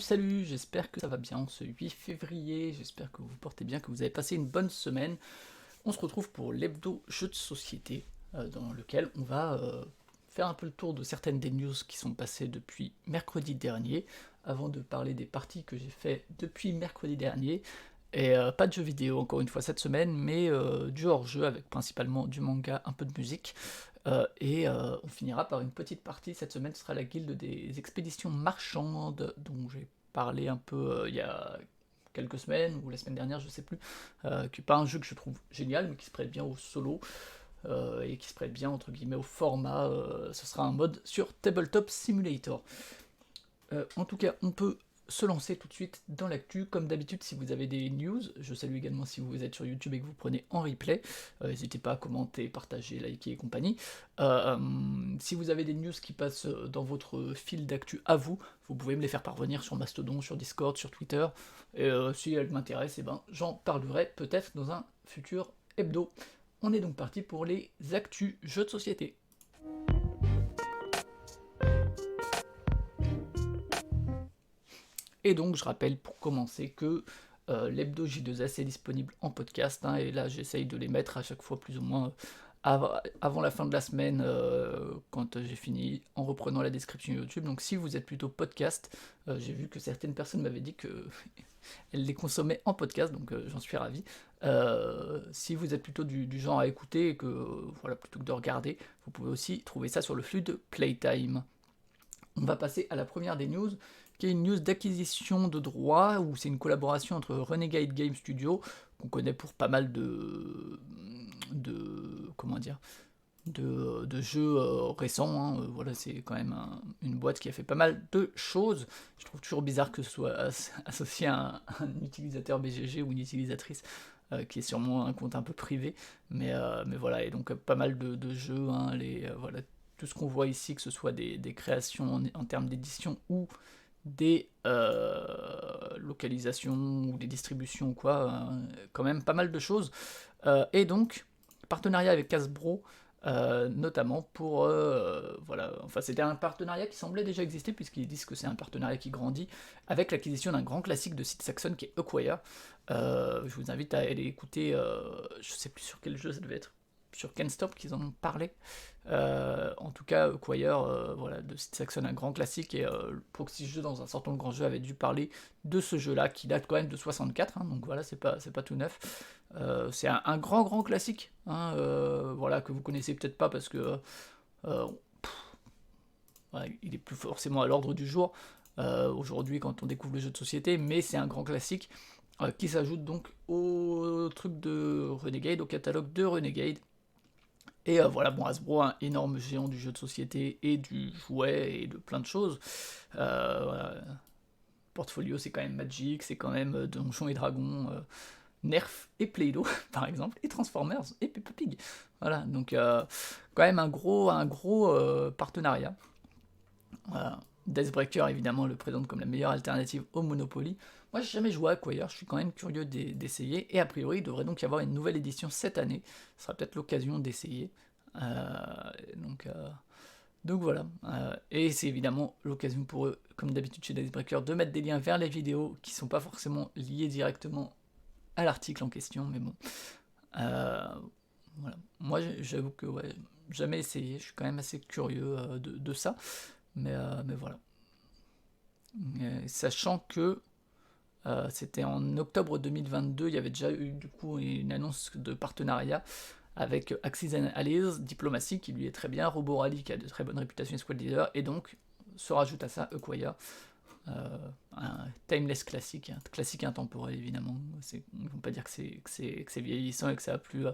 Salut, j'espère que ça va bien ce 8 février, j'espère que vous vous portez bien, que vous avez passé une bonne semaine. On se retrouve pour l'hebdo jeu de société, dans lequel on va faire un peu le tour de certaines des news qui sont passées depuis mercredi dernier, avant de parler des parties que j'ai fait depuis mercredi dernier. Et pas de jeux vidéo encore une fois cette semaine, mais du hors-jeu avec principalement du manga, un peu de musique. On finira par une petite partie. Cette semaine, ce sera la guilde des expéditions marchandes, dont j'ai parlé un peu il y a quelques semaines, ou la semaine dernière, je sais plus. Qui n'est pas un jeu que je trouve génial, mais qui se prête bien au solo, et qui se prête bien, entre guillemets, au format. Ce sera un mode sur Tabletop Simulator. En tout cas, on peut se lancer tout de suite dans l'actu. Comme d'habitude, si vous avez des news, je salue également si vous êtes sur YouTube et que vous prenez en replay. N'hésitez pas à commenter, partager, liker et compagnie. Si vous avez des news qui passent dans votre fil d'actu à vous, vous pouvez me les faire parvenir sur Mastodon, sur Discord, sur Twitter. Et si elles m'intéressent, j'en parlerai peut-être dans un futur hebdo. On est donc parti pour les actus jeux de société. Et donc je rappelle pour commencer que l'hebdo J2S est disponible en podcast, et là j'essaye de les mettre à chaque fois plus ou moins avant la fin de la semaine, quand j'ai fini, en reprenant la description YouTube. Donc si vous êtes plutôt podcast, j'ai vu que certaines personnes m'avaient dit qu'elles les consommaient en podcast, donc j'en suis ravi. Si vous êtes plutôt du genre à écouter, et que voilà, plutôt que de regarder, vous pouvez aussi trouver ça sur le flux de Playtime. On va passer à la première des news, qui est une news d'acquisition de droits, où c'est une collaboration entre Renegade Game Studio, qu'on connaît pour pas mal de jeux récents. Voilà, c'est quand même une boîte qui a fait pas mal de choses. Je trouve toujours bizarre que ce soit associé à un utilisateur BGG ou une utilisatrice, qui est sûrement un compte un peu privé, mais voilà, et donc pas mal de jeux, voilà, tout ce qu'on voit ici, que ce soit des créations en termes d'édition ou des localisations ou des distributions ou quoi, quand même pas mal de choses. Et donc, partenariat avec Hasbro, notamment pour voilà, enfin c'était un partenariat qui semblait déjà exister, puisqu'ils disent que c'est un partenariat qui grandit avec l'acquisition d'un grand classique de Sid Saxon qui est Acquire. Je vous invite à aller écouter, je sais plus sur quel jeu ça devait être, sur Can't Stop qu'ils en ont parlé. En tout cas, Acquire, voilà, de Sid Saxon, un grand classique, et Proxy Jeux, dans un certain grand jeu, avait dû parler de ce jeu-là, qui date quand même de 64, donc voilà, c'est pas tout neuf. C'est un grand classique, voilà, que vous connaissez peut-être pas parce que ouais, il est plus forcément à l'ordre du jour aujourd'hui quand on découvre le jeu de société, mais c'est un grand classique qui s'ajoute donc au truc de Renegade, au catalogue de Renegade. Et voilà, bon, Hasbro, un énorme géant du jeu de société et du jouet et de plein de choses. Voilà. Portfolio, c'est quand même Magic, c'est quand même Donjons et Dragons, Nerf et Play-Doh, par exemple, et Transformers et Peppa Pig. Voilà, donc quand même un gros partenariat. Deathbreaker, évidemment, le présente comme la meilleure alternative au Monopoly. Moi, j'ai jamais joué à Acquire, je suis quand même curieux d'essayer, et a priori, il devrait donc y avoir une nouvelle édition cette année. Ce sera peut-être l'occasion d'essayer. Donc, donc voilà. Et c'est évidemment l'occasion pour eux, comme d'habitude chez Deathbreaker, de mettre des liens vers les vidéos qui sont pas forcément liés directement à l'article en question, mais bon. Voilà. Moi, j'avoue que ouais, jamais essayé, je suis quand même assez curieux de ça. Mais voilà. Sachant que c'était en octobre 2022, il y avait déjà eu du coup une annonce de partenariat avec Axis and Allies, Diplomatie qui lui est très bien, Robo Rally qui a de très bonnes réputations et Squad Leader, et donc se rajoute à ça Acquire, un timeless classique, un classique intemporel évidemment. On ne peut pas dire que c'est vieillissant et que ça a plus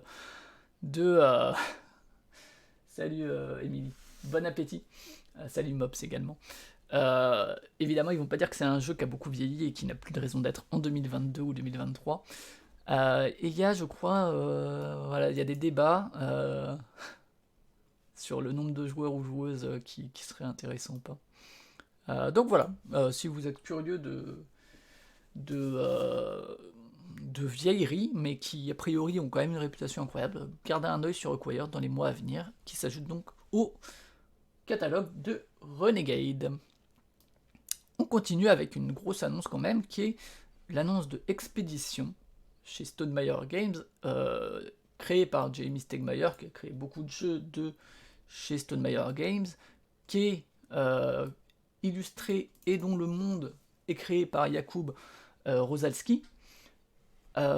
de... Salut Émilie, bon appétit. Salut Mops également. Évidemment, ils vont pas dire que c'est un jeu qui a beaucoup vieilli et qui n'a plus de raison d'être en 2022 ou 2023. Et il y a, je crois, voilà, il y a des débats sur le nombre de joueurs ou joueuses qui seraient intéressants ou pas. Donc voilà, si vous êtes curieux de vieilleries, mais qui a priori ont quand même une réputation incroyable, gardez un œil sur Acquire dans les mois à venir, qui s'ajoute donc au catalogue de Renegade. On continue avec une grosse annonce quand même, qui est l'annonce de Expedition chez Stonemaier Games, créé par Jamie Stegmaier, qui a créé beaucoup de jeux de chez Stonemaier Games, qui est illustré et dont le monde est créé par Jakub Rosalski.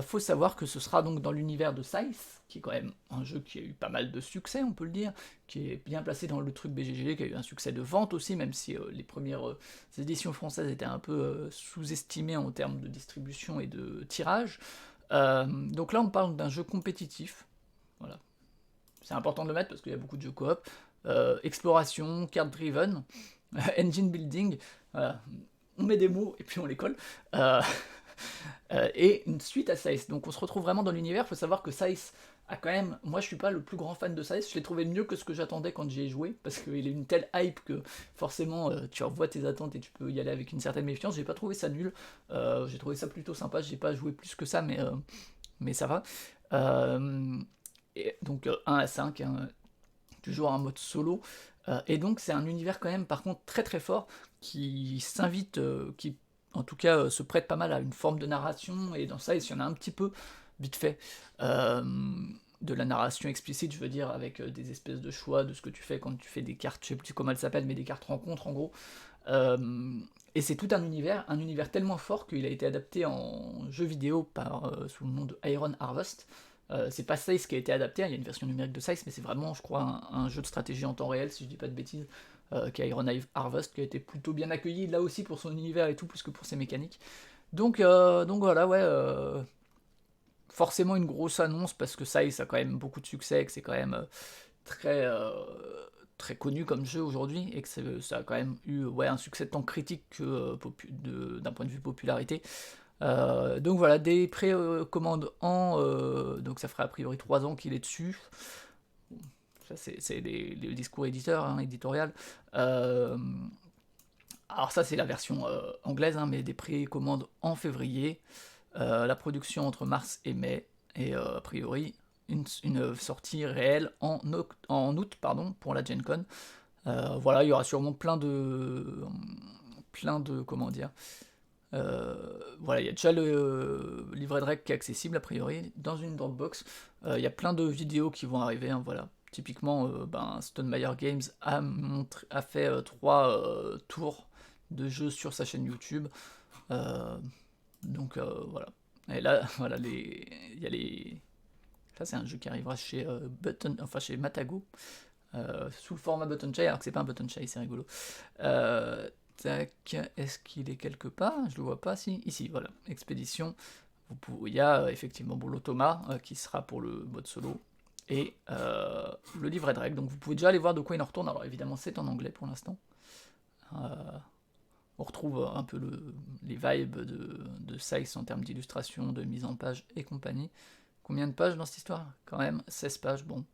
Faut savoir que ce sera donc dans l'univers de Scythe, qui est quand même un jeu qui a eu pas mal de succès, on peut le dire, qui est bien placé dans le truc BGG, qui a eu un succès de vente aussi, même si les premières éditions françaises étaient un peu sous-estimées en termes de distribution et de tirage. Donc là, on parle d'un jeu compétitif. Voilà. C'est important de le mettre parce qu'il y a beaucoup de jeux coop. Exploration, card-driven, engine building. Voilà. On met des mots et puis on les colle. Et une suite à Scythe. Donc on se retrouve vraiment dans l'univers. Il faut savoir que Scythe a quand même... Moi je suis pas le plus grand fan de Scythe, je l'ai trouvé mieux que ce que j'attendais quand j'y ai joué, parce qu'il a une telle hype que forcément tu revois tes attentes et tu peux y aller avec une certaine méfiance. J'ai pas trouvé ça nul, j'ai trouvé ça plutôt sympa, j'ai pas joué plus que ça, mais ça va. Et donc 1 à 5, hein, toujours en mode solo. Et donc c'est un univers quand même par contre très très fort, qui s'invite, qui en tout cas se prête pas mal à une forme de narration, et dans ça il y en a un petit peu vite fait. De la narration explicite, je veux dire, avec des espèces de choix de ce que tu fais quand tu fais des cartes, je sais plus comment elles s'appellent, mais des cartes rencontres en gros. Et c'est tout un univers tellement fort qu'il a été adapté en jeu vidéo sous le nom de Iron Harvest. C'est pas Scythe qui a été adapté, il y a une version numérique de Scythe, mais c'est vraiment, je crois, un jeu de stratégie en temps réel, si je dis pas de bêtises, qui est Iron Harvest, qui a été plutôt bien accueilli, là aussi pour son univers et tout, plus que pour ses mécaniques. Donc voilà, ouais, forcément une grosse annonce, parce que Scythe a quand même beaucoup de succès, et que c'est quand même très, très connu comme jeu aujourd'hui, et que ça a quand même eu un succès tant critique que d'un point de vue popularité. Donc voilà, des précommandes donc ça ferait a priori 3 ans qu'il est dessus. Ça c'est les discours éditeur, hein, éditorial. Alors ça c'est la version anglaise, hein, mais des précommandes en février. La production entre mars et mai, et a priori une sortie réelle en août pardon, pour la Gen Con. Voilà, il y aura sûrement plein de comment dire, voilà, il y a déjà le livret de règles qui est accessible a priori dans une Dropbox. Il y a plein de vidéos qui vont arriver, hein, voilà. Typiquement, Stonemaier Games a fait 3 tours de jeux sur sa chaîne YouTube. Donc voilà. Et là, voilà, il y a les... Ça, c'est un jeu qui arrivera chez chez Matago, sous le format Button Shy, alors que c'est pas un Button Shy, c'est rigolo. Tac, est-ce qu'il est quelque part? Je le vois pas, si. Ici, voilà, Expédition. Il y a effectivement l'Automa qui sera pour le mode solo, et le livret de règles. Donc vous pouvez déjà aller voir de quoi il en retourne. Alors évidemment, c'est en anglais pour l'instant. On retrouve un peu les vibes de Scythe en termes d'illustration, de mise en page et compagnie. Combien de pages dans cette histoire? Quand même 16 pages. Bon,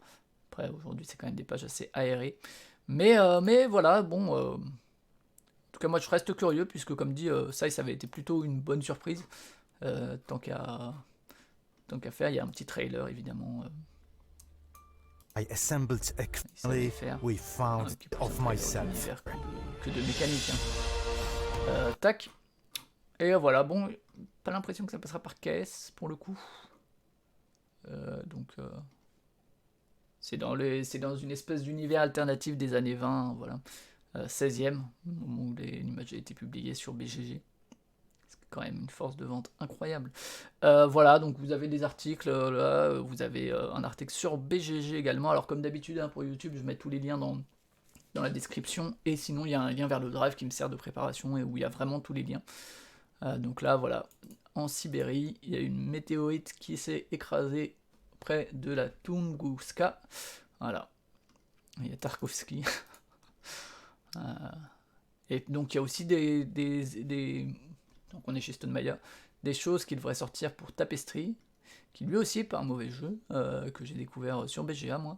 après aujourd'hui c'est quand même des pages assez aérées. Mais voilà, bon... en tout cas moi je reste curieux, puisque comme dit, Scythe avait été plutôt une bonne surprise. Tant qu'à faire, il y a un petit trailer évidemment. I assembled a family we found of myself. Que de mécanique. Hein. Tac. Et voilà, bon, pas l'impression que ça passera par KS pour le coup. Donc c'est dans une espèce d'univers alternatif des années 20, voilà. 16e, au moment où l'image a été publiée sur BGG. C'est quand même une force de vente incroyable. Voilà, donc vous avez des articles, là, vous avez un article sur BGG également. Alors comme d'habitude, hein, pour YouTube, je mets tous les liens dans la description, et sinon il y a un lien vers le drive qui me sert de préparation, et où il y a vraiment tous les liens. Donc là, voilà, en Sibérie, il y a une météorite qui s'est écrasée près de la Tunguska. Voilà. Il y a Tarkovsky. Et donc il y a aussi donc on est chez Stonemaier, des choses qui devraient sortir pour Tapestry, qui lui aussi est pas un mauvais jeu, que j'ai découvert sur BGA moi.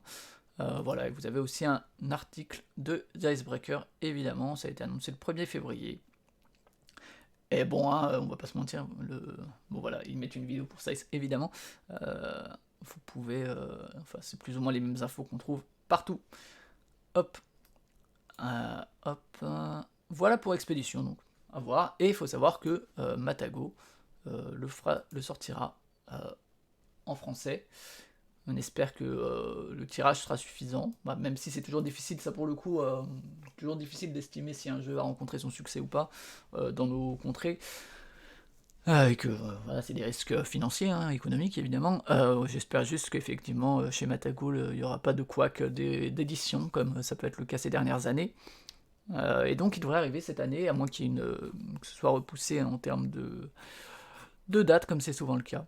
Voilà, et vous avez aussi un article de The Icebreaker, évidemment, ça a été annoncé le 1er février. Et bon, hein, on va pas se mentir, bon voilà, ils mettent une vidéo pour ça, évidemment. Vous pouvez... enfin, c'est plus ou moins les mêmes infos qu'on trouve partout. Hop. Voilà pour Expédition, donc. à voir. Et il faut savoir que Matago le sortira en français. On espère que le tirage sera suffisant, même si c'est toujours difficile, ça pour le coup, toujours difficile d'estimer si un jeu a rencontré son succès ou pas dans nos contrées. Et que voilà, c'est des risques financiers, économiques évidemment. J'espère juste qu'effectivement chez Matago il n'y aura pas de couac d'édition comme ça peut être le cas ces dernières années. Et donc il devrait arriver cette année, à moins qu'il y ait que ce soit repoussé en termes de date, comme c'est souvent le cas.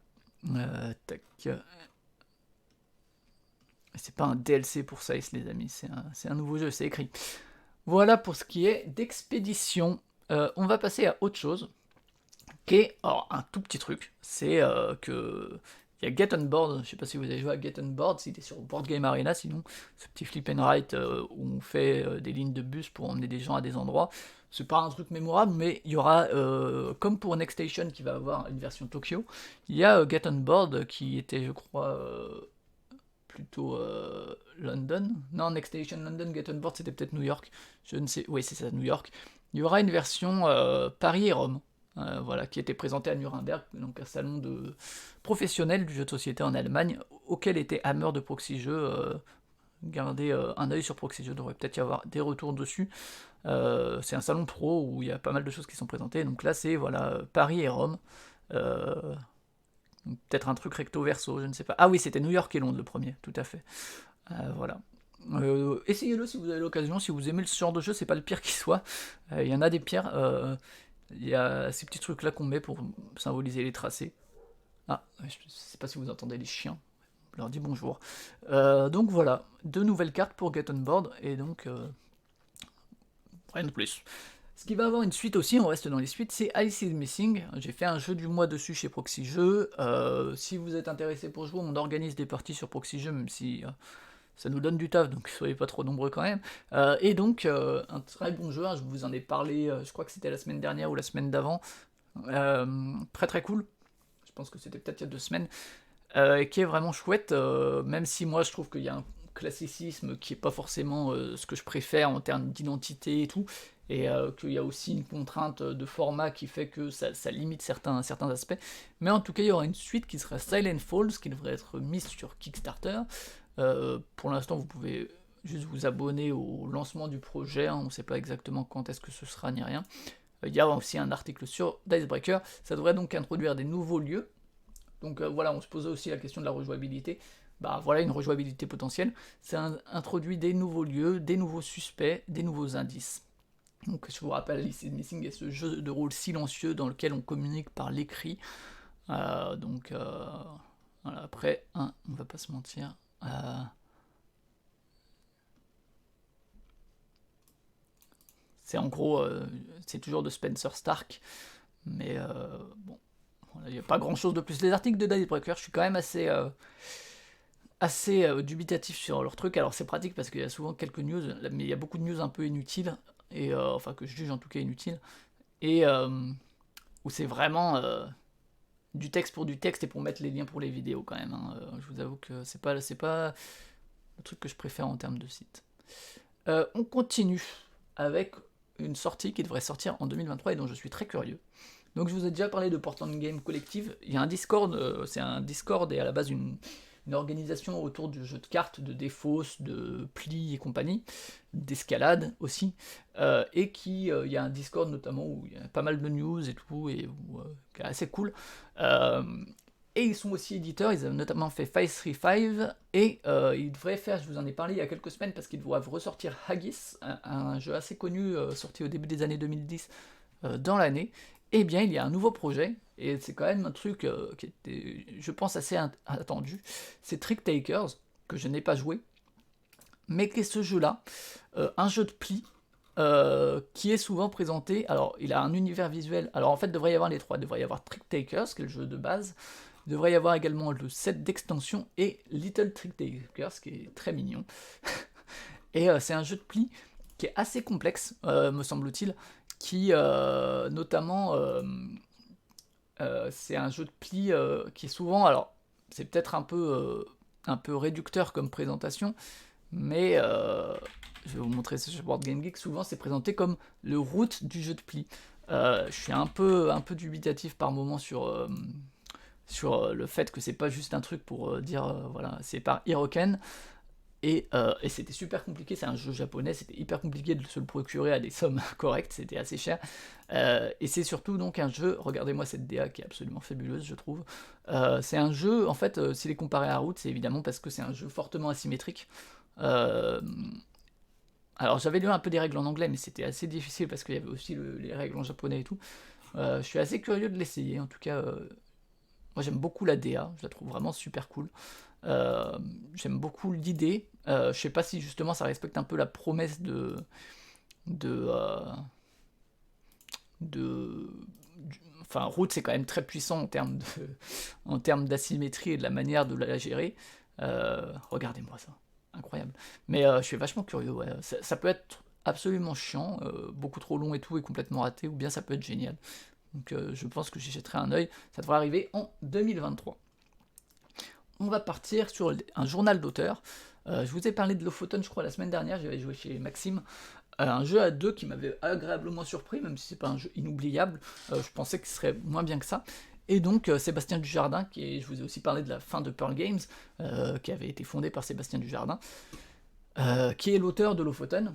Tac. C'est pas un DLC pour Size, les amis, c'est un nouveau jeu, c'est écrit. Voilà pour ce qui est d'Expédition. On va passer à autre chose, qui est alors, un tout petit truc. C'est que il y a Get On Board, je sais pas si vous avez joué à Get On Board, c'était sur Board Game Arena, sinon, ce petit flip and write où on fait des lignes de bus pour emmener des gens à des endroits. C'est pas un truc mémorable, mais il y aura, comme pour Next Station qui va avoir une version Tokyo, il y a Get On Board qui était, je crois, plutôt London. Non, Next Station London, Get On Board, c'était peut-être New York. Je ne sais. Oui, c'est ça, New York. Il y aura une version Paris et Rome, voilà, qui était présentée à Nuremberg, donc un salon professionnel du jeu de société en Allemagne, auquel était Hammer de Proxy Jeux. Gardez un œil sur Proxy Jeux, devrait peut-être y avoir des retours dessus. C'est un salon pro où il y a pas mal de choses qui sont présentées. Donc là, c'est voilà Paris et Rome. Peut-être un truc recto verso, je ne sais pas. Ah oui, c'était New York et Londres le premier, tout à fait. Voilà. Essayez-le si vous avez l'occasion, si vous aimez ce genre de jeu, c'est pas le pire qui soit. Il y en a des pires. Il y a ces petits trucs là qu'on met pour symboliser les tracés. Ah, je sais pas si vous entendez les chiens. Je leur dis bonjour. Donc voilà, 2 nouvelles cartes pour Get On Board, et donc rien de plus. Ce qui va avoir une suite aussi, on reste dans les suites, c'est Ice is Missing. J'ai fait un jeu du mois dessus chez Proxy Jeux. Si vous êtes intéressé pour jouer, on organise des parties sur Proxy Jeux, même si ça nous donne du taf, donc soyez pas trop nombreux quand même. Et donc, un très bon jeu, je vous en ai parlé, je crois que c'était la semaine dernière ou la semaine d'avant. Très très cool. Je pense que c'était peut-être il y a 2 semaines. Qui est vraiment chouette, même si moi je trouve qu'il y a un classicisme qui est pas forcément ce que je préfère en termes d'identité et tout, et qu'il y a aussi une contrainte de format qui fait que ça limite certains aspects. Mais en tout cas, il y aura une suite qui sera Silent Falls, qui devrait être mise sur Kickstarter. Pour l'instant, vous pouvez juste vous abonner au lancement du projet, on ne sait pas exactement quand est-ce que ce sera ni rien. Il y a aussi un article sur Dicebreaker, ça devrait donc introduire des nouveaux lieux. Donc voilà, on se posait aussi la question de la rejouabilité. Voilà une rejouabilité potentielle. Ça introduit des nouveaux lieux, des nouveaux suspects, des nouveaux indices. Donc je vous rappelle, Alice is Missing est ce jeu de rôle silencieux dans lequel on communique par l'écrit. Voilà, après, on va pas se mentir. C'est en gros, c'est toujours de Spencer Stark, mais bon, il n'y a pas grand chose de plus. Les articles de Dicebreaker, je suis quand même assez dubitatif sur leur truc. Alors c'est pratique parce qu'il y a souvent quelques news, mais il y a beaucoup de news un peu inutiles, et enfin que je juge en tout cas inutiles, et où c'est vraiment du texte pour du texte et pour mettre les liens pour les vidéos quand même. Je vous avoue que c'est pas le truc que je préfère en termes de site. On continue avec une sortie qui devrait sortir en 2023 et dont je suis très curieux. Donc je vous ai déjà parlé de Portland Game Collective. Il y a un Discord, c'est un Discord et à la base une organisation autour du jeu de cartes, de défausse, de plis et compagnie, d'escalade aussi, et il y a un Discord notamment où il y a pas mal de news et tout, et qui est assez cool. Et ils sont aussi éditeurs, ils ont notamment fait 535, et ils devraient faire, je vous en ai parlé il y a quelques semaines, parce qu'ils doivent ressortir Haggis, un jeu assez connu, sorti au début des années 2010, dans l'année. Eh bien, il y a un nouveau projet, et c'est quand même un truc qui était, je pense, assez attendu. C'est Trick Takers, que je n'ai pas joué, mais qui est ce jeu-là, un jeu de pli, qui est souvent présenté. Alors, il a un univers visuel. Alors, en fait, il devrait y avoir les trois. Il devrait y avoir Trick Takers, qui est le jeu de base. Il devrait y avoir également le set d'extension et Little Trick Takers, qui est très mignon. Et c'est un jeu de pli qui est assez complexe, me semble-t-il, qui notamment c'est un jeu de pli qui est souvent, alors c'est peut-être un peu réducteur comme présentation, mais je vais vous montrer ça sur Board Game Geek. Souvent c'est présenté comme le root du jeu de pli. Je suis un peu dubitatif par moment sur le fait que c'est pas juste un truc pour dire voilà, c'est par Hiroken. Et c'était super compliqué, c'est un jeu japonais, c'était hyper compliqué de se le procurer à des sommes correctes, c'était assez cher. Et c'est surtout donc un jeu, regardez-moi cette DA qui est absolument fabuleuse, je trouve. C'est un jeu, en fait, s'il est comparé à Root, c'est évidemment parce que c'est un jeu fortement asymétrique. Alors j'avais lu un peu des règles en anglais, mais c'était assez difficile parce qu'il y avait aussi les règles en japonais et tout. Je suis assez curieux de l'essayer, en tout cas. Moi j'aime beaucoup la DA, je la trouve vraiment super cool. J'aime beaucoup l'idée. Je sais pas si justement ça respecte un peu la promesse de, enfin, Root c'est quand même très puissant en termes d'asymétrie et de la manière de la gérer. Regardez-moi ça, incroyable. Mais je suis vachement curieux. Ouais. Ça peut être absolument chiant, beaucoup trop long et tout, et complètement raté, ou bien ça peut être génial. Donc je pense que j'y jetterai un œil. Ça devrait arriver en 2023. On va partir sur un journal d'auteur. Je vous ai parlé de Lofoten, je crois, la semaine dernière, j'avais joué chez Maxime. Un jeu à deux qui m'avait agréablement surpris, même si c'est pas un jeu inoubliable. Je pensais qu'il serait moins bien que ça. Et donc Sébastien Dujardin, je vous ai aussi parlé de la fin de Pearl Games, qui avait été fondée par Sébastien Dujardin, qui est l'auteur de Lofoten,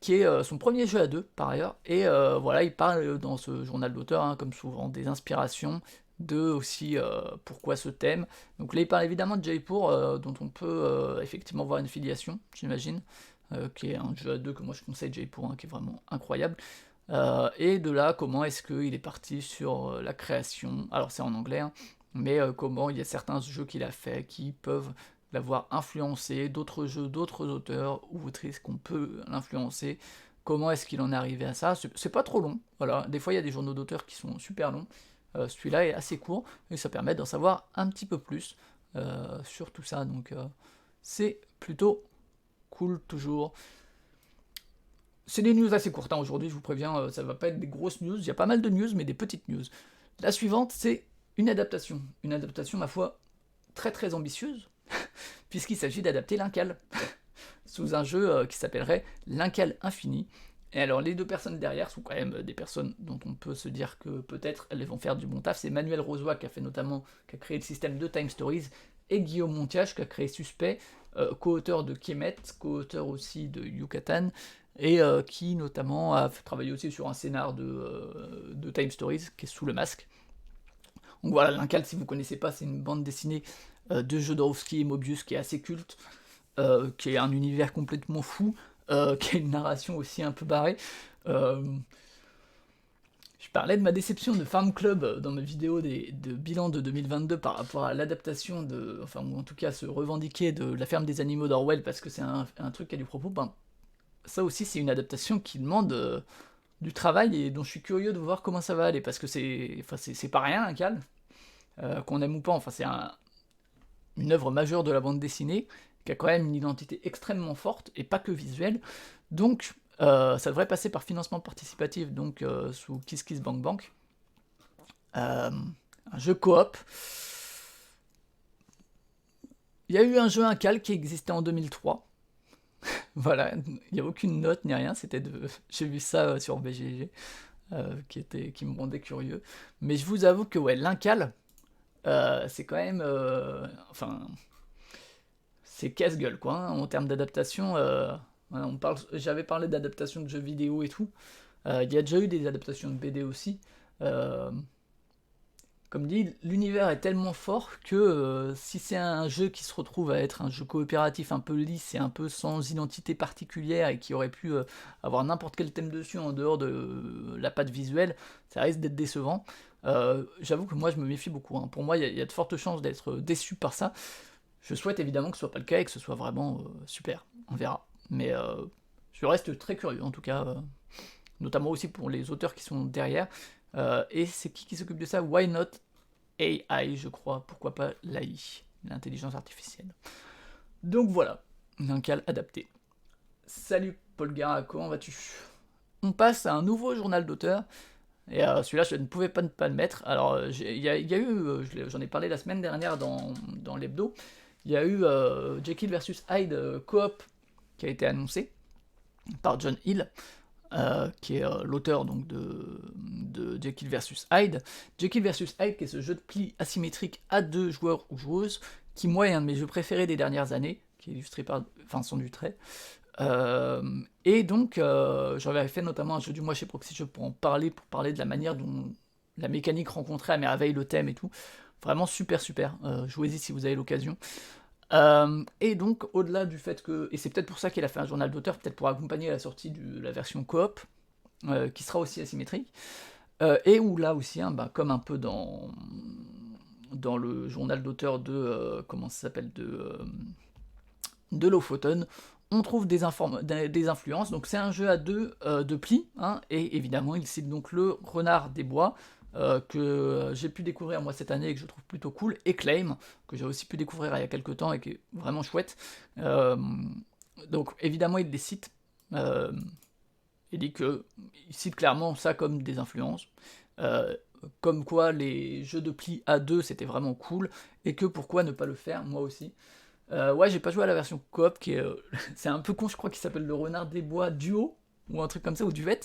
qui est son premier jeu à deux par ailleurs. Et voilà, il parle dans ce journal d'auteur, hein, comme souvent, des inspirations, de aussi pourquoi ce thème. Donc là il parle évidemment de Jaipur, dont on peut effectivement voir une filiation, j'imagine, qui est un jeu à deux que moi je conseille, Jaipur, hein, qui est vraiment incroyable. Et de là, comment est-ce qu'il est parti sur la création, alors c'est en anglais, hein, mais comment il y a certains jeux qu'il a fait qui peuvent l'avoir influencé, d'autres jeux, d'autres auteurs ou autrices qu'on peut l'influencer, comment est-ce qu'il en est arrivé à ça. C'est pas trop long, voilà, des fois il y a des journaux d'auteurs qui sont super longs, celui-là est assez court, et ça permet d'en savoir un petit peu plus sur tout ça, donc c'est plutôt cool toujours. C'est des news assez courtes, hein, aujourd'hui, je vous préviens, ça va pas être des grosses news, il y a pas mal de news, mais des petites news. La suivante, c'est une adaptation, ma foi, très très ambitieuse, puisqu'il s'agit d'adapter l'Incal, sous un jeu qui s'appellerait l'Incal Infini. Et alors les deux personnes derrière sont quand même des personnes dont on peut se dire que peut-être elles vont faire du bon taf. C'est Manuel Rozoy qui a créé le système de Time Stories, et Guillaume Montiage qui a créé Suspect, co-auteur de Kemet, co-auteur aussi de Yucatan, et qui notamment a travaillé aussi sur un scénar de Time Stories qui est Sous le masque. Donc voilà, l'Incal, si vous connaissez pas, c'est une bande dessinée de Jodorowsky et Mobius qui est assez culte, qui est un univers complètement fou, qui a une narration aussi un peu barrée. Je parlais de ma déception de Farm Club dans mes vidéos de bilan de 2022 par rapport à l'adaptation enfin, ou en tout cas se revendiquer de La ferme des animaux d'Orwell parce que c'est un truc qui a du propos. Ben, ça aussi, c'est une adaptation qui demande du travail et dont je suis curieux de voir comment ça va aller parce que c'est pas rien, un Cal, qu'on aime ou pas. Enfin, c'est une œuvre majeure de la bande dessinée qui a quand même une identité extrêmement forte et pas que visuelle. Donc, ça devrait passer par financement participatif, donc sous Kiss Kiss Bank Bank. Un jeu coop. Il y a eu un jeu Incal qui existait en 2003. Voilà, il n'y a aucune note ni rien, j'ai vu ça sur BGG, qui me rendait curieux. Mais je vous avoue que ouais, l'Incal, c'est quand même... enfin... c'est casse-gueule, quoi, hein, en termes d'adaptation. Voilà, j'avais parlé d'adaptation de jeux vidéo et tout. Il y a déjà eu des adaptations de BD aussi. Comme dit, l'univers est tellement fort que si c'est un jeu qui se retrouve à être un jeu coopératif un peu lisse et un peu sans identité particulière et qui aurait pu avoir n'importe quel thème dessus en dehors de la patte visuelle, ça risque d'être décevant. J'avoue que moi je me méfie beaucoup, hein. Pour moi il y a de fortes chances d'être déçu par ça. Je souhaite évidemment que ce soit pas le cas et que ce soit vraiment super, on verra. Mais je reste très curieux en tout cas, notamment aussi pour les auteurs qui sont derrière. Et c'est qui s'occupe de ça? Why Not AI, je crois, pourquoi pas l'AI, l'intelligence artificielle. Donc voilà, un cal adapté. Salut Paul Gara, comment vas-tu? On passe à un nouveau journal d'auteur. Et celui-là, je ne pouvais pas ne pas le mettre. Alors, il y a eu, j'en ai parlé la semaine dernière dans l'hebdo, il y a eu Jekyll vs Hyde Coop qui a été annoncé par John Hill. qui est l'auteur donc de Jekyll vs Hyde. Jekyll vs Hyde, qui est ce jeu de pli asymétrique à 2 joueurs ou joueuses, qui moi est un de mes jeux préférés des dernières années, qui est illustré par Vincent Dutray. Et donc j'avais fait notamment un jeu du mois chez Proxy Jeux pour parler de la manière dont la mécanique rencontrait à merveille le thème et tout. Vraiment super, jouez-y si vous avez l'occasion. Et donc, au-delà du fait que, et c'est peut-être pour ça qu'il a fait un journal d'auteur, peut-être pour accompagner la sortie de la version coop, qui sera aussi asymétrique, et où là aussi, hein, comme un peu dans le journal d'auteur de, comment ça s'appelle, de Lofoten, on trouve des influences. Donc c'est un jeu à 2 de plis, hein, et évidemment il cite donc le Renard des Bois, que j'ai pu découvrir moi cette année et que je trouve plutôt cool, et Claim, que j'ai aussi pu découvrir il y a quelques temps et qui est vraiment chouette. Donc évidemment il les cite, il cite clairement ça comme des influences, comme quoi les jeux de plis à 2 c'était vraiment cool, et que pourquoi ne pas le faire, moi aussi. Ouais, j'ai pas joué à la version coop, qui est, c'est un peu con, je crois qu'il s'appelle le Renard des Bois Duo, ou un truc comme ça, ou Duvet,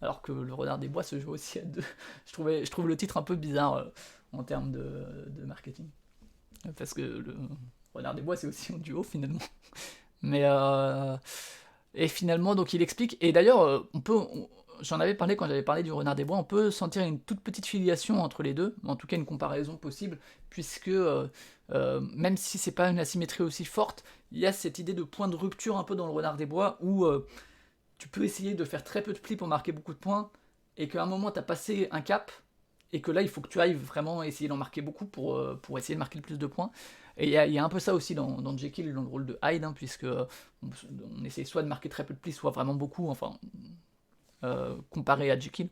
alors que le Renard des Bois se joue aussi à 2. Je trouve le titre un peu bizarre en termes de marketing, parce que le Renard des Bois c'est aussi un duo finalement. Mais et finalement, donc il explique, et d'ailleurs j'en avais parlé quand j'avais parlé du Renard des Bois, on peut sentir une toute petite filiation entre les deux, en tout cas une comparaison possible, puisque même si c'est pas une asymétrie aussi forte, il y a cette idée de point de rupture un peu dans le Renard des Bois, où tu peux essayer de faire très peu de plis pour marquer beaucoup de points, et qu'à un moment t'as passé un cap, et que là il faut que tu ailles vraiment essayer d'en marquer beaucoup pour essayer de marquer le plus de points. Et il y a un peu ça aussi dans Jekyll, dans le rôle de Hyde, hein, puisque on essaye soit de marquer très peu de plis, soit vraiment beaucoup, enfin, comparé à Jekyll.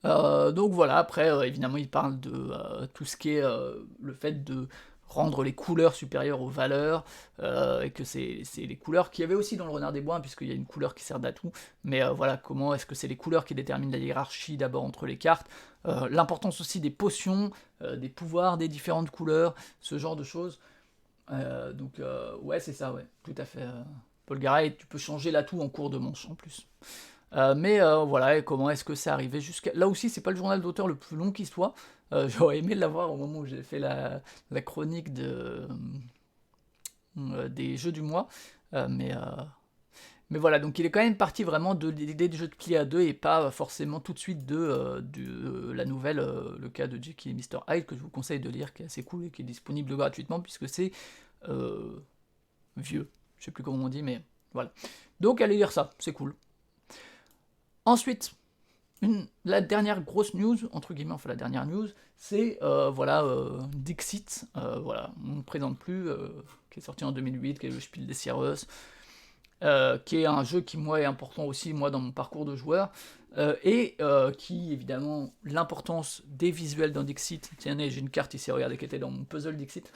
Donc voilà, après évidemment il parle de tout ce qui est le fait de rendre les couleurs supérieures aux valeurs, et que c'est les couleurs qu'il y avait aussi dans le Renard des Bois, puisqu'il y a une couleur qui sert d'atout, mais voilà, comment est-ce que c'est les couleurs qui déterminent la hiérarchie d'abord entre les cartes, l'importance aussi des potions, des pouvoirs des différentes couleurs, ce genre de choses. Donc ouais, c'est ça, ouais, tout à fait. Paul Garay, tu peux changer l'atout en cours de manche en plus. Mais voilà, et comment est-ce que c'est arrivé jusqu'à... Là aussi, c'est pas le journal d'auteur le plus long qui soit. J'aurais aimé l'avoir au moment où j'ai fait la chronique des jeux du mois. Mais voilà, donc il est quand même parti vraiment de l'idée du jeu de pli à 2 et pas forcément tout de suite de la nouvelle, le cas de Jekyll et Mr. Hyde, que je vous conseille de lire, qui est assez cool et qui est disponible gratuitement, puisque c'est vieux. Je sais plus comment on dit, mais voilà. Donc allez lire ça, c'est cool. Ensuite, la dernière grosse news, entre guillemets, enfin la dernière news, c'est Dixit, voilà, on ne présente plus, qui est sorti en 2008, qui est le Spiel des Jahres, qui est un jeu qui moi est important aussi moi dans mon parcours de joueur, et qui évidemment l'importance des visuels dans Dixit. Tiens, j'ai une carte ici, regardez, qui était dans mon puzzle Dixit.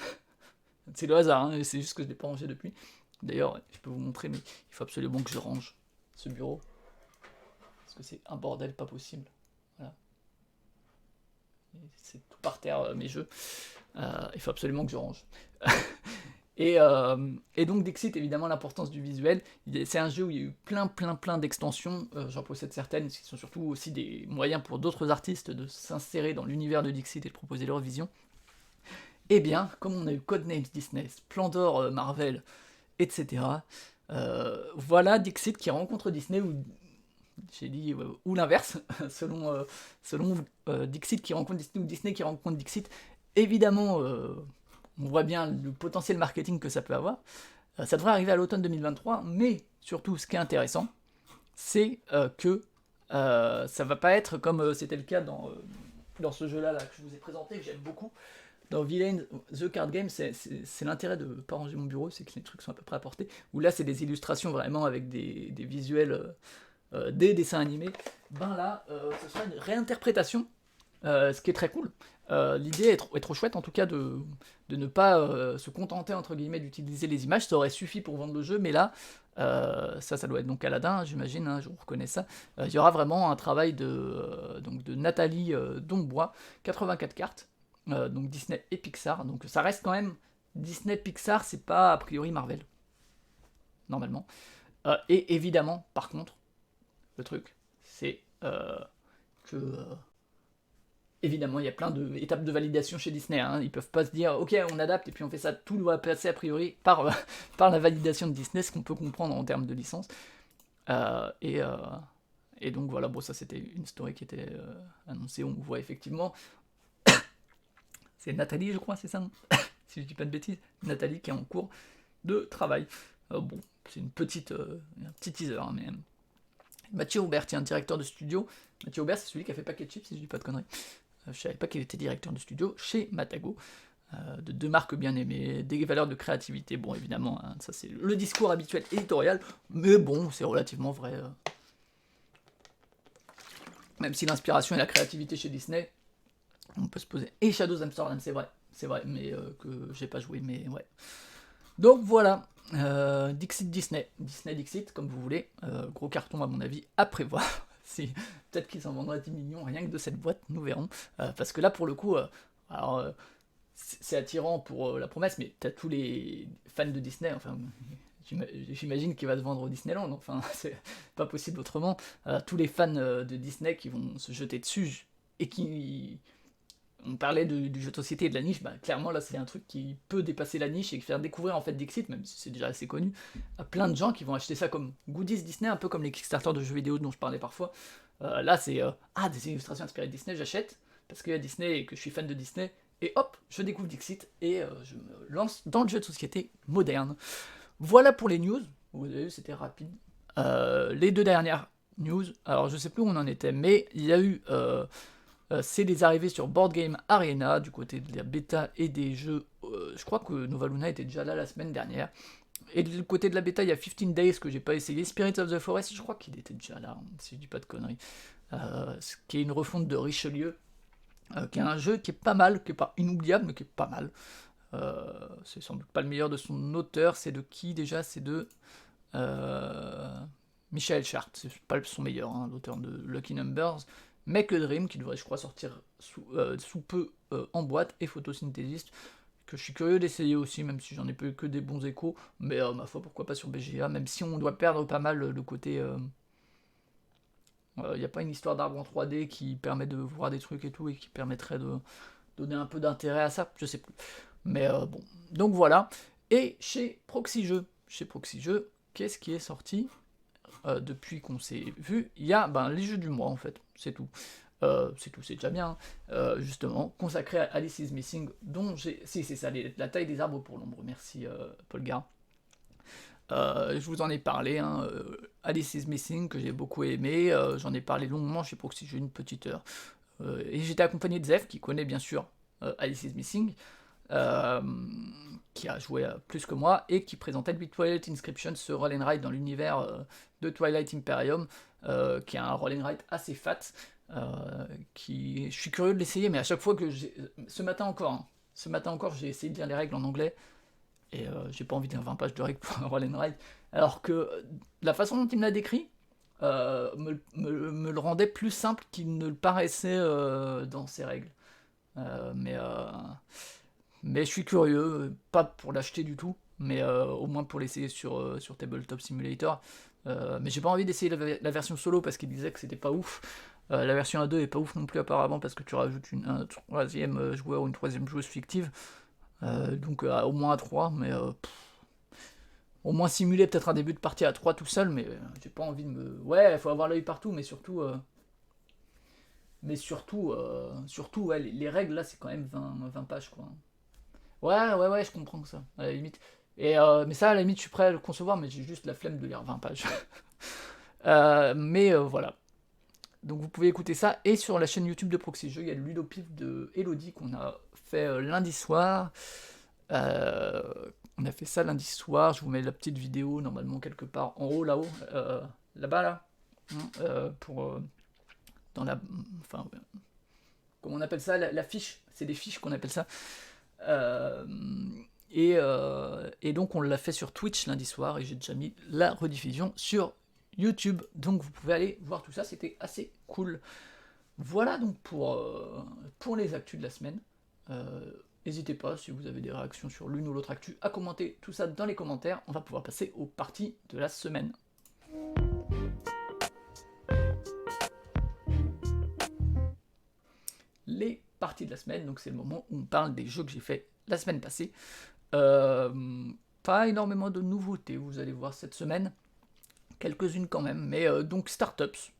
C'est le hasard, hein, c'est juste que je ne l'ai pas rangé depuis. D'ailleurs, je peux vous montrer, mais il faut absolument que je range ce bureau. Parce que c'est un bordel pas possible. Voilà. C'est tout par terre, mes jeux. Il faut absolument que je range. et donc Dixit, évidemment, l'importance du visuel. C'est un jeu où il y a eu plein d'extensions. J'en possède certaines, qui sont surtout aussi des moyens pour d'autres artistes de s'insérer dans l'univers de Dixit et de proposer leur vision. Eh bien, comme on a eu Codenames Disney, Splendor Marvel, etc., voilà Dixit qui rencontre Disney, j'ai dit, ou l'inverse, selon Dixit qui rencontre Disney ou Disney qui rencontre Dixit. Évidemment, on voit bien le potentiel marketing que ça peut avoir. Ça devrait arriver à l'automne 2023, mais surtout, ce qui est intéressant, c'est que ça va pas être comme c'était le cas dans ce jeu-là que je vous ai présenté, que j'aime beaucoup. Dans Villain, The Card Game, c'est l'intérêt de ne pas ranger mon bureau, c'est que les trucs sont à peu près à portée. Où là, c'est des illustrations vraiment avec des visuels... des dessins animés, ben là, ce sera une réinterprétation, ce qui est très cool. L'idée est trop chouette, en tout cas, de ne pas se contenter, entre guillemets, d'utiliser les images. Ça aurait suffi pour vendre le jeu, mais là, ça doit être donc Aladdin, j'imagine, hein, je reconnais ça. Il y aura vraiment un travail de Nathalie Dombois, 84 cartes, donc Disney et Pixar. Donc ça reste quand même Disney, Pixar, c'est pas a priori Marvel, normalement. Et évidemment, par contre, le truc, c'est que... évidemment, il y a plein d'étapes de validation chez Disney. Hein. Ils peuvent pas se dire, ok, on adapte et puis on fait ça. Tout doit passer a priori par, par la validation de Disney, ce qu'on peut comprendre en termes de licence. Et donc voilà, bon, ça c'était une story qui était annoncée. On voit effectivement, c'est Nathalie, je crois, c'est ça, non si je dis pas de bêtises, Nathalie qui est en cours de travail. Bon, c'est un petit teaser, hein, mais Mathieu Aubert, tiens, directeur de studio. Mathieu Aubert, c'est celui qui a fait Packet Chips, si je dis pas de conneries. Je savais pas qu'il était directeur de studio chez Matago, de 2 marques bien aimées, des valeurs de créativité. Bon, évidemment, hein, ça c'est le discours habituel éditorial, mais bon, c'est relativement vrai. Même si l'inspiration et la créativité chez Disney, on peut se poser. Et Shadows Amsterdam, c'est vrai, mais que j'ai pas joué, mais ouais. Donc voilà, Dixit Disney, Disney Dixit, comme vous voulez, gros carton à mon avis, à prévoir. Si, peut-être qu'ils en vendraient 10 millions rien que de cette boîte, nous verrons. Parce que là, pour le coup, c'est attirant pour la promesse, mais t'as tous les fans de Disney, enfin, j'imagine qu'il va se vendre au Disneyland, enfin, c'est pas possible autrement. Tous les fans de Disney qui vont se jeter dessus et qui... On parlait du jeu de société et de la niche, bah, clairement là c'est un truc qui peut dépasser la niche et faire découvrir en fait Dixit, même si c'est déjà assez connu, à plein de gens qui vont acheter ça comme goodies Disney, un peu comme les Kickstarter de jeux vidéo dont je parlais parfois. Là c'est des illustrations inspirées de Disney, j'achète parce qu'il y a Disney et que je suis fan de Disney, et hop, je découvre Dixit et je me lance dans le jeu de société moderne. Voilà pour les news, vous avez vu c'était rapide. Les 2 dernières news, alors je sais plus où on en était, mais il y a eu... c'est les arrivées sur Board Game Arena, du côté de la bêta et des jeux. Je crois que Nova Luna était déjà là la semaine dernière. Et du côté de la bêta, il y a 15 Days que j'ai pas essayé. Spirits of the Forest, je crois qu'il était déjà là, si je dis pas de conneries. Qui est une refonte de Richelieu, qui est un jeu qui est pas mal, qui est pas inoubliable, mais qui est pas mal. C'est sans doute pas le meilleur de son auteur. C'est de qui déjà? C'est de Michael Chart. C'est pas son meilleur, hein, l'auteur de Lucky Numbers. Make a Dream, qui devrait, je crois, sortir sous peu en boîte, et Photosynthesist, que je suis curieux d'essayer aussi, même si j'en ai pas eu que des bons échos, mais ma foi, pourquoi pas sur BGA, même si on doit perdre pas mal le côté... Il n'y a pas une histoire d'arbre en 3D qui permet de voir des trucs et tout, et qui permettrait de donner un peu d'intérêt à ça, je sais plus. Mais bon, donc voilà. Et chez Proxy Jeux, qu'est-ce qui est sorti depuis qu'on s'est vu? Il y a les jeux du mois en fait, c'est tout. C'est déjà bien, justement, consacré à Alice is Missing, dont j'ai... Si, c'est ça, la taille des arbres pour l'ombre, merci Paul Gare. Je vous en ai parlé, hein, Alice is Missing, que j'ai beaucoup aimé, j'en ai parlé longuement chez Proxy, j'ai une petite heure. Et j'étais accompagné de Zef, qui connaît bien sûr Alice is Missing, qui a joué plus que moi, et qui présentait lui Twilight Inscription, ce roll and ride dans l'univers de Twilight Imperium, qui est un roll and ride assez fat, je suis curieux de l'essayer, mais à chaque fois que ce matin encore, j'ai essayé de lire les règles en anglais, et j'ai pas envie de lire 20 pages de règles pour un roll and ride, alors que la façon dont il me l'a décrit me le rendait plus simple qu'il ne le paraissait dans ses règles. Mais je suis curieux, pas pour l'acheter du tout, mais au moins pour l'essayer sur Tabletop Simulator. Mais j'ai pas envie d'essayer la version solo parce qu'il disait que c'était pas ouf. La version A2 est pas ouf non plus apparemment parce que tu rajoutes un troisième joueur ou une troisième joueuse fictive. Donc au moins à 3, mais au moins simuler peut-être un début de partie à 3 tout seul, mais j'ai pas envie de me... Ouais, il faut avoir l'œil partout, mais surtout... ouais, les règles là c'est quand même 20 pages quoi. Ouais, je comprends que ça, à la limite. Mais ça, à la limite, je suis prêt à le concevoir, mais j'ai juste la flemme de lire 20 pages. Mais voilà. Donc vous pouvez écouter ça. Et sur la chaîne YouTube de Proxy Jeux, il y a le Ludopif de Elodie qu'on a fait lundi soir. On a fait ça lundi soir. Je vous mets la petite vidéo, normalement, quelque part en haut, là-haut. Là-bas, là. Dans la... Enfin, comment on appelle ça, la fiche. C'est des fiches qu'on appelle ça. Et donc on l'a fait sur Twitch lundi soir et j'ai déjà mis la rediffusion sur YouTube, donc vous pouvez aller voir tout ça, c'était assez cool. Voilà donc pour les actus de la semaine. N'hésitez pas si vous avez des réactions sur l'une ou l'autre actu à commenter tout ça dans les commentaires. On va pouvoir passer aux parties de la semaine. les parties de la semaine, donc c'est le moment où on parle des jeux que j'ai fait la semaine passée. Pas énormément de nouveautés, vous allez voir cette semaine, quelques-unes quand même, mais donc Startups,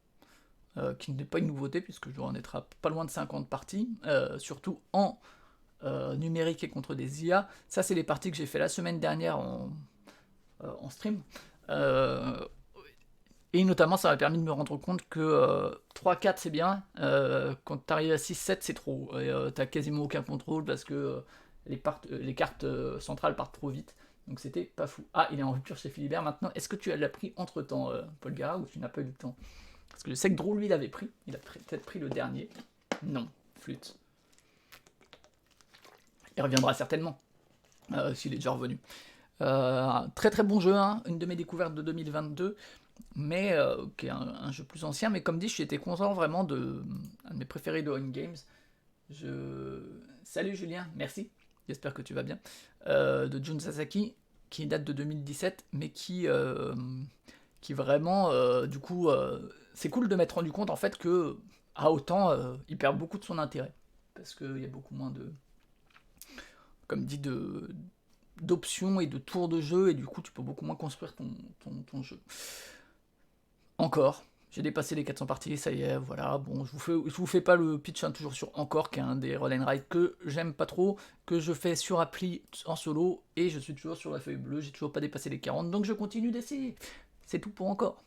qui n'est pas une nouveauté puisque je dois en être à pas loin de 50 parties, surtout en numérique et contre des IA. Ça c'est les parties que j'ai fait la semaine dernière en stream. Et notamment ça m'a permis de me rendre compte que 3-4 c'est bien, quand t'arrives à 6-7 c'est trop, et t'as quasiment aucun contrôle parce que les cartes centrales partent trop vite, donc c'était pas fou. Ah, il est en rupture chez Philibert maintenant. Est-ce que tu l'as pris entre temps, Paul Gara, ou tu n'as pas eu le temps? Parce que je sais que Drew lui l'avait pris, il a peut-être pris le dernier. Non, flûte. Il reviendra certainement, s'il est déjà revenu. Très très bon jeu, hein, une de mes découvertes de 2022, mais qui est un jeu plus ancien, mais comme dit, j'étais content vraiment un de mes préférés de On Games. Salut Julien, merci, j'espère que tu vas bien. De Jun Sasaki, qui date de 2017, mais qui vraiment, du coup, c'est cool de m'être rendu compte en fait que, à autant, il perd beaucoup de son intérêt, parce qu'il y a beaucoup moins de, comme dit, d'options et de tours de jeu, et du coup tu peux beaucoup moins construire ton jeu. Encore, j'ai dépassé les 400 parties, ça y est, voilà. Bon, je vous fais pas le pitch, hein, toujours sur Encore, qui est un des roll and ride que j'aime pas trop, que je fais sur appli en solo, et je suis toujours sur la feuille bleue, j'ai toujours pas dépassé les 40, donc je continue d'essayer. C'est tout pour Encore.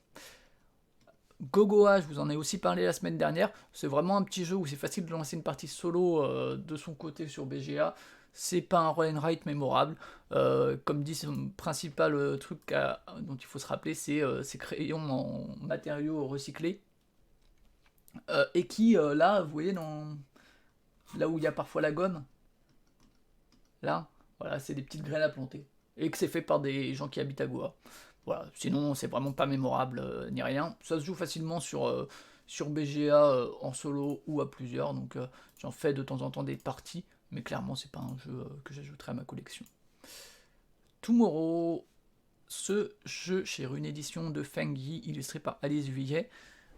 Gogoa, je vous en ai aussi parlé la semaine dernière, c'est vraiment un petit jeu où c'est facile de lancer une partie solo de son côté sur BGA. C'est pas un roll and write mémorable, comme dit, son principal truc dont il faut se rappeler, c'est ces crayons en matériaux recyclés, et qui, là, vous voyez, là où il y a parfois la gomme, là, voilà, c'est des petites graines à planter, et que c'est fait par des gens qui habitent à Goa. Voilà, sinon c'est vraiment pas mémorable ni rien. Ça se joue facilement sur BGA en solo ou à plusieurs, donc j'en fais de temps en temps des parties, mais clairement c'est pas un jeu que j'ajouterai à ma collection. Tomorrow, ce jeu chez une édition de Feng Yi, illustré par Alice Vuillet,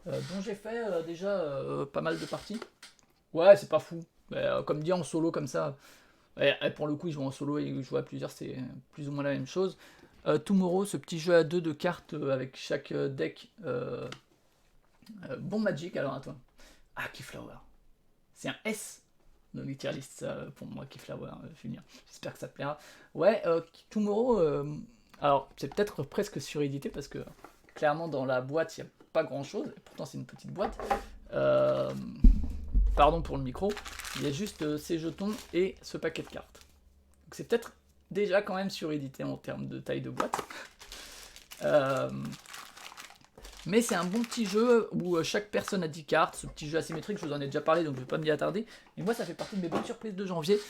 dont j'ai fait déjà pas mal de parties. Ouais, c'est pas fou, mais, comme dit en solo comme ça, et pour le coup, ils jouent en solo et ils jouent à plusieurs, c'est plus ou moins la même chose. Tomorrow, ce petit jeu à deux de cartes avec chaque deck. Bon Magic, alors attends. Ah, Keyflower. C'est un S dans les tier list, pour moi, Keyflower, Julien. J'espère que ça te plaira. Ouais, Tomorrow, alors c'est peut-être presque surédité parce que clairement dans la boîte, il n'y a pas grand chose. Et pourtant, c'est une petite boîte. Pardon pour le micro. Il y a juste ces jetons et ce paquet de cartes. Donc c'est peut-être déjà quand même surédité en termes de taille de boîte. Mais c'est un bon petit jeu où chaque personne a 10 cartes. Ce petit jeu asymétrique, je vous en ai déjà parlé, donc je ne vais pas m'y attarder. Et moi, ça fait partie de mes bonnes surprises de janvier.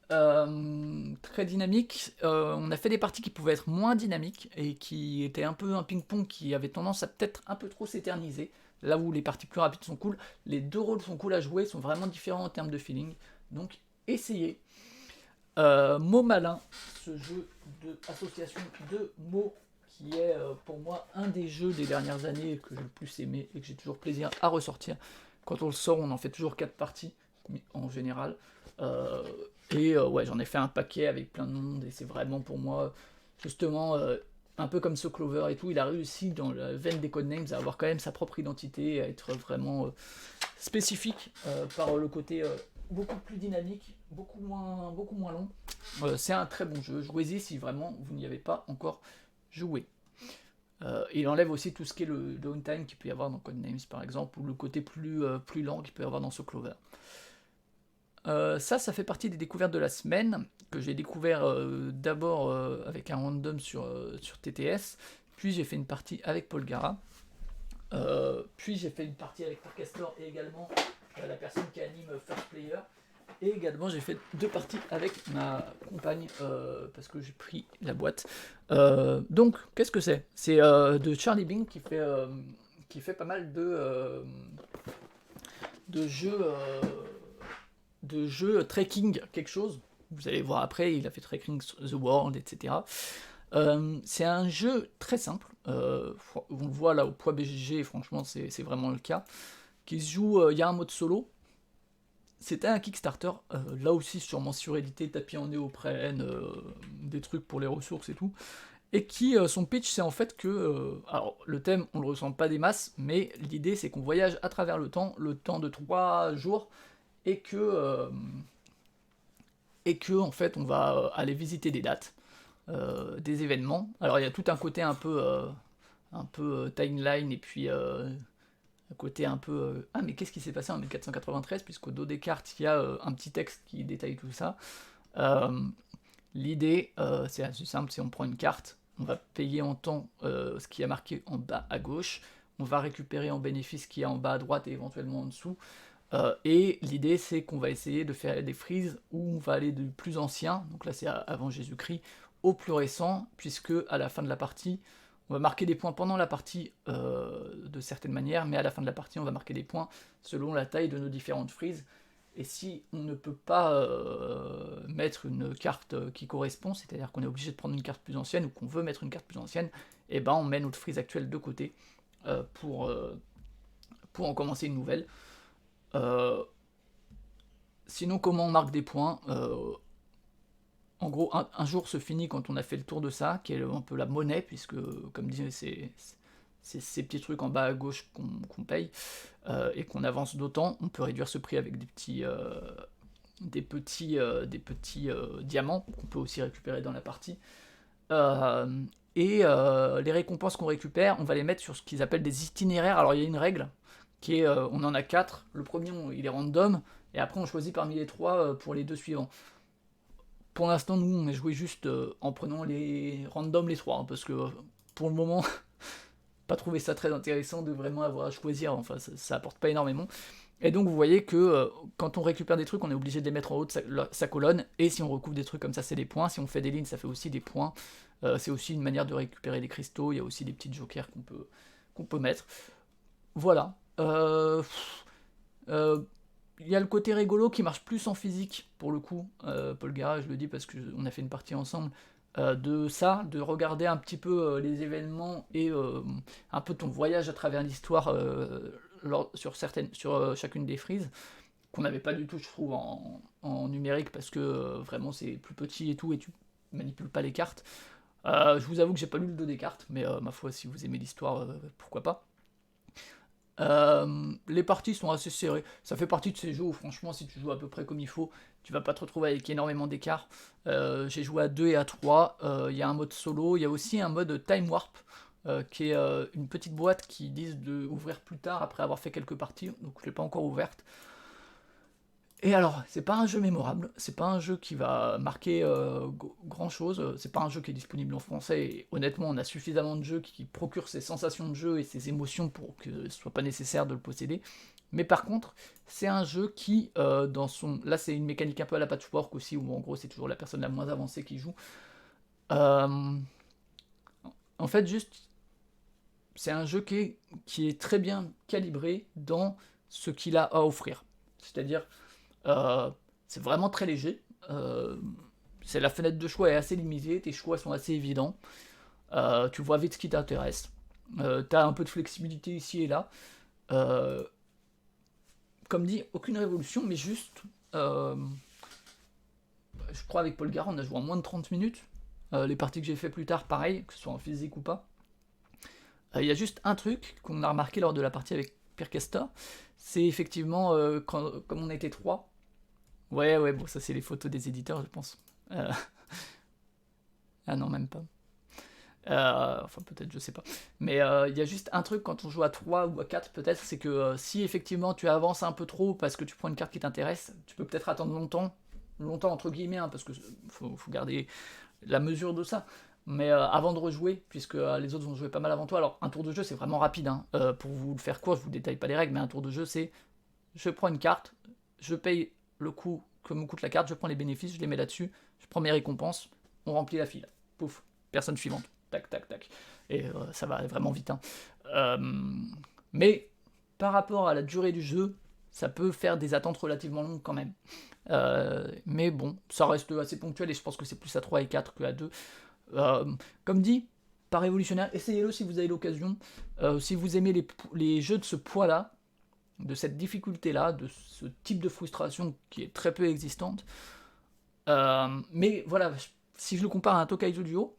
Très dynamique. On a fait des parties qui pouvaient être moins dynamiques et qui étaient un peu un ping-pong qui avait tendance à peut-être un peu trop s'éterniser. Là où les parties plus rapides sont cool, les deux rôles sont cool à jouer, sont vraiment différents en termes de feeling. Donc, essayez. Mots malins, ce jeu d'association de mots qui est pour moi un des jeux des dernières années que j'ai le plus aimé et que j'ai toujours plaisir à ressortir. Quand on le sort, on en fait toujours 4 parties en général. Ouais, j'en ai fait un paquet avec plein de monde et c'est vraiment pour moi, justement, un peu comme ce Clover et tout, il a réussi dans la veine des Codenames à avoir quand même sa propre identité, à être vraiment spécifique par le côté beaucoup plus dynamique, beaucoup moins long. C'est un très bon jeu, jouez-y si vraiment vous n'y avez pas encore joué. Il enlève aussi tout ce qui est le downtime qu'il peut y avoir dans Codenames par exemple, ou le côté plus lent qu'il peut y avoir dans ce Clover. Ça fait partie des découvertes de la semaine, que j'ai découvert d'abord avec un random sur TTS, puis j'ai fait une partie avec Paul Gara, puis j'ai fait une partie avec Parcastor et également la personne qui anime First Player, et également j'ai fait 2 parties avec ma compagne, parce que j'ai pris la boîte. Donc, qu'est-ce que c'est ? C'est de Charlie Bing qui fait pas mal de jeux trekking quelque chose. Vous allez voir après, il a fait Trekking the World, etc. C'est un jeu très simple. On le voit là au poids BGG, et franchement c'est vraiment le cas. Qui se joue, il y a un mode solo. c'était un Kickstarter, là aussi sûrement surédité, tapis en néoprène, des trucs pour les ressources et tout, et qui, son pitch, c'est en fait que, alors le thème, on le ressent pas des masses, mais l'idée c'est qu'on voyage à travers le temps de 3 jours, et que en fait on va aller visiter des dates, des événements. Alors il y a tout un côté un peu timeline, et puis un côté un peu ah mais qu'est-ce qui s'est passé en 1493, puisqu'au dos des cartes il y a un petit texte qui détaille tout ça. L'idée c'est assez simple, c'est on prend une carte, on va payer en temps ce qui a marqué en bas à gauche, on va récupérer en bénéfice ce qui est en bas à droite et éventuellement en dessous. Et l'idée c'est qu'on va essayer de faire des frises où on va aller du plus ancien, donc là c'est avant Jésus-Christ, au plus récent, puisque à la fin de la partie, on va marquer des points pendant la partie de certaines manières, mais à la fin de la partie on va marquer des points selon la taille de nos différentes frises. Et si on ne peut pas mettre une carte qui correspond, c'est-à-dire qu'on est obligé de prendre une carte plus ancienne, ou qu'on veut mettre une carte plus ancienne, et ben on met notre frise actuelle de côté pour en commencer une nouvelle. Sinon, comment on marque des points? En gros, un jour se finit quand on a fait le tour de ça, qui est un peu la monnaie, puisque, comme dit, c'est ces petits trucs en bas à gauche qu'on paye, et qu'on avance d'autant. On peut réduire ce prix avec des petits diamants, qu'on peut aussi récupérer dans la partie. Et les récompenses qu'on récupère, on va les mettre sur ce qu'ils appellent des itinéraires. Alors il y a une règle, qui est, on en a 4, le premier il est random, et après on choisit parmi les 3 pour les 2 suivants. Pour l'instant, nous, on a joué juste en prenant les random les 3, hein, parce que pour le moment, pas trouvé ça très intéressant de vraiment avoir à choisir, enfin ça apporte pas énormément. Et donc vous voyez que quand on récupère des trucs, on est obligé de les mettre en haut de sa colonne, et si on recouvre des trucs comme ça, c'est des points, si on fait des lignes, ça fait aussi des points. C'est aussi une manière de récupérer des cristaux, il y a aussi des petites jokers qu'on peut mettre. Voilà. Il y a le côté rigolo qui marche plus en physique, pour le coup, Paul Gara, je le dis parce qu'on a fait une partie ensemble, de regarder un petit peu les événements et un peu ton voyage à travers l'histoire sur chacune des frises, qu'on n'avait pas du tout, je trouve, en numérique, parce que vraiment c'est plus petit et tout, et tu manipules pas les cartes. Je vous avoue que j'ai pas lu le dos des cartes, mais ma foi, si vous aimez l'histoire, pourquoi pas. Les parties sont assez serrées, ça fait partie de ces jeux où franchement si tu joues à peu près comme il faut, tu vas pas te retrouver avec énormément d'écart. J'ai joué à 2 et à 3, il y a un mode solo, il y a aussi un mode time warp, qui est une petite boîte qui disent d'ouvrir plus tard après avoir fait quelques parties, donc je l'ai pas encore ouverte. Et alors, c'est pas un jeu mémorable, c'est pas un jeu qui va marquer grand chose, c'est pas un jeu qui est disponible en français, et honnêtement, on a suffisamment de jeux qui procurent ces sensations de jeu et ces émotions pour que ce soit pas nécessaire de le posséder. Mais par contre, c'est un jeu qui, là c'est une mécanique un peu à la patchwork aussi, où en gros c'est toujours la personne la moins avancée qui joue. En fait, juste, c'est un jeu qui est très bien calibré dans ce qu'il a à offrir. C'est-à-dire, c'est vraiment très léger. C'est la fenêtre de choix est assez limitée, tes choix sont assez évidents. Tu vois vite ce qui t'intéresse. T'as un peu de flexibilité ici et là. Comme dit, aucune révolution, mais juste. Je crois avec Paul Gara, on a joué en moins de 30 minutes. Les parties que j'ai fait plus tard, pareil, que ce soit en physique ou pas. Il y a juste un truc qu'on a remarqué lors de la partie avec Pierre Casta, c'est effectivement, comme on était 3. Ouais, bon, ça c'est les photos des éditeurs, je pense. Ah non, même pas. Enfin, peut-être, je sais pas. Mais il y a juste un truc quand on joue à 3 ou à 4, peut-être, c'est que si effectivement tu avances un peu trop parce que tu prends une carte qui t'intéresse, tu peux peut-être attendre longtemps entre guillemets, hein, parce que faut garder la mesure de ça. Mais avant de rejouer, puisque les autres vont jouer pas mal avant toi, alors un tour de jeu c'est vraiment rapide, hein. Pour vous le faire court, je vous détaille pas les règles, mais un tour de jeu c'est je prends une carte, je paye le coût que me coûte la carte, je prends les bénéfices, je les mets là-dessus, je prends mes récompenses, on remplit la file. Pouf, personne suivante. Tac, tac, tac. Et ça va vraiment vite, hein. Mais par rapport à la durée du jeu, ça peut faire des attentes relativement longues quand même. Mais bon, ça reste assez ponctuel et je pense que c'est plus à 3 et 4 que à 2. Comme dit, pas révolutionnaire, essayez-le si vous avez l'occasion. Si vous aimez les jeux de ce poids-là, cette difficulté-là, de ce type de frustration qui est très peu existante. Mais voilà, si je le compare à un Tokaido Duo,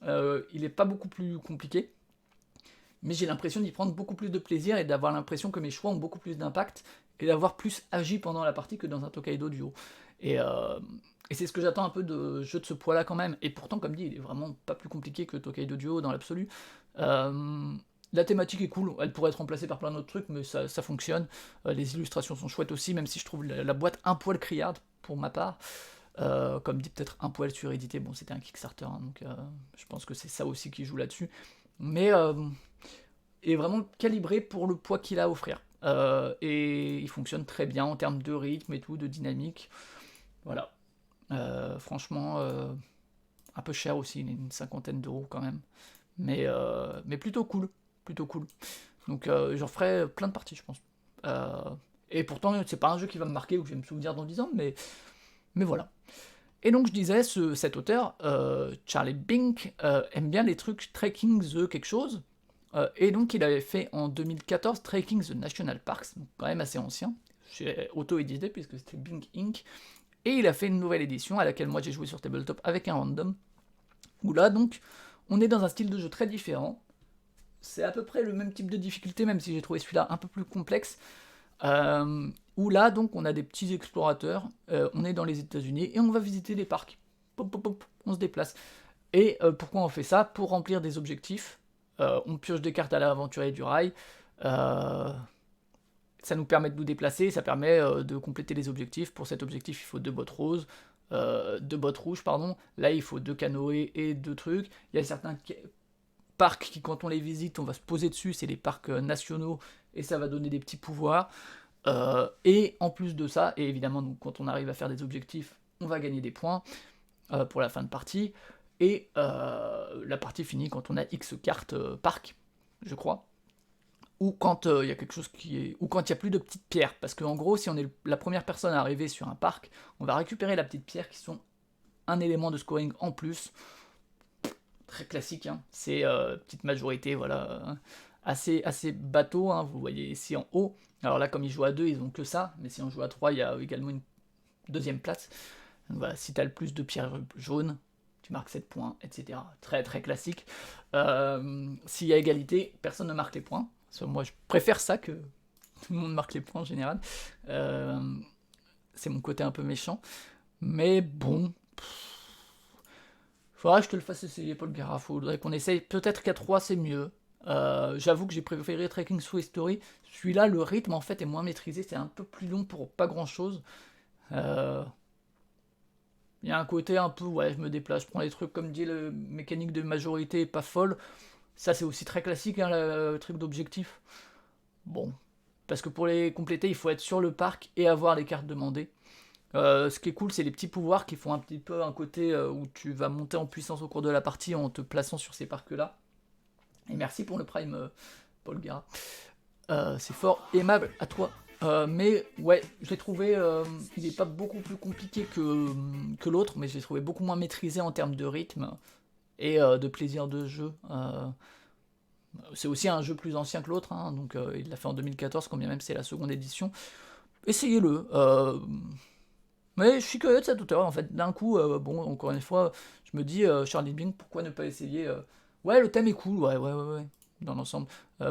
il n'est pas beaucoup plus compliqué, mais j'ai l'impression d'y prendre beaucoup plus de plaisir et d'avoir l'impression que mes choix ont beaucoup plus d'impact et d'avoir plus agi pendant la partie que dans un Tokaido Duo. Et c'est ce que j'attends un peu de jeux de ce poids-là quand même. Et pourtant, comme dit, il est vraiment pas plus compliqué que Tokaido Duo dans l'absolu. La thématique est cool, elle pourrait être remplacée par plein d'autres trucs, mais ça fonctionne. Les illustrations sont chouettes aussi, même si je trouve la boîte un poil criarde pour ma part. Comme dit, peut-être un poil surédité. Bon, c'était un Kickstarter, hein, donc je pense que c'est ça aussi qui joue là-dessus. Mais est vraiment calibré pour le poids qu'il a à offrir. Et il fonctionne très bien en termes de rythme et tout, de dynamique. Voilà. Franchement, un peu cher aussi, une 50aine d'euros quand même. Mais plutôt cool. Plutôt cool. Donc j'en ferai plein de parties, je pense. Et pourtant, c'est pas un jeu qui va me marquer ou que je vais me souvenir dans 10 ans, mais voilà. Et donc je disais, cet auteur, Charlie Bink, aime bien les trucs Trekking the quelque chose. Et donc il avait fait en 2014 Trekking the National Parks, donc quand même assez ancien, chez auto-édité puisque c'était Bink Inc. Et il a fait une nouvelle édition à laquelle moi j'ai joué sur Tabletop avec un random, où là donc on est dans un style de jeu très différent. C'est à peu près le même type de difficulté, même si j'ai trouvé celui-là un peu plus complexe. Où là donc on a des petits explorateurs, on est dans les États-Unis et on va visiter les parcs. Pop, pop, pop, on se déplace. Et pourquoi on fait ça? Pour remplir des objectifs. On pioche des cartes à l'aventurier du rail. Ça nous permet de nous déplacer, ça permet de compléter les objectifs. Pour cet objectif, il faut 2 bottes roses, 2 bottes rouges, pardon. Là, il faut 2 canoës et 2 trucs. Il y a certains parcs qui, quand on les visite, on va se poser dessus. C'est les parcs nationaux et ça va donner des petits pouvoirs. Et en plus de ça, et évidemment, donc, quand on arrive à faire des objectifs, on va gagner des points pour la fin de partie. Et la partie finit quand on a X cartes parc, je crois. Ou quand il y a quelque chose qui est. Ou quand il n'y a plus de petites pierres. Parce qu'en gros, si on est la première personne à arriver sur un parc, on va récupérer la petite pierre qui sont un élément de scoring en plus. Très classique, hein. C'est petite majorité, voilà. Assez bateau, hein. Vous voyez ici en haut. Alors là, comme ils jouent à 2, ils ont que ça. Mais si on joue à 3, il y a également une deuxième place. Donc voilà, si tu as le plus de pierres jaunes, tu marques 7 points, etc. Très très classique. S'il y a égalité, personne ne marque les points. Moi, je préfère ça que tout le monde marque les points en général. C'est mon côté un peu méchant. Mais bon. Faudra que je te le fasse essayer, Paul Gara. Faudrait qu'on essaye. Peut-être qu'à 3, c'est mieux. J'avoue que j'ai préféré Trekking Through History. Celui-là, le rythme en fait est moins maîtrisé. C'est un peu plus long pour pas grand-chose. Il y a un côté un peu, ouais, je me déplace, je prends les trucs comme dit le mécanique de majorité pas folle. Ça c'est aussi très classique, hein, le truc d'objectif. Bon, parce que pour les compléter, il faut être sur le parc et avoir les cartes demandées. Ce qui est cool, c'est les petits pouvoirs qui font un petit peu un côté où tu vas monter en puissance au cours de la partie en te plaçant sur ces parcs-là. Et merci pour le Prime, Paul Gara. C'est fort aimable à toi. Mais ouais, je l'ai trouvé, il n'est pas beaucoup plus compliqué que l'autre, mais je l'ai trouvé beaucoup moins maîtrisé en termes de rythme et de plaisir de jeu. C'est aussi un jeu plus ancien que l'autre, hein, donc il l'a fait en 2014, quand bien même c'est la seconde édition. Essayez-le. Mais je suis curieux de cet auteur, en fait. D'un coup, bon, encore une fois, je me dis, Charlie Bink, pourquoi ne pas essayer Ouais, le thème est cool, ouais. Dans l'ensemble.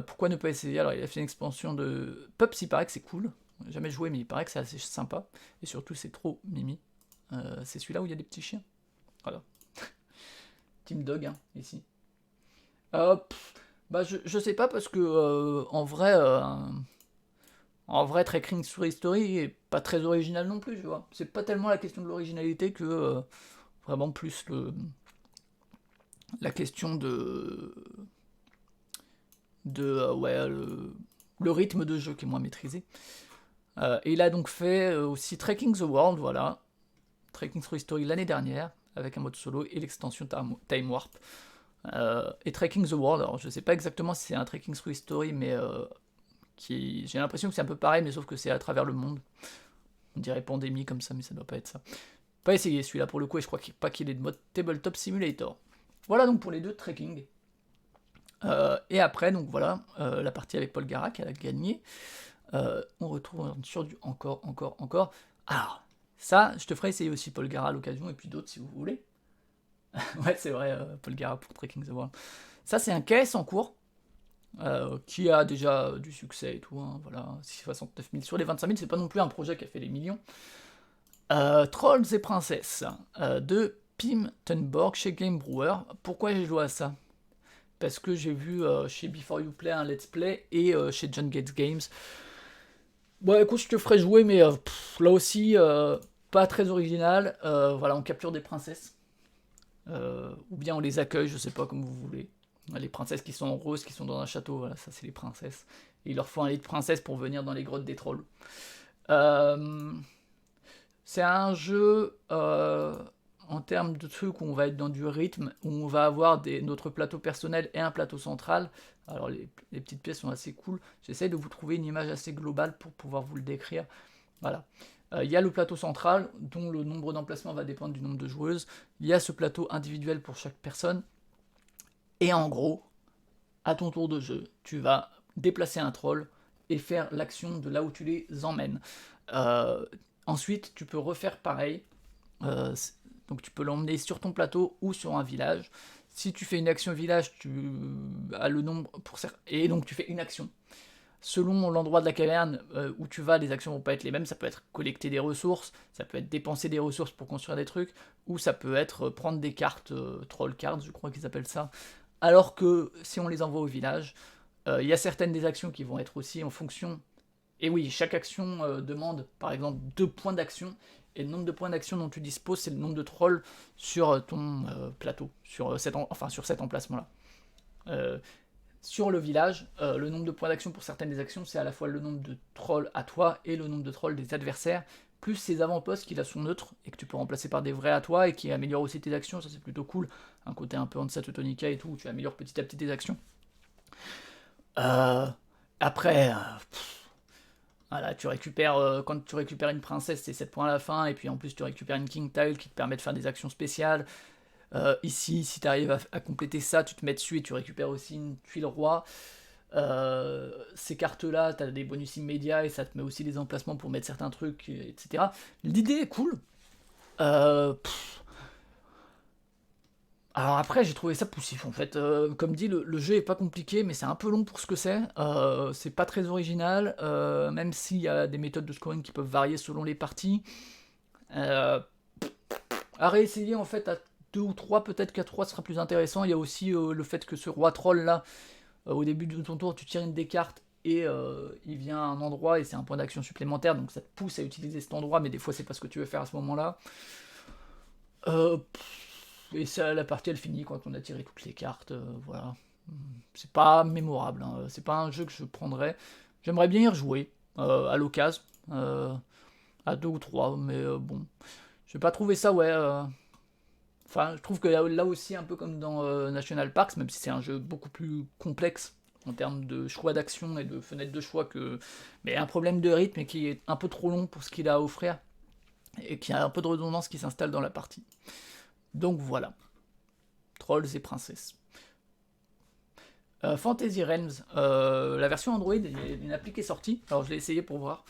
Pourquoi ne pas essayer? Alors il a fait une expansion de Pups, il paraît que c'est cool. J'ai jamais joué, mais il paraît que c'est assez sympa. Et surtout, c'est trop mimi. C'est celui-là où il y a des petits chiens. Voilà. Team Dog, hein, ici. Bah je sais pas, parce que en vrai, Trekking Through History est pas très original non plus, tu vois. C'est pas tellement la question de l'originalité que vraiment plus la question de le rythme de jeu qui est moins maîtrisé. Et il a donc fait aussi Trekking the World, voilà. Trekking Through History l'année dernière, avec un mode solo et l'extension Time Warp. Et Trekking the World, alors je sais pas exactement si c'est un Trekking Through History, mais j'ai l'impression que c'est un peu pareil, mais sauf que c'est à travers le monde. On dirait pandémie comme ça, mais ça doit pas être ça. Pas essayer celui-là pour le coup, et je crois pas qu'il est de mode Tabletop Simulator. Voilà donc pour les deux trekking. Et après, donc voilà, la partie avec Paul Gara qu'elle a gagné. On retourne sur du encore. Alors, ça, je te ferai essayer aussi Paul Gara à l'occasion, et puis d'autres si vous voulez. Ouais, c'est vrai, Paul Gara pour Trekking the World. Ça, c'est un KS en cours, qui a déjà du succès et tout, hein, voilà, 69 000 sur les 25 000, c'est pas non plus un projet qui a fait des millions. Trolls et Princesses, de Pim Tenborg chez Game Brewer. Pourquoi j'ai joué à ça? Parce que j'ai vu chez Before You Play un let's play, et chez John Gates Games. Bon, écoute, je te ferai jouer, mais là aussi, pas très original. Voilà, on capture des princesses. Ou bien on les accueille, je sais pas, comme vous voulez. Les princesses qui sont en rose, qui sont dans un château, voilà, ça c'est les princesses. Et il leur faut un lit de princesse pour venir dans les grottes des trolls. C'est un jeu, en termes de trucs où on va être dans du rythme, où on va avoir notre plateau personnel et un plateau central. Alors les petites pièces sont assez cool. J'essaie de vous trouver une image assez globale pour pouvoir vous le décrire. Voilà. Il y a le plateau central, dont le nombre d'emplacements va dépendre du nombre de joueuses. Il y a ce plateau individuel pour chaque personne. Et en gros, à ton tour de jeu, tu vas déplacer un troll et faire l'action de là où tu les emmènes. Ensuite, tu peux refaire pareil. Donc tu peux l'emmener sur ton plateau ou sur un village. Si tu fais une action village, tu as le nombre pour et donc tu fais une action. Selon l'endroit de la caverne où tu vas, les actions vont pas être les mêmes. Ça peut être collecter des ressources, ça peut être dépenser des ressources pour construire des trucs, ou ça peut être prendre des cartes, troll cards, je crois qu'ils appellent ça. Alors que si on les envoie au village, il y a certaines des actions qui vont être aussi en fonction. Et oui, chaque action demande par exemple 2 points d'action, et le nombre de points d'action dont tu disposes, c'est le nombre de trolls sur ton plateau, sur cet emplacement-là. Sur le village, le nombre de points d'action pour certaines des actions, c'est à la fois le nombre de trolls à toi et le nombre de trolls des adversaires, plus ses avant-postes qui là sont neutres et que tu peux remplacer par des vrais à toi et qui améliorent aussi tes actions, ça c'est plutôt cool. Un côté un peu Hansa Teutonica et tout, où tu améliores petit à petit tes actions. Après, voilà, tu récupères, quand tu récupères une princesse, c'est 7 points à la fin, et puis en plus tu récupères une King Tile qui te permet de faire des actions spéciales. Ici, si tu arrives à compléter ça, tu te mets dessus et tu récupères aussi une tuile roi. Ces cartes-là, tu as des bonus immédiats et ça te met aussi des emplacements pour mettre certains trucs, etc. L'idée est cool. Alors après, j'ai trouvé ça poussif en fait. Comme dit, le jeu est pas compliqué, mais c'est un peu long pour ce que c'est. C'est pas très original, même s'il y a des méthodes de scoring qui peuvent varier selon les parties. À réessayer en fait à 2 ou 3, peut-être qu'à 3 sera plus intéressant. Il y a aussi le fait que ce roi troll là, au début de ton tour, tu tires une des cartes et il vient à un endroit et c'est un point d'action supplémentaire, donc ça te pousse à utiliser cet endroit, mais des fois c'est pas ce que tu veux faire à ce moment-là. Et ça, la partie elle finit quand on a tiré toutes les cartes, voilà. C'est pas mémorable, hein. C'est pas un jeu que je prendrais. J'aimerais bien y rejouer à l'occasion, à 2 ou 3, mais bon. J'ai pas trouvé ça, ouais. Enfin, je trouve que là aussi, un peu comme dans National Parks, même si c'est un jeu beaucoup plus complexe en termes de choix d'action et de fenêtre de choix, mais un problème de rythme et qui est un peu trop long pour ce qu'il a à offrir, et qui a un peu de redondance qui s'installe dans la partie. Donc voilà. Trolls et princesses. Fantasy Realms, la version Android, il y a une appli qui est sortie, alors je l'ai essayé pour voir.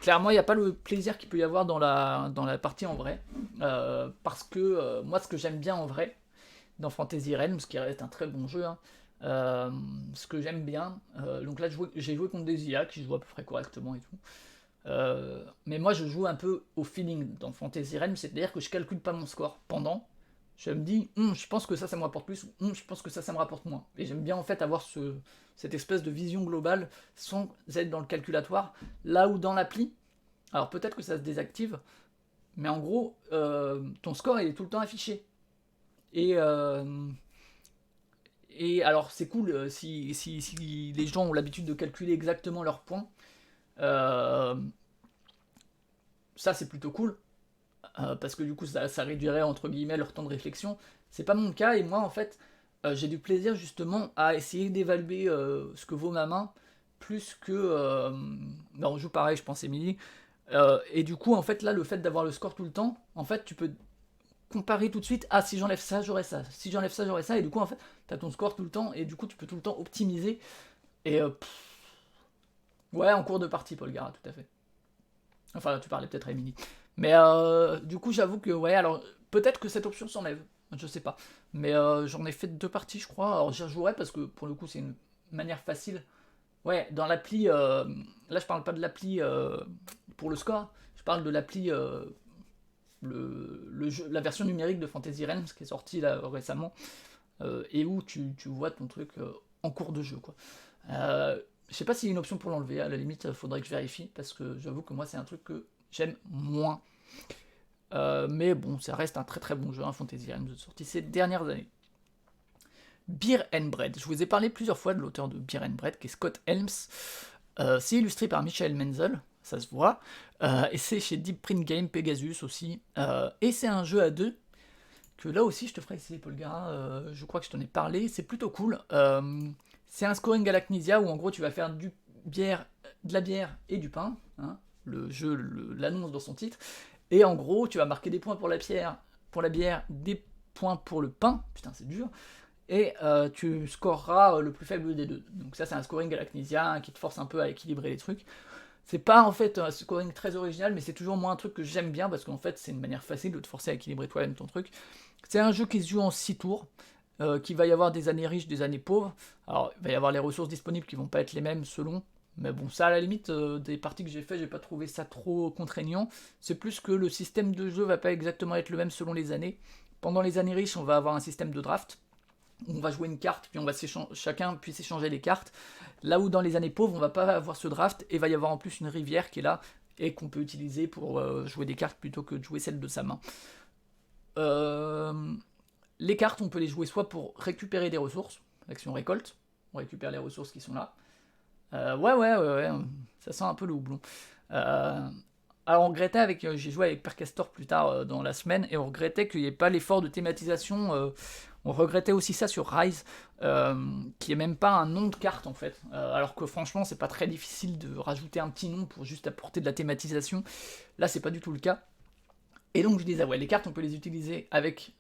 Clairement, il n'y a pas le plaisir qu'il peut y avoir dans la partie en vrai, parce que moi, ce que j'aime bien en vrai, dans Fantasy Realms, qui reste un très bon jeu, hein, ce que j'aime bien, donc là j'ai joué contre des IA qui jouent à peu près correctement et tout, mais moi je joue un peu au feeling dans Fantasy Realms, c'est-à-dire que je calcule pas mon score pendant, je me dis, je pense que ça me rapporte plus, ou je pense que ça me rapporte moins. Et j'aime bien en fait avoir cette espèce de vision globale sans être dans le calculatoire. Là où dans l'appli, alors peut-être que ça se désactive, mais en gros, ton score il est tout le temps affiché. Et alors c'est cool si les gens ont l'habitude de calculer exactement leurs points. Ça c'est plutôt cool. Parce que du coup ça réduirait entre guillemets leur temps de réflexion. C'est pas mon cas, et moi en fait j'ai du plaisir justement à essayer d'évaluer ce que vaut ma main, plus que on joue pareil, je pense, Emily, et du coup en fait là, le fait d'avoir le score tout le temps, en fait tu peux comparer tout de suite, si j'enlève ça j'aurai ça, si j'enlève ça j'aurai ça, et du coup en fait t'as ton score tout le temps, et du coup tu peux tout le temps optimiser, et Ouais, en cours de partie, Paul Gara, tout à fait. Enfin, tu parlais peut-être à Emily. Mais du coup, j'avoue que, ouais, alors, peut-être que cette option s'enlève. Je sais pas. Mais j'en ai fait 2 parties, je crois. Alors, j'y rejouerai parce que, pour le coup, c'est une manière facile. Ouais, dans l'appli... là, je parle pas de l'appli pour le score. Je parle de l'appli... la version numérique de Fantasy Realms qui est sortie là récemment. Et où tu vois ton truc en cours de jeu, quoi. Je sais pas s'il y a une option pour l'enlever, à la limite, faudrait que je vérifie, parce que j'avoue que moi, c'est un truc que j'aime moins. Mais bon, ça reste un très très bon jeu, un Fantasy Realms sorti ces dernières années. Beer and Bread. Je vous ai parlé plusieurs fois de l'auteur de Beer and Bread, qui est Scott Helms. C'est illustré par Michael Menzel, ça se voit. Et c'est chez Deep Print Game, Pegasus aussi. Et c'est un jeu à 2 que là aussi je te ferai essayer, Paul Gara, je crois que je t'en ai parlé, c'est plutôt cool. C'est un scoring Galacnisia où en gros tu vas faire de la bière et du pain, hein. Le jeu l'annonce dans son titre, et en gros tu vas marquer des points pour la bière, des points pour le pain, putain c'est dur, et tu scoreras le plus faible des deux. Donc ça c'est un scoring Galacnisia qui te force un peu à équilibrer les trucs. C'est pas en fait un scoring très original, mais c'est toujours moi un truc que j'aime bien parce qu'en fait c'est une manière facile de te forcer à équilibrer toi-même ton truc. C'est un jeu qui se joue en 6 tours, qu'il va y avoir des années riches, des années pauvres. Alors il va y avoir les ressources disponibles qui vont pas être les mêmes selon, mais bon ça à la limite des parties que j'ai pas trouvé ça trop contraignant. C'est plus que le système de jeu va pas exactement être le même selon les années. Pendant les années riches on va avoir un système de draft. On va jouer une carte, puis on va chacun puisse échanger les cartes. Là où dans les années pauvres, on va pas avoir ce draft, et va y avoir en plus une rivière qui est là, et qu'on peut utiliser pour jouer des cartes plutôt que de jouer celles de sa main. Les cartes, on peut les jouer soit pour récupérer des ressources, l'action récolte, on récupère les ressources qui sont là. Ouais, ça sent un peu le houblon. Alors on regrettait j'ai joué avec Percastor plus tard dans la semaine, et on regrettait qu'il n'y ait pas l'effort de thématisation. On regrettait aussi ça sur Rise, qui est même pas un nom de carte en fait. Alors que franchement, c'est pas très difficile de rajouter un petit nom pour juste apporter de la thématisation. Là, c'est pas du tout le cas. Et donc, je disais, ouais, les cartes, on peut les utiliser avec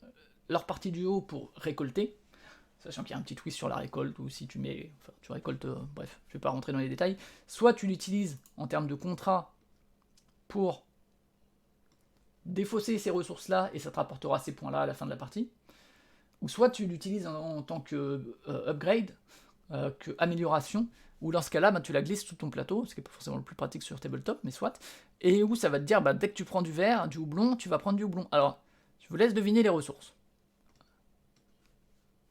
leur partie du haut pour récolter, sachant qu'il y a un petit twist sur la récolte, ou si tu récoltes, bref, je vais pas rentrer dans les détails. Soit tu l'utilises en termes de contrat pour défausser ces ressources-là, et ça te rapportera ces points-là à la fin de la partie. Ou soit tu l'utilises en tant que upgrade, que amélioration, ou dans ce cas-là, tu la glisses sous ton plateau, ce qui n'est pas forcément le plus pratique sur tabletop, mais soit, et où ça va te dire, dès que tu prends du verre, du houblon, tu vas prendre du houblon. Alors, je vous laisse deviner les ressources.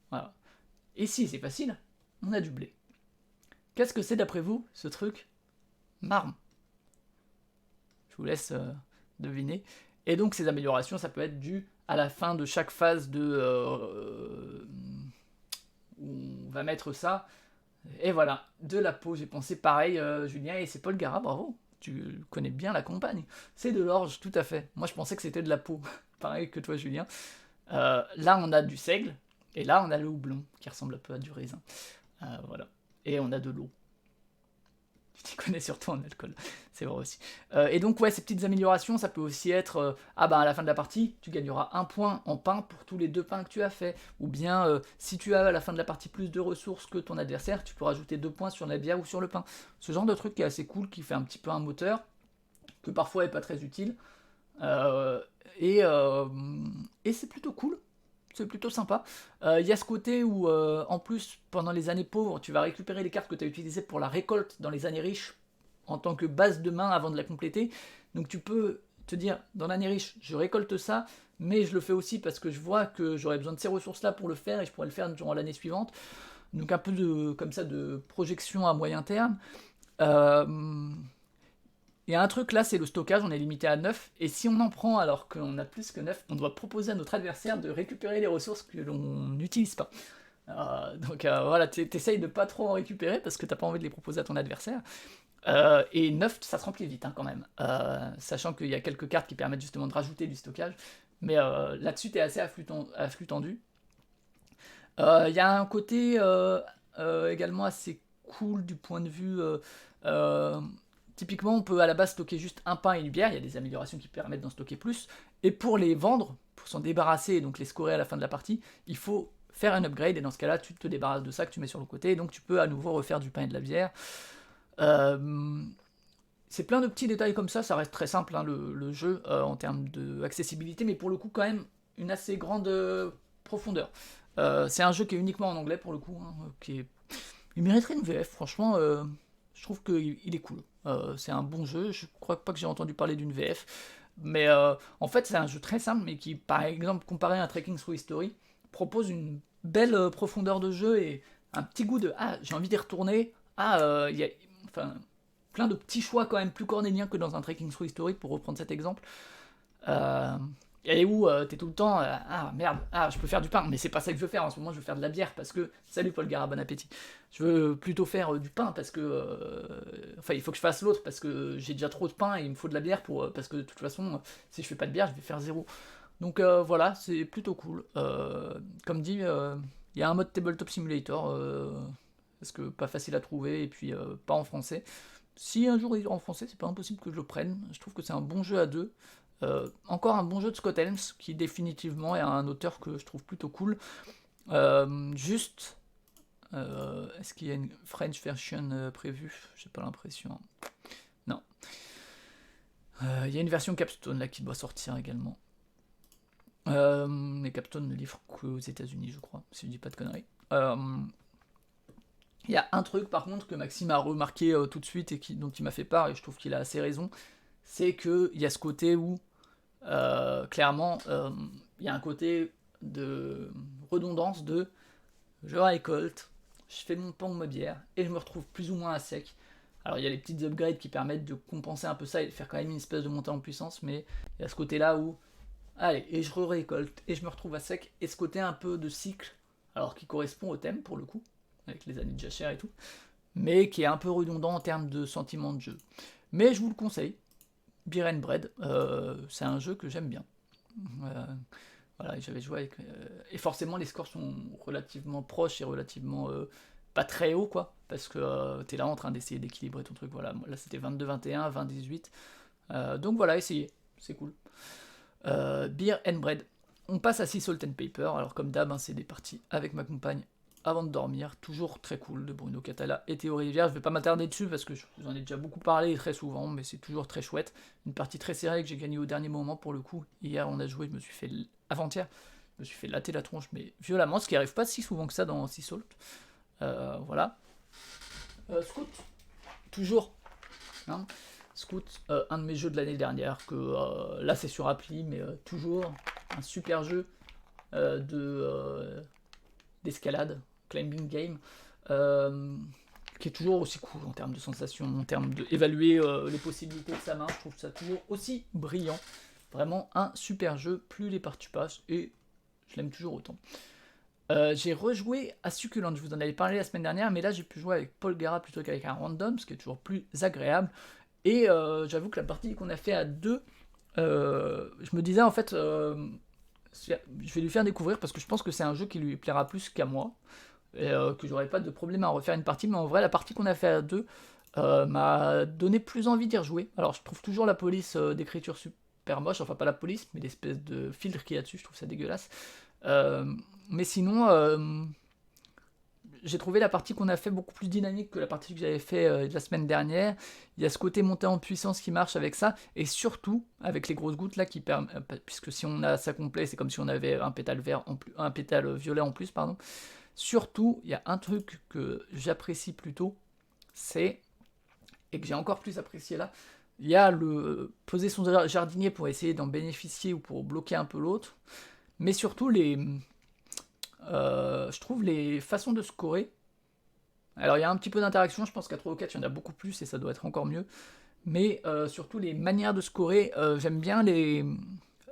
Voilà. Ici, c'est facile, on a du blé. Qu'est-ce que c'est d'après vous, ce truc? Marne. Je vous laisse deviner. Et donc, ces améliorations, ça peut être dû à la fin de chaque phase où on va mettre ça. Et voilà, de la peau, j'ai pensé pareil, Julien, et c'est Paul Gara, bravo, tu connais bien la campagne. C'est de l'orge, tout à fait. Moi, je pensais que c'était de la peau, pareil que toi, Julien. Là, on a du seigle, et là, on a le houblon, qui ressemble un peu à du raisin. Voilà. Et on a de l'eau. Tu t'y connais surtout en alcool, c'est vrai aussi. Et donc ouais, ces petites améliorations, ça peut aussi être, à la fin de la partie, tu gagneras 1 point en pain pour tous les 2 pains que tu as fait, ou bien si tu as à la fin de la partie plus de ressources que ton adversaire, tu peux rajouter 2 points sur la bière ou sur le pain. Ce genre de truc qui est assez cool, qui fait un petit peu un moteur, que parfois est pas très utile, et c'est plutôt cool. C'est plutôt sympa. Il y a ce côté où, en plus, pendant les années pauvres, tu vas récupérer les cartes que tu as utilisées pour la récolte dans les années riches en tant que base de main avant de la compléter. Donc tu peux te dire, dans l'année riche, je récolte ça, mais je le fais aussi parce que je vois que j'aurais besoin de ces ressources-là pour le faire et je pourrais le faire durant l'année suivante. Donc un peu comme ça de projection à moyen terme. Il y a un truc là, c'est le stockage, on est limité à 9, et si on en prend alors qu'on a plus que 9, on doit proposer à notre adversaire de récupérer les ressources que l'on n'utilise pas. Donc voilà, t'essayes de pas trop en récupérer parce que t'as pas envie de les proposer à ton adversaire. Et 9, ça se remplit vite quand même, sachant qu'il y a quelques cartes qui permettent justement de rajouter du stockage, mais là-dessus t'es assez à flux tendu. Il y a un côté également assez cool du point de vue... typiquement, on peut à la base stocker juste un pain et une bière, il y a des améliorations qui permettent d'en stocker plus, et pour les vendre, pour s'en débarrasser et donc les scorer à la fin de la partie, il faut faire un upgrade, et dans ce cas-là, tu te débarrasses de ça que tu mets sur le côté, et donc tu peux à nouveau refaire du pain et de la bière. C'est plein de petits détails comme ça reste très simple hein, le jeu en termes d'accessibilité, mais pour le coup quand même une assez grande profondeur. C'est un jeu qui est uniquement en anglais pour le coup, hein, il mériterait une VF, franchement, je trouve qu'il est cool. C'est un bon jeu, je crois pas que j'ai entendu parler d'une VF, mais en fait c'est un jeu très simple, mais qui par exemple comparé à un Trekking Through History, propose une belle profondeur de jeu et un petit goût de « Ah, j'ai envie d'y retourner », il y a... Enfin, plein de petits choix quand même plus cornéliens que dans un Trekking Through History, pour reprendre cet exemple. Et où t'es tout le temps, ah merde, je peux faire du pain, mais c'est pas ça que je veux faire en ce moment, je veux faire de la bière parce que, salut Paul Gara, bon appétit, je veux plutôt faire du pain parce que, enfin il faut que je fasse l'autre parce que j'ai déjà trop de pain et il me faut de la bière parce que de toute façon, si je fais pas de bière, je vais faire 0. Donc voilà, c'est plutôt cool. Comme dit, il y a un mode Tabletop Simulator, parce que pas facile à trouver et puis pas en français. Si un jour il est en français, c'est pas impossible que je le prenne. Je trouve que c'est un bon jeu à deux. Encore un bon jeu de Scott Helms, qui définitivement est un auteur que je trouve plutôt cool. Juste, est-ce qu'il y a une French version prévue? J'ai pas l'impression. Non. Il y a une version Capstone là qui doit sortir également. Mais Capstone ne livre qu'aux États-Unis, je crois, si je dis pas de conneries. Il y a un truc par contre que Maxime a remarqué tout de suite et dont il m'a fait part, et je trouve qu'il a assez raison, c'est qu'il y a ce côté où, clairement, il y a un côté de redondance de je récolte, je fais mon pain ou ma bière, et je me retrouve plus ou moins à sec. Alors il y a les petites upgrades qui permettent de compenser un peu ça et de faire quand même une espèce de montée en puissance, mais il y a ce côté-là où, allez, et je récolte, et je me retrouve à sec, et ce côté un peu de cycle, alors qui correspond au thème pour le coup, avec les années de jachère et tout, mais qui est un peu redondant en termes de sentiment de jeu. Mais je vous le conseille, Beer and Bread, c'est un jeu que j'aime bien. Voilà, j'avais joué avec... et forcément, les scores sont relativement proches et relativement pas très hauts, quoi, parce que t'es là en train d'essayer d'équilibrer ton truc, voilà. Là, c'était 22-21, 20-18. Donc voilà, essayez, c'est cool. Beer and Bread. On passe à Sea Salt and Paper, alors comme d'hab, hein, c'est des parties avec ma compagne avant de dormir, toujours très cool, de Bruno Catala et Théo Rivière. Je vais pas m'attarder dessus parce que j'en ai déjà beaucoup parlé très souvent, mais c'est toujours très chouette. Une partie très serrée que j'ai gagnée au dernier moment pour le coup. Hier on a joué, je me suis fait avant-hier, je me suis fait latter la tronche, mais violemment, ce qui arrive pas si souvent que ça dans Sea Salt. Voilà. Scout, toujours. Hein. Scout, un de mes jeux de l'année dernière, que là c'est sur appli, mais toujours un super jeu d'escalade, climbing game, qui est toujours aussi cool en termes de sensations, en termes d'évaluer les possibilités de sa main. Je trouve ça toujours aussi brillant. Vraiment un super jeu, plus les parties passent, et je l'aime toujours autant. J'ai rejoué à Succulent, je vous en avais parlé la semaine dernière, mais là j'ai pu jouer avec Paul Gara plutôt qu'avec un random, ce qui est toujours plus agréable. Et j'avoue que la partie qu'on a fait à deux, je me disais en fait, je vais lui faire découvrir parce que je pense que c'est un jeu qui lui plaira plus qu'à moi, et que j'aurais pas de problème à refaire une partie, mais en vrai la partie qu'on a fait à deux m'a donné plus envie d'y rejouer. Alors je trouve toujours la police d'écriture super moche, enfin pas la police, mais l'espèce de filtre qu'il y a dessus, je trouve ça dégueulasse. Mais sinon, j'ai trouvé la partie qu'on a fait beaucoup plus dynamique que la partie que j'avais fait la semaine dernière. Il y a ce côté montée en puissance qui marche avec ça, et surtout avec les grosses gouttes là qui permettent, puisque si on a ça complet, c'est comme si on avait un pétale vert en plus, un pétale violet en plus, pardon. Surtout, il y a un truc que j'apprécie plutôt, c'est, et que j'ai encore plus apprécié là, il y a le poser son jardinier pour essayer d'en bénéficier ou pour bloquer un peu l'autre, mais surtout je trouve les façons de scorer. Alors il y a un petit peu d'interaction, je pense qu'à 3 ou 4 il y en a beaucoup plus et ça doit être encore mieux. Mais surtout les manières de scorer, j'aime bien les...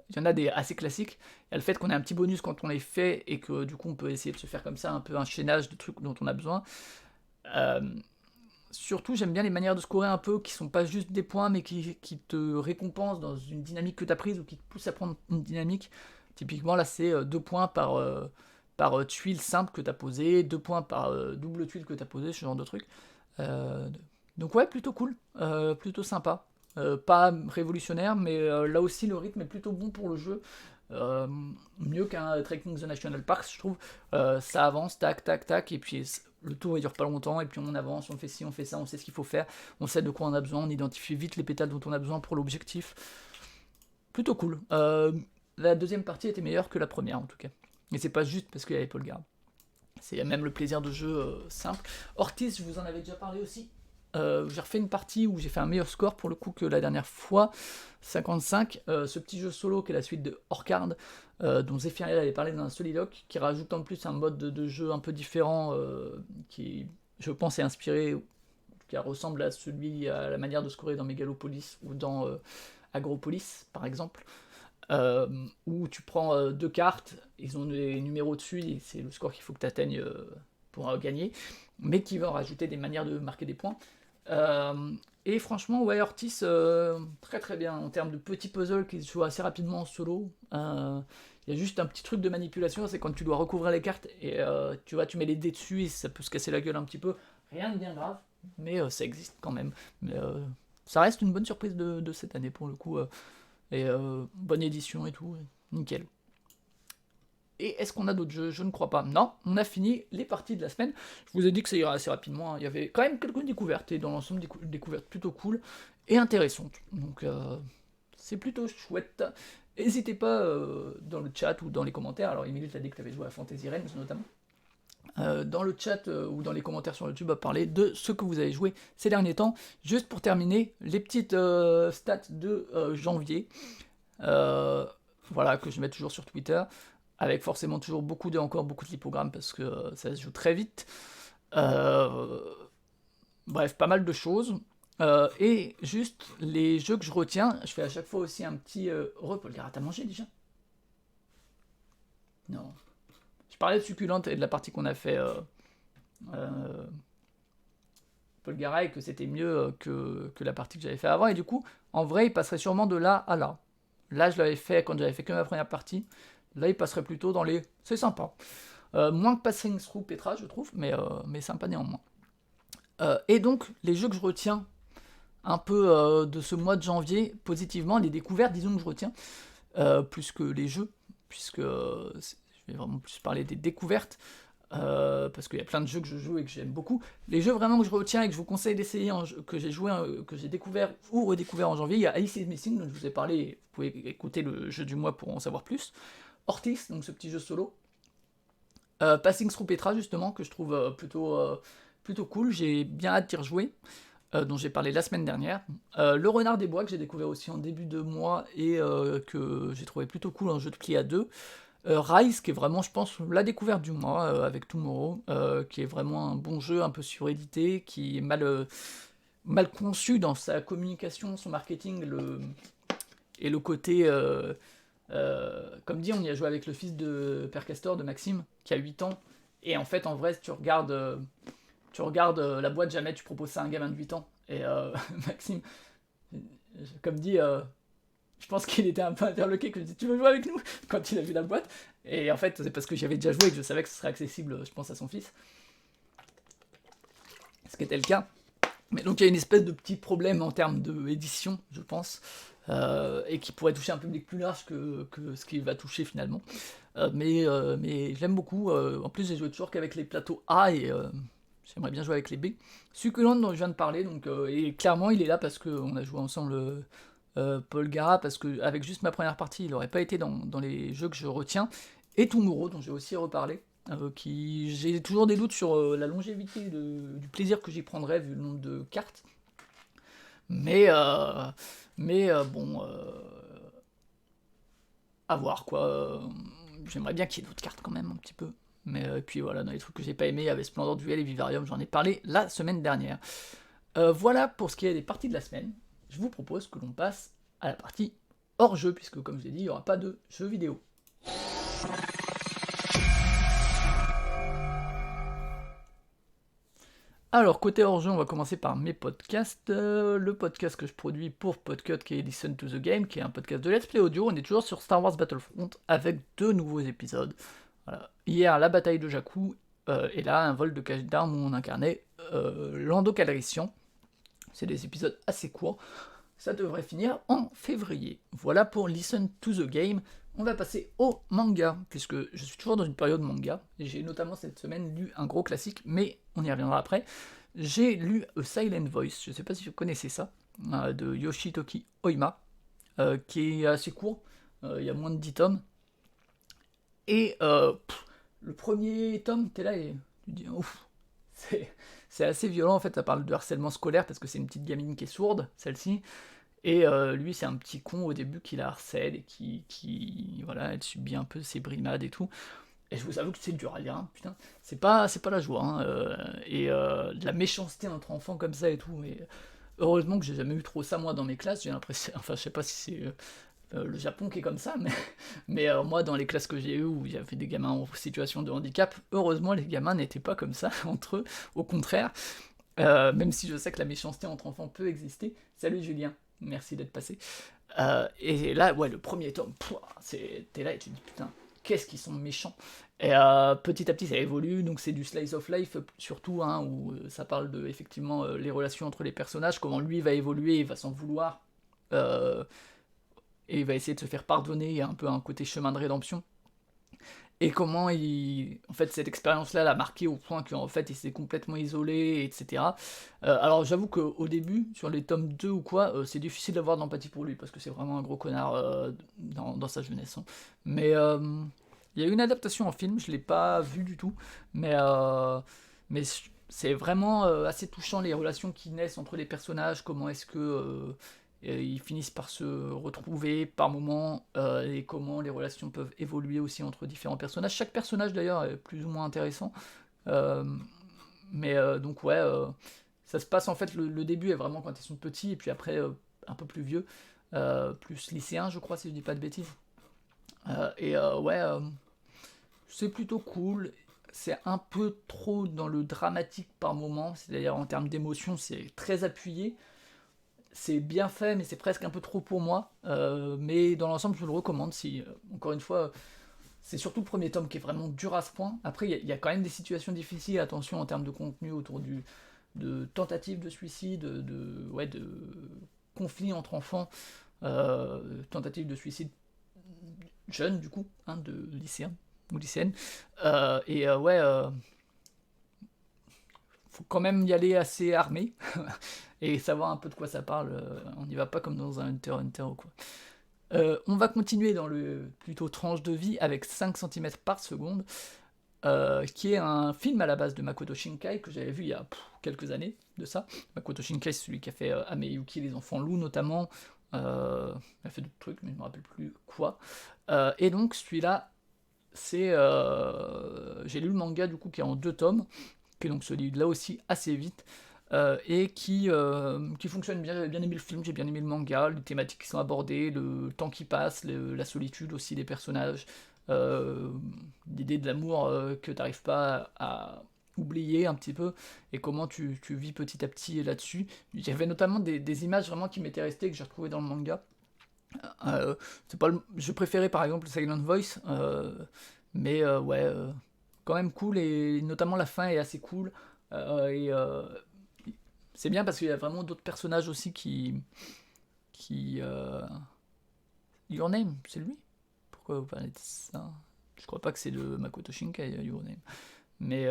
Il y en a des assez classiques. Il y a le fait qu'on ait un petit bonus quand on les fait et que du coup on peut essayer de se faire comme ça un peu un chaînage de trucs dont on a besoin. Surtout j'aime bien les manières de scorer un peu qui sont pas juste des points mais qui te récompensent dans une dynamique que tu as prise ou qui te poussent à prendre une dynamique. Typiquement là c'est 2 points par tuile simple que tu as posé, 2 points par double tuile que tu as posé, ce genre de truc. Donc ouais, plutôt cool, plutôt sympa. Pas révolutionnaire, mais là aussi le rythme est plutôt bon pour le jeu. Mieux qu'un Trekking the National Park, je trouve. Ça avance, tac, tac, tac, et puis le tour il dure pas longtemps, et puis on avance, on fait ci, on fait ça, on sait ce qu'il faut faire, on sait de quoi on a besoin, on identifie vite les pétales dont on a besoin pour l'objectif. Plutôt cool. La deuxième partie était meilleure que la première en tout cas. Et c'est pas juste parce qu'il y avait Paul Gare. C'est même le plaisir de jeu simple. Ortiz, je vous en avais déjà parlé aussi. J'ai refait une partie où j'ai fait un meilleur score pour le coup que la dernière fois, 55. Ce petit jeu solo qui est la suite de Orcard, dont Zephyriel avait parlé dans un soliloque, qui rajoute en plus un mode de jeu un peu différent, qui je pense est inspiré, qui ressemble à à la manière de scorer dans Megalopolis ou dans Agropolis par exemple, où tu prends deux cartes, ils ont des numéros dessus, et c'est le score qu'il faut que tu atteignes pour gagner, mais qui va rajouter des manières de marquer des points. Et franchement, ouais, Ortiz, très très bien en termes de petits puzzles qui se jouent assez rapidement en solo. Il y a juste un petit truc de manipulation, c'est quand tu dois recouvrir les cartes et tu vois, tu mets les dés dessus et ça peut se casser la gueule un petit peu. Rien de bien grave, mais ça existe quand même. Mais ça reste une bonne surprise de cette année pour le coup. Et bonne édition et tout, nickel. Et est-ce qu'on a d'autres jeux? Je ne crois pas. Non, on a fini les parties de la semaine. Je vous ai dit que ça ira assez rapidement. Il y avait quand même quelques découvertes, et dans l'ensemble, des découvertes plutôt cool et intéressantes. Donc, c'est plutôt chouette. N'hésitez pas dans le chat ou dans les commentaires. Alors, Emile t'a dit que tu avais joué à Fantasy Realms notamment. Dans le chat ou dans les commentaires sur YouTube, à parler de ce que vous avez joué ces derniers temps. Juste pour terminer, les petites stats de janvier. Voilà, que je mets toujours sur Twitter. Avec forcément toujours encore beaucoup de lipogrammes parce que ça se joue très vite. Bref, pas mal de choses. Et juste les jeux que je retiens, je fais à chaque fois aussi un petit Paul Gare, t'as mangé déjà? Non. Je parlais de succulente et de la partie qu'on a fait Paul Gare et que c'était mieux que la partie que j'avais fait avant. Et du coup, en vrai, il passerait sûrement de là à là. Là, je l'avais fait quand j'avais fait que ma première partie. Là, il passerait plutôt dans les... C'est sympa. Moins que Passing Through Petra, je trouve, mais sympa néanmoins. Et donc, les jeux que je retiens un peu de ce mois de janvier, positivement, les découvertes, disons que je retiens, plus que les jeux, puisque je vais vraiment plus parler des découvertes, parce qu'il y a plein de jeux que je joue et que j'aime beaucoup. Les jeux vraiment que je retiens et que je vous conseille d'essayer, que j'ai joué, que j'ai découvert ou redécouvert en janvier, il y a Alice is Missing, dont je vous ai parlé, vous pouvez écouter le jeu du mois pour en savoir plus. Ortiz, donc ce petit jeu solo. Passing Through Petra, justement, que je trouve plutôt cool. J'ai bien hâte d'y rejouer, dont j'ai parlé la semaine dernière. Le Renard des Bois, que j'ai découvert aussi en début de mois et que j'ai trouvé plutôt cool, un jeu de pli à deux. Rise, qui est vraiment, je pense, la découverte du mois, avec Tomorrow, qui est vraiment un bon jeu, un peu surédité, qui est mal conçu dans sa communication, son marketing, et le côté... comme dit, on y a joué avec le fils de Père Castor, de Maxime, qui a 8 ans, et en fait, en vrai, si tu regardes la boîte, jamais tu proposes ça à un gamin de 8 ans, et Maxime, comme dit, je pense qu'il était un peu interloqué, que je dis, tu veux jouer avec nous, quand il a vu la boîte, et en fait, c'est parce que j'y avais déjà joué, et que je savais que ce serait accessible, je pense, à son fils, ce qui était le cas. Mais donc il y a une espèce de petit problème en termes d'édition, je pense, et qui pourrait toucher un public plus large que ce qu'il va toucher finalement. Mais je l'aime beaucoup. En plus, j'ai joué toujours qu'avec les plateaux A et j'aimerais bien jouer avec les B. Succulent dont je viens de parler, donc, et clairement il est là parce qu'on a joué ensemble Paul Gare, parce qu'avec juste ma première partie, il n'aurait pas été dans les jeux que je retiens. Et Tomorrow, dont j'ai aussi reparlé. J'ai toujours des doutes sur la longévité du plaisir que j'y prendrais vu le nombre de cartes. Mais bon, à voir quoi. J'aimerais bien qu'il y ait d'autres cartes quand même, un petit peu. Mais puis voilà, dans les trucs que j'ai pas aimé, il y avait Splendor Duel et Vivarium, j'en ai parlé la semaine dernière. Voilà pour ce qui est des parties de la semaine. Je vous propose que l'on passe à la partie hors jeu, puisque comme je l'ai dit, il n'y aura pas de jeux vidéo. Alors, côté hors-jeu, on va commencer par mes podcasts. Le podcast que je produis pour Podcut, qui est Listen to the Game, qui est un podcast de Let's Play audio. On est toujours sur Star Wars Battlefront avec 2 nouveaux épisodes. Voilà. Hier, la bataille de Jakku, et là, un vol de cache d'armes où on incarnait Lando Calrissian. C'est des épisodes assez courts. Ça devrait finir en février. Voilà pour Listen to the Game. on va passer au manga, puisque je suis toujours dans une période manga, et j'ai notamment cette semaine lu un gros classique, mais on y reviendra après. J'ai lu A Silent Voice, je ne sais pas si vous connaissez ça, de Yoshitoki Oima, qui est assez court, il y a moins de 10 tomes, et le premier tome, t'es là et tu dis ouf, c'est assez violent en fait, ça parle de harcèlement scolaire, parce que c'est une petite gamine qui est sourde, celle-ci, et lui, c'est un petit con au début qui la harcèle et qui voilà, elle subit un peu ses brimades et tout. Et je vous avoue que c'est dur à lire, hein, putain. C'est pas la joie, hein, de la méchanceté entre enfants comme ça et tout. Et heureusement que j'ai jamais eu trop ça moi dans mes classes. J'ai l'impression, enfin, je sais pas si c'est le Japon qui est comme ça, mais moi dans les classes que j'ai eues où il y avait des gamins en situation de handicap, heureusement les gamins n'étaient pas comme ça entre eux. Au contraire, même si je sais que la méchanceté entre enfants peut exister. Salut Julien. Merci d'être passé. Et là, ouais, le premier tome, t'es là et tu te dis putain, qu'est-ce qu'ils sont méchants. Et petit à petit, ça évolue, donc c'est du slice of life surtout, hein, où ça parle de effectivement les relations entre les personnages, comment lui va évoluer, il va s'en vouloir, et il va essayer de se faire pardonner, il y a un peu un côté chemin de rédemption. Et comment en fait, cette expérience-là l'a marqué au point qu'en fait, il s'est complètement isolé, etc. Alors, j'avoue qu'au début, sur les tomes 2 ou quoi, c'est difficile d'avoir de l'empathie pour lui, parce que c'est vraiment un gros connard dans sa jeunesse. Hein. Mais il y a eu une adaptation en film, je l'ai pas vu du tout, mais c'est vraiment assez touchant, les relations qui naissent entre les personnages, comment est-ce que... ils finissent par se retrouver par moments, et comment les relations peuvent évoluer aussi entre différents personnages. Chaque personnage d'ailleurs est plus ou moins intéressant. Mais donc ouais, ça se passe en fait, le début est vraiment quand ils sont petits, et puis après un peu plus vieux, plus lycéen je crois si je dis pas de bêtises. Ouais, c'est plutôt cool. C'est un peu trop dans le dramatique par moment, c'est-à-dire en termes d'émotion c'est très appuyé. C'est bien fait, mais c'est presque un peu trop pour moi. Mais dans l'ensemble, je le recommande. Si, encore une fois, c'est surtout le premier tome qui est vraiment dur à ce point. Après, il y a quand même des situations difficiles, attention, en termes de contenu autour de tentatives de suicide, de conflits entre enfants, tentatives de suicide jeunes, du coup, hein, de lycéens ou lycéennes. Faut quand même y aller assez armé et savoir un peu de quoi ça parle. On n'y va pas comme dans un Hunter x Hunter ou quoi. On va continuer dans le plutôt tranche de vie avec 5 cm par seconde, qui est un film à la base de Makoto Shinkai que j'avais vu il y a quelques années de ça. Makoto Shinkai, c'est celui qui a fait Ameyuki, les enfants loups notamment. Il a fait d'autres trucs, mais je ne me rappelle plus quoi. Et donc celui-là, c'est j'ai lu le manga du coup qui est en 2 tomes, qui est donc celui-là aussi assez vite, et qui fonctionne bien. J'avais bien aimé le film, j'ai bien aimé le manga, les thématiques qui sont abordées, le temps qui passe, la solitude aussi des personnages, l'idée de l'amour que tu n'arrives pas à oublier un petit peu, et comment tu vis petit à petit là-dessus. J'avais notamment des images vraiment qui m'étaient restées, que j'ai retrouvées dans le manga. C'est pas je préférais par exemple Silent Voice, mais ouais, quand même cool, et notamment la fin est assez cool. C'est bien parce qu'il y a vraiment d'autres personnages aussi qui Your Name, c'est lui? Pourquoi vous parlez de ça? Je crois pas que c'est le Makoto Shinkai, Your Name. Mais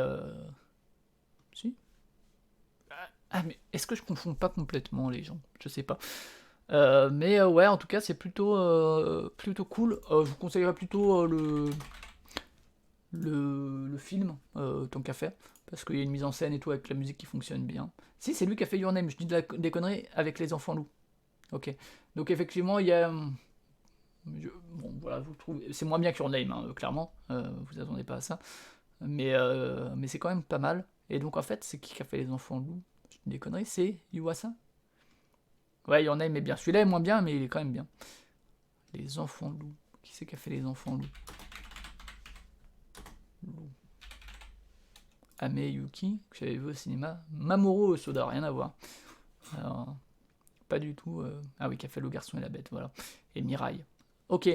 si. Ah, mais est-ce que je confonds pas complètement les gens? Je sais pas. Mais ouais, en tout cas, c'est plutôt cool. Je vous conseillerais plutôt le film, tant qu'à faire, parce qu'il y a une mise en scène et tout avec la musique qui fonctionne bien. Si, c'est lui qui a fait Your Name, je dis des conneries, avec les enfants loups. Ok. Donc effectivement, il y a... bon, voilà, vous trouvez... C'est moins bien que Your Name, hein, clairement. Vous attendez pas à ça. Mais c'est quand même pas mal. Et donc en fait, c'est qui a fait les enfants loups? Je dis des conneries, c'est Yuasa. Ouais, Your Name est bien. Celui-là est moins bien, mais il est quand même bien. Les enfants loups. Qui c'est qui a fait les enfants loups? Ameyuki, que j'avais vu au cinéma. Mamoru Hosoda, rien à voir. Alors, pas du tout. Ah oui, qui a fait Le Garçon et la Bête, voilà. Et Mirai. Ok,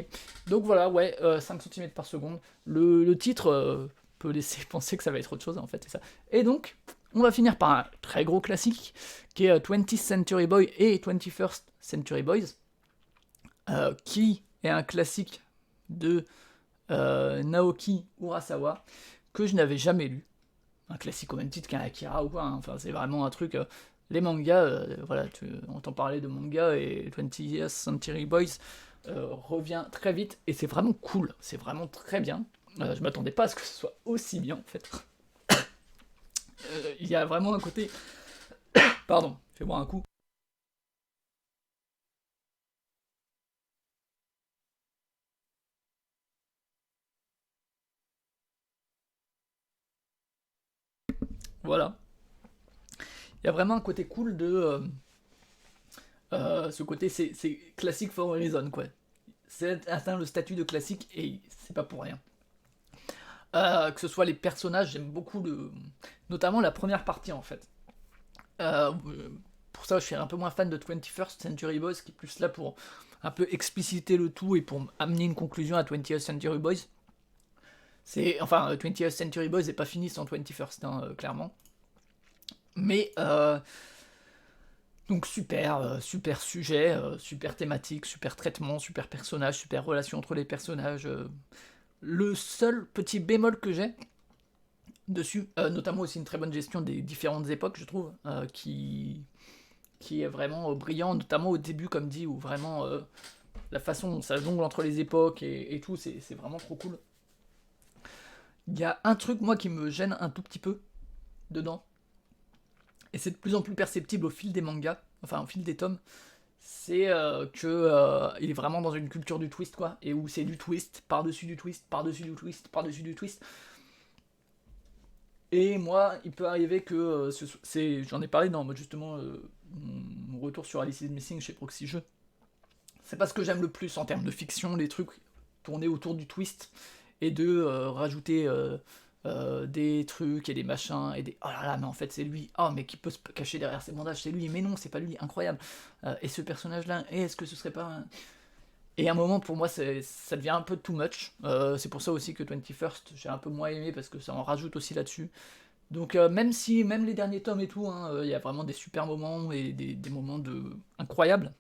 donc voilà, ouais, 5 cm par seconde. Le titre peut laisser penser que ça va être autre chose, en fait, c'est ça. Et donc, on va finir par un très gros classique, qui est 20th Century Boy et 21st Century Boys, qui est un classique de Naoki Urasawa, que je n'avais jamais lu. Un classique au même titre qu'un Akira ou quoi, hein. Enfin, c'est vraiment un truc... les mangas, voilà, tu entends parler de manga, et 20th Century Boys revient très vite, et c'est vraiment cool, c'est vraiment très bien. Je m'attendais pas à ce que ce soit aussi bien, en fait. Il y a vraiment un côté... Pardon, fais-moi un coup. Voilà. Il y a vraiment un côté cool de... ce côté, c'est classique for a reason, quoi. C'est atteint le statut de classique, et c'est pas pour rien. Que ce soit les personnages, j'aime beaucoup notamment la première partie, en fait. Pour ça, je suis un peu moins fan de 21st Century Boys, qui est plus là pour un peu expliciter le tout et pour amener une conclusion à 20th Century Boys. Enfin, 20th Century Boys n'est pas fini sans 21st, hein, clairement. Mais, donc super sujet, super thématique, super traitement, super personnage, super relation entre les personnages. Le seul petit bémol que j'ai dessus, notamment aussi une très bonne gestion des différentes époques, je trouve, qui est vraiment brillant, notamment au début, comme dit, où vraiment la façon dont ça jongle entre les époques et tout, c'est vraiment trop cool. Il y a un truc, moi, qui me gêne un tout petit peu dedans, et c'est de plus en plus perceptible au fil des mangas, enfin au fil des tomes, c'est que il est vraiment dans une culture du twist, quoi, et où c'est du twist, par-dessus du twist, par-dessus du twist, par-dessus du twist. Et moi, il peut arriver que, j'en ai parlé dans justement mon retour sur Alice is Missing chez Proxy Jeux. C'est pas ce que j'aime le plus en termes de fiction, les trucs tournés autour du twist, et de rajouter des trucs et des machins, et des oh là là, mais en fait c'est lui, oh mais qui peut se cacher derrière ses bandages, c'est lui, mais non, c'est pas lui, incroyable. Et ce personnage-là, et est-ce que ce serait pas... Et à un moment, pour moi, ça devient un peu too much. C'est pour ça aussi que 21st, j'ai un peu moins aimé, parce que ça en rajoute aussi là-dessus. Donc même les derniers tomes et tout, il y a vraiment des super moments, et des moments incroyables,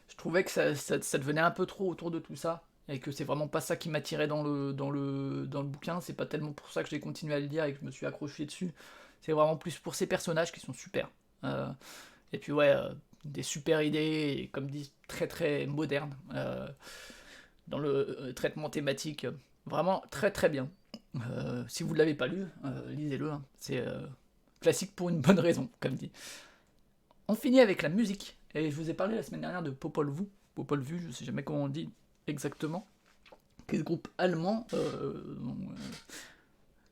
je trouvais que ça devenait un peu trop autour de tout ça, et que c'est vraiment pas ça qui m'attirait dans le bouquin. C'est pas tellement pour ça que j'ai continué à le lire et que je me suis accroché dessus. C'est vraiment plus pour ces personnages qui sont super. Et puis ouais, des super idées, et comme dit, très très modernes, dans le traitement thématique, vraiment très très bien. Si vous ne l'avez pas lu, lisez-le, hein. C'est classique pour une bonne raison, comme dit. On finit avec la musique, et je vous ai parlé la semaine dernière de Popol Vuh, je sais jamais comment on dit exactement, qui est ce groupe allemand, dont,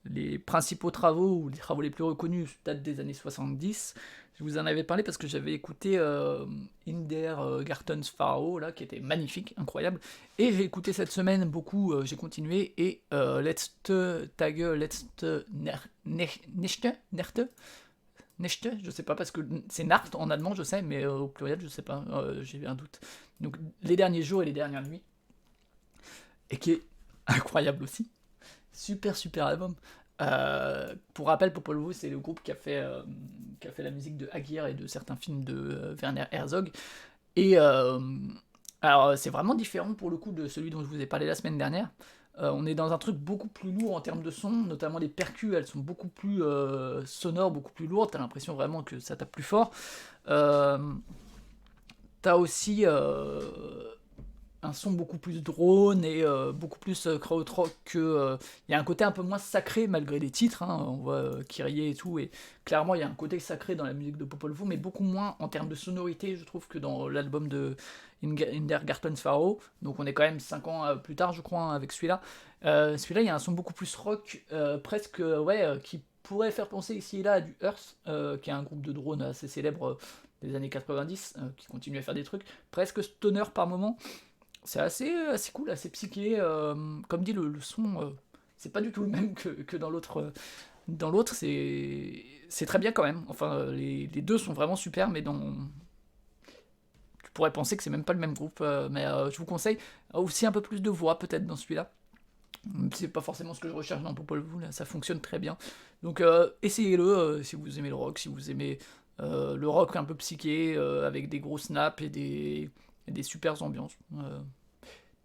les principaux travaux, ou les travaux les plus reconnus, datent des années 70. Je vous en avais parlé parce que j'avais écouté In der Gartenspharo, là, qui était magnifique, incroyable. Et j'ai écouté cette semaine beaucoup, j'ai continué, et Letzte Tage, Letzte Nächte, je sais pas, parce que c'est Nacht en allemand, je sais, mais au pluriel, je sais pas, j'ai eu un doute. Donc, les derniers jours et les dernières nuits, et qui est incroyable aussi. Super album. Pour rappel, Popol Vuh, c'est le groupe qui a fait la musique de Aguirre et de certains films de Werner Herzog. Et alors, c'est vraiment différent pour le coup de celui dont je vous ai parlé la semaine dernière. On est dans un truc beaucoup plus lourd en termes de son, notamment les percus, elles sont beaucoup plus sonores, beaucoup plus lourdes. T'as l'impression vraiment que ça tape plus fort. T'as aussi un son beaucoup plus drone et beaucoup plus krautrock, que il y a un côté un peu moins sacré malgré les titres, hein, on voit Kyrie et tout, et clairement il y a un côté sacré dans la musique de Popol Vuh, mais beaucoup moins en termes de sonorité, je trouve, que dans l'album de In der Gartenspharo. Donc on est quand même 5 ans plus tard, je crois, hein, avec celui-là. Celui-là, il y a un son beaucoup plus rock, presque, qui pourrait faire penser ici et là à du Earth, qui est un groupe de drones assez célèbre des années 90, qui continue à faire des trucs presque stoner par moment. C'est assez cool, assez psyché. Comme dit, le son, c'est pas du tout le même que dans l'autre. Dans l'autre, c'est très bien quand même. Enfin, les deux sont vraiment super, mais tu pourrais penser que c'est même pas le même groupe. Mais je vous conseille aussi un peu plus de voix, peut-être, dans celui-là. C'est pas forcément ce que je recherche dans Popol Vuh, là, ça fonctionne très bien. Donc, essayez-le si vous aimez le rock, si vous aimez le rock un peu psyché, avec des gros snaps et des super ambiances.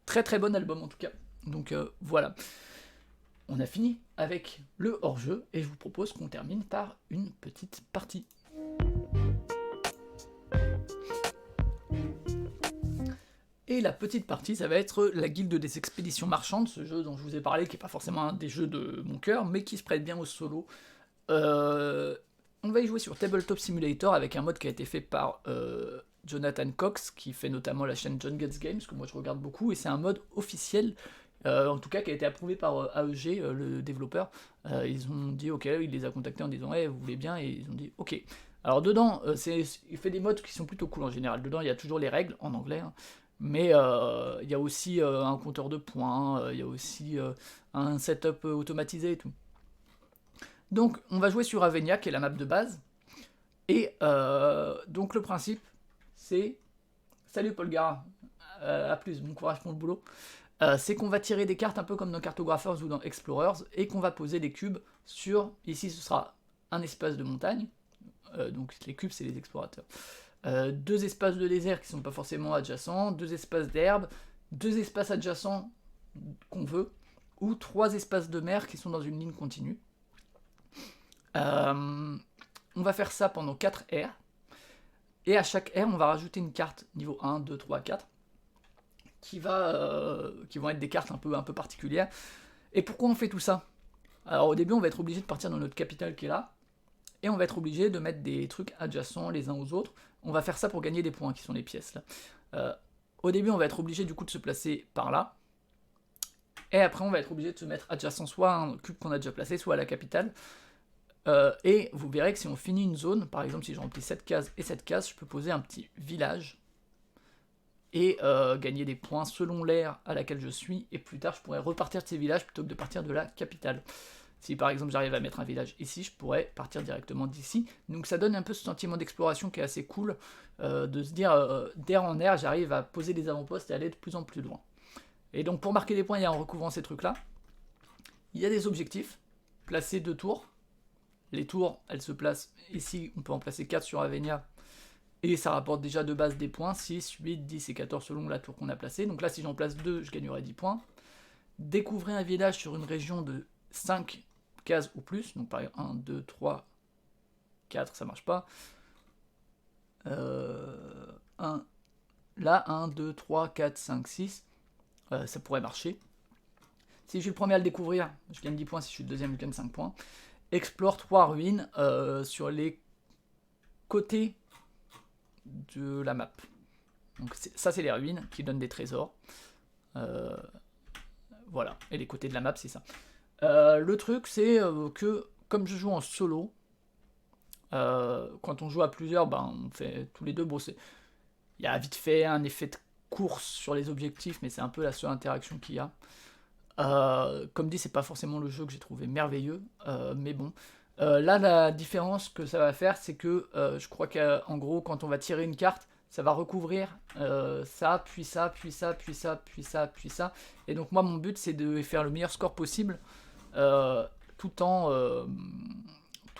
Très très bon album en tout cas. Donc voilà. On a fini avec le hors-jeu et je vous propose qu'on termine par une petite partie. Et la petite partie, ça va être la guilde des expéditions marchandes, ce jeu dont je vous ai parlé, qui n'est pas forcément un des jeux de mon cœur, mais qui se prête bien au solo. On va y jouer sur Tabletop Simulator avec un mode qui a été fait par Jonathan Cox, qui fait notamment la chaîne John Gets Games, que moi je regarde beaucoup, et c'est un mode officiel, en tout cas qui a été approuvé par AEG, le développeur. Ils ont dit ok, il les a contactés en disant hey, vous voulez bien, et ils ont dit ok. Alors dedans, il fait des modes qui sont plutôt cool en général. Dedans, il y a toujours les règles en anglais, hein. Mais il y a aussi un compteur de points, il y a aussi un setup automatisé et tout. Donc on va jouer sur Avenia, qui est la map de base. Et donc le principe, c'est... Salut Paul Gara, à plus, bon courage pour le boulot. C'est qu'on va tirer des cartes un peu comme dans Cartographers ou dans Explorers, et qu'on va poser des cubes sur... Ici ce sera un espace de montagne, donc les cubes c'est les explorateurs. 2 espaces de désert qui sont pas forcément adjacents, 2 espaces d'herbe, 2 espaces adjacents qu'on veut, ou 3 espaces de mer qui sont dans une ligne continue. On va faire ça pendant 4 ères, et à chaque ère on va rajouter une carte niveau 1, 2, 3, 4, qui vont être des cartes un peu particulières. Et pourquoi on fait tout ça? Alors au début on va être obligé de partir dans notre capitale qui est là, et on va être obligé de mettre des trucs adjacents les uns aux autres. On va faire ça pour gagner des points, qui sont les pièces là. Au début, on va être obligé du coup de se placer par là. Et après, on va être obligé de se mettre adjacent soit à un cube qu'on a déjà placé, soit à la capitale. Et vous verrez que si on finit une zone, par exemple si je remplis cette case et cette case, je peux poser un petit village et gagner des points selon l'ère à laquelle je suis. Et plus tard, je pourrais repartir de ces villages plutôt que de partir de la capitale. Si par exemple j'arrive à mettre un village ici, je pourrais partir directement d'ici. Donc ça donne un peu ce sentiment d'exploration qui est assez cool, de se dire d'air en air, j'arrive à poser des avant-postes et aller de plus en plus loin. Et donc pour marquer des points, il y a en recouvrant ces trucs là, il y a des objectifs, placer 2 tours. Les tours, elles se placent ici, on peut en placer 4 sur Avenia, et ça rapporte déjà de base des points, 6, 8, 10 et 14 selon la tour qu'on a placée. Donc là si j'en place 2, je gagnerai 10 points. Découvrez un village sur une région de 5 cases ou plus, donc par exemple 1, 2, 3, 4, ça marche pas. 1, là, 1, 2, 3, 4, 5, 6, ça pourrait marcher. Si je suis le premier à le découvrir, je gagne 10 points, si je suis le deuxième, je gagne 5 points. Explore 3 ruines sur les côtés de la map. Donc ça, c'est les ruines qui donnent des trésors. Voilà, et les côtés de la map, c'est ça. Le truc, c'est que, comme je joue en solo, quand on joue à plusieurs, ben, on fait tous les deux, bon, il y a vite fait un effet de course sur les objectifs, mais c'est un peu la seule interaction qu'il y a. Comme dit, c'est pas forcément le jeu que j'ai trouvé merveilleux, mais bon. Là, la différence que ça va faire, c'est que je crois qu'en gros, quand on va tirer une carte, ça va recouvrir ça, puis ça, puis ça, puis ça, puis ça, puis ça. Et donc moi, mon but, c'est de faire le meilleur score possible, tout en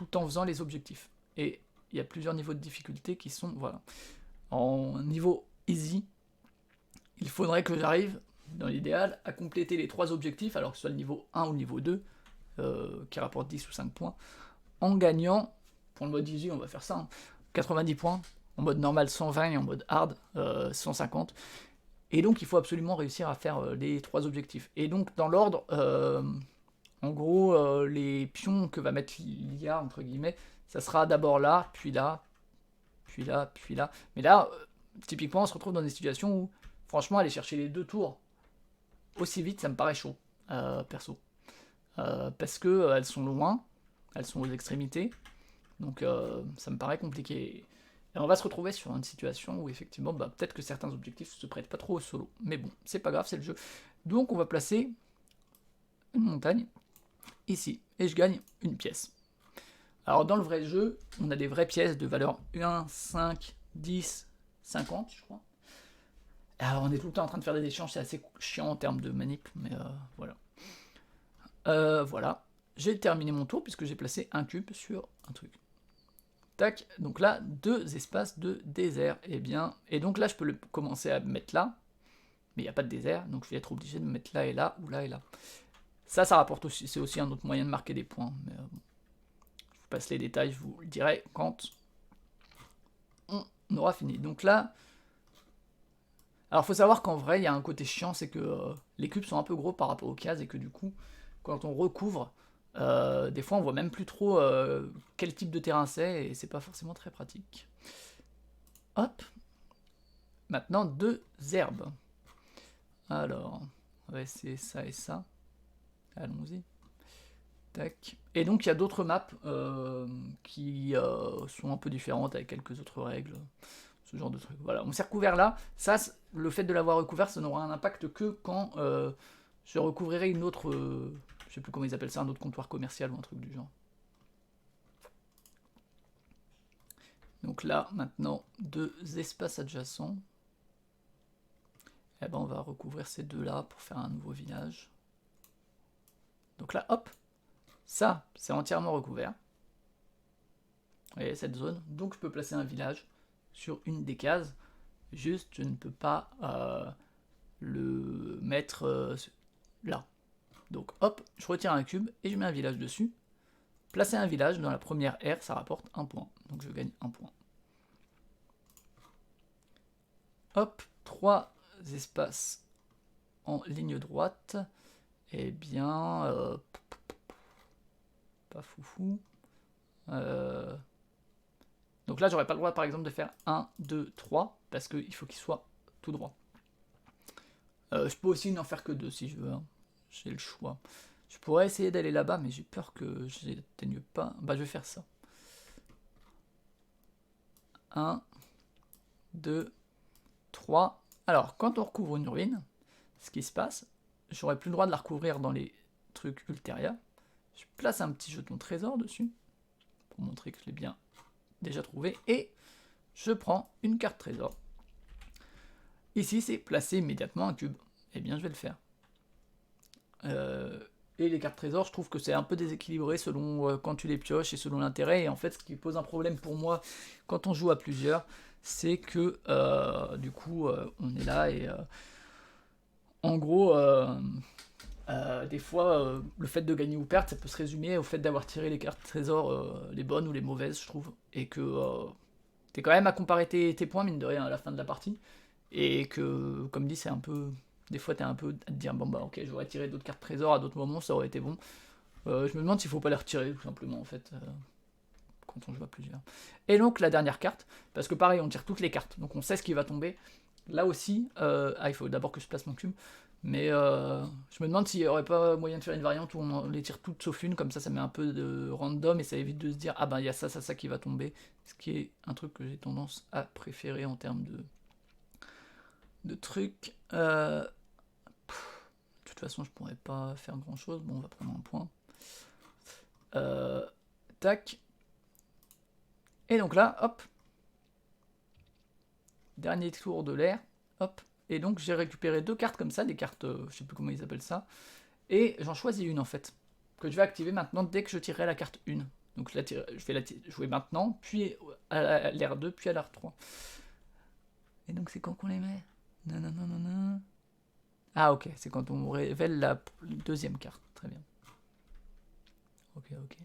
faisant les objectifs. Et il y a plusieurs niveaux de difficulté qui sont, voilà. En niveau easy, il faudrait que j'arrive, dans l'idéal, à compléter les 3 objectifs, alors que ce soit le niveau 1 ou le niveau 2, qui rapporte 10 ou 5 points, en gagnant, pour le mode easy, on va faire ça, hein, 90 points, en mode normal 120 et en mode hard 150. Et donc il faut absolument réussir à faire les 3 objectifs. Et donc dans l'ordre, en gros, les pions que va mettre l'IA, entre guillemets, ça sera d'abord là, puis là, puis là, puis là. Mais là, typiquement, on se retrouve dans des situations où, franchement, aller chercher les 2 tours aussi vite, ça me paraît chaud, perso. Parce que elles sont loin, elles sont aux extrémités, donc ça me paraît compliqué. Et on va se retrouver sur une situation où effectivement, bah, peut-être que certains objectifs se prêtent pas trop au solo. Mais bon, c'est pas grave, c'est le jeu. Donc on va placer une montagne ici, et je gagne une pièce. Alors dans le vrai jeu, on a des vraies pièces de valeur 1, 5, 10, 50, je crois. Alors on est tout le temps en train de faire des échanges, c'est assez chiant en termes de manip, mais voilà. Voilà, j'ai terminé mon tour puisque j'ai placé un cube sur un truc. Tac, donc là, 2 espaces de désert, et donc là je peux commencer à mettre là, mais il n'y a pas de désert, donc je vais être obligé de me mettre là et là, ou là et là. Ça rapporte aussi, c'est aussi un autre moyen de marquer des points, mais bon. Je vous passe les détails, je vous le dirai quand on aura fini. Donc là, alors faut savoir qu'en vrai, il y a un côté chiant, c'est que les cubes sont un peu gros par rapport aux cases, et que du coup, quand on recouvre, des fois on voit même plus trop quel type de terrain c'est, et c'est pas forcément très pratique. Hop. Maintenant, 2 herbes. Alors, on va essayer ça et ça. Allons-y. Tac. Et donc il y a d'autres maps qui sont un peu différentes avec quelques autres règles. Ce genre de truc. Voilà, on s'est recouvert là. Ça, le fait de l'avoir recouvert, ça n'aura un impact que quand je recouvrirai une autre... je sais plus comment ils appellent ça, un autre comptoir commercial ou un truc du genre. Donc là, maintenant, 2 espaces adjacents. Et ben on va recouvrir ces deux-là pour faire un nouveau village. Donc là, hop, ça, c'est entièrement recouvert. Vous voyez, cette zone. Donc je peux placer un village sur une des cases. Juste, je ne peux pas le mettre là. Donc hop, je retire un cube et je mets un village dessus. Placer un village dans la première aire, ça rapporte 1 point. Donc je gagne 1 point. Hop, 3 espaces en ligne droite. Eh bien, pas foufou. Donc là, j'aurais pas le droit, par exemple, de faire 1, 2, 3, parce qu'il faut qu'il soit tout droit. Je peux aussi n'en faire que 2 si je veux. Hein. J'ai le choix. Je pourrais essayer d'aller là-bas, mais j'ai peur que je n'atteigne pas. Bah, je vais faire ça. 1, 2, 3. Alors, quand on recouvre une ruine, ce qui se passe, j'aurais plus le droit de la recouvrir dans les trucs ultérieurs. Je place un petit jeton trésor dessus, pour montrer que je l'ai bien déjà trouvé, et je prends une carte trésor. Ici, c'est placer immédiatement un cube. Eh bien, je vais le faire. Et les cartes trésors, je trouve que c'est un peu déséquilibré selon quand tu les pioches et selon l'intérêt. Et en fait, ce qui pose un problème pour moi quand on joue à plusieurs, c'est que du coup, on est là et en gros, des fois, le fait de gagner ou perdre, ça peut se résumer au fait d'avoir tiré les cartes trésors, les bonnes ou les mauvaises, je trouve. Et que t'es quand même à comparer tes points, mine de rien, à la fin de la partie. Et que, comme dit, c'est un peu... Des fois, t'es un peu à te dire, bon bah ok, j'aurais tiré d'autres cartes trésors à d'autres moments, ça aurait été bon. Je me demande s'il faut pas les retirer, tout simplement, en fait, quand on joue à plusieurs. Et donc, la dernière carte, parce que pareil, on tire toutes les cartes, donc on sait ce qui va tomber. Là aussi, il faut d'abord que je place mon cube, mais je me demande s'il n'y aurait pas moyen de faire une variante où on les tire toutes sauf une, comme ça met un peu de random et ça évite de se dire, ah ben il y a ça, ça, ça qui va tomber, ce qui est un truc que j'ai tendance à préférer en termes de trucs. De toute façon, je pourrais pas faire grand chose. Bon, on va prendre un point. Tac. Et donc là, hop. Dernier tour de l'air. Hop. Et donc j'ai récupéré 2 cartes comme ça, des cartes, je sais plus comment ils appellent ça. Et j'en choisis une en fait, que je vais activer maintenant dès que je tirerai la carte 1. Donc je vais la jouer maintenant, puis à l'air 2, puis à l'air 3. Et donc c'est quand qu'on les met? Nanana. Ah ok, c'est quand on révèle la deuxième carte. Très bien. Ok, ok.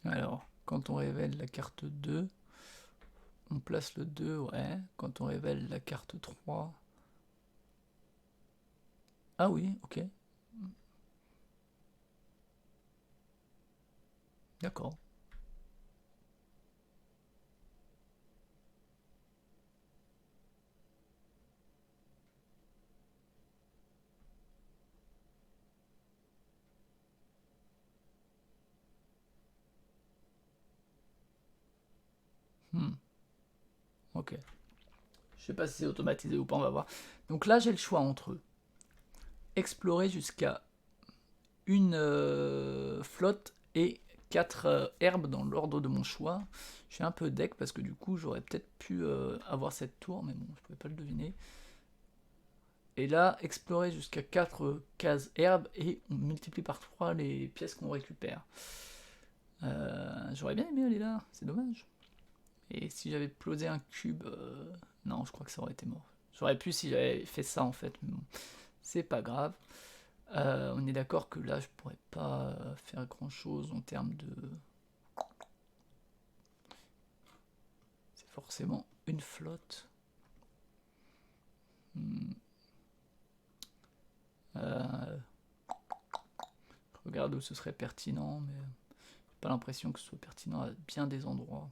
Alors, quand on révèle la carte 2, on place le 2, ouais. Quand on révèle la carte 3... Ah oui, ok. D'accord. Ok. Je sais pas si c'est automatisé ou pas, on va voir. Donc là, j'ai le choix entre explorer jusqu'à une flotte et 4 herbes dans l'ordre de mon choix. Je suis un peu deck parce que du coup, j'aurais peut-être pu avoir cette tour, mais bon, je pouvais pas le deviner. Et là, explorer jusqu'à 4 cases herbes et on multiplie par 3 les pièces qu'on récupère. J'aurais bien aimé aller là, c'est dommage. Et si j'avais posé un cube... non, je crois que ça aurait été mort. J'aurais pu si j'avais fait ça en fait, mais bon, c'est pas grave. On est d'accord que là, je pourrais pas faire grand chose en termes de... C'est forcément une flotte. Je regarde où ce serait pertinent, mais j'ai pas l'impression que ce soit pertinent à bien des endroits.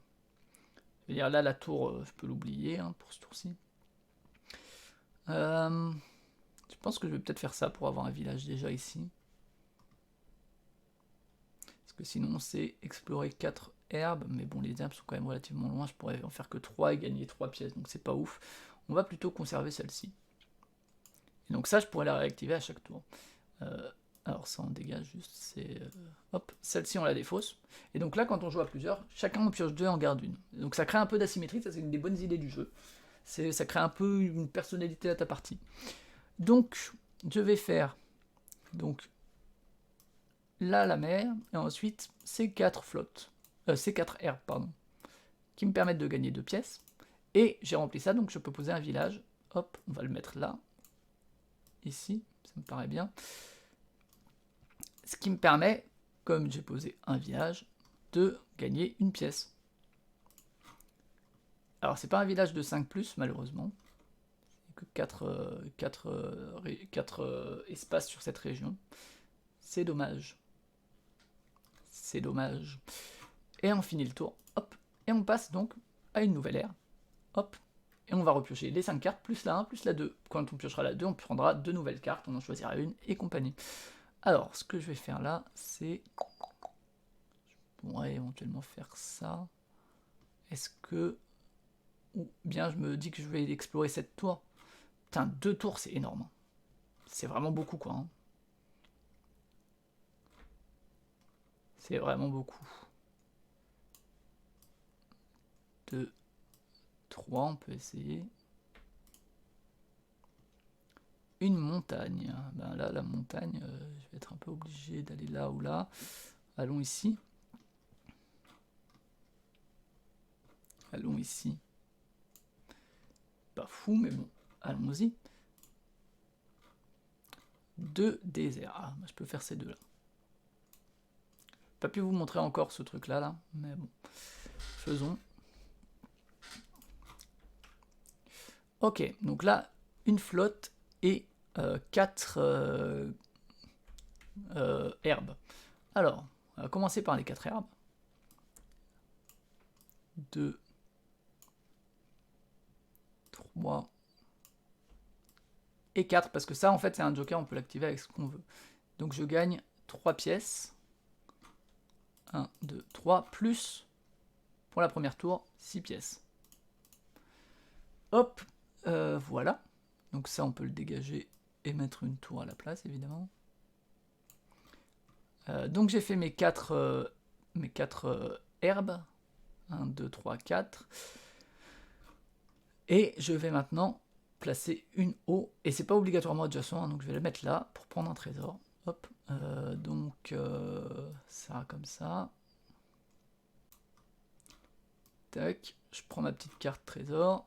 Je veux dire, là, la tour, je peux l'oublier hein, pour ce tour-ci. Je pense que je vais peut-être faire ça pour avoir un village déjà ici. Parce que sinon, c'est explorer 4 herbes. Mais bon, les herbes sont quand même relativement loin. Je pourrais en faire que 3 et gagner 3 pièces. Donc c'est pas ouf. On va plutôt conserver celle-ci. Et donc ça, je pourrais la réactiver à chaque tour. Alors ça, on dégage juste. C'est hop, celle-ci, on la défausse. Et donc là, quand on joue à plusieurs, chacun en pioche 2 et en garde une. Donc ça crée un peu d'asymétrie. Ça, c'est une des bonnes idées du jeu. Ça crée un peu une personnalité à ta partie. Donc, je vais faire donc là la mer, et ensuite ces 4 flottes, ces 4 herbes, pardon, qui me permettent de gagner 2 pièces. Et j'ai rempli ça, donc je peux poser un village. Hop, on va le mettre là, ici, ça me paraît bien. Ce qui me permet, comme j'ai posé un village, de gagner une pièce. Alors, c'est pas un village de 5+, malheureusement. Que 4 espaces sur cette région. C'est dommage. C'est dommage. Et on finit le tour. Hop. Et on passe donc à une nouvelle ère. Hop. Et on va repiocher les 5 cartes, plus la 1, plus la 2. Quand on piochera la 2, on prendra 2 nouvelles cartes. On en choisira une et compagnie. Alors, ce que je vais faire là, c'est... Je pourrais éventuellement faire ça. Est-ce que... Ou bien je me dis que je vais explorer cette tour. Putain, 2 tours, c'est énorme. C'est vraiment beaucoup, quoi. Hein. C'est vraiment beaucoup. 2, 3, on peut essayer. Une montagne. Ben là, la montagne, je vais être un peu obligé d'aller là ou là. Allons ici. Allons ici. Pas fou, mais bon. Allons-y. 2 déserts. Ah, je peux faire ces deux-là. Pas pu vous montrer encore ce truc-là, là, mais bon. Faisons. Ok, donc là, une flotte et 4 herbes. Alors, on va commencer par les 4 herbes. 2, 3 et 4, parce que ça, en fait, c'est un joker, on peut l'activer avec ce qu'on veut. Donc je gagne 3 pièces. 1, 2, 3, plus, pour la première tour, 6 pièces. Hop, voilà. Donc ça, on peut le dégager et mettre une tour à la place, évidemment. Donc j'ai fait mes 4 herbes. 1, 2, 3, 4. Et je vais maintenant placer une eau. Et c'est pas obligatoirement adjacent, hein, donc je vais la mettre là pour prendre un trésor. Hop, donc ça comme ça. Tac, je prends ma petite carte trésor.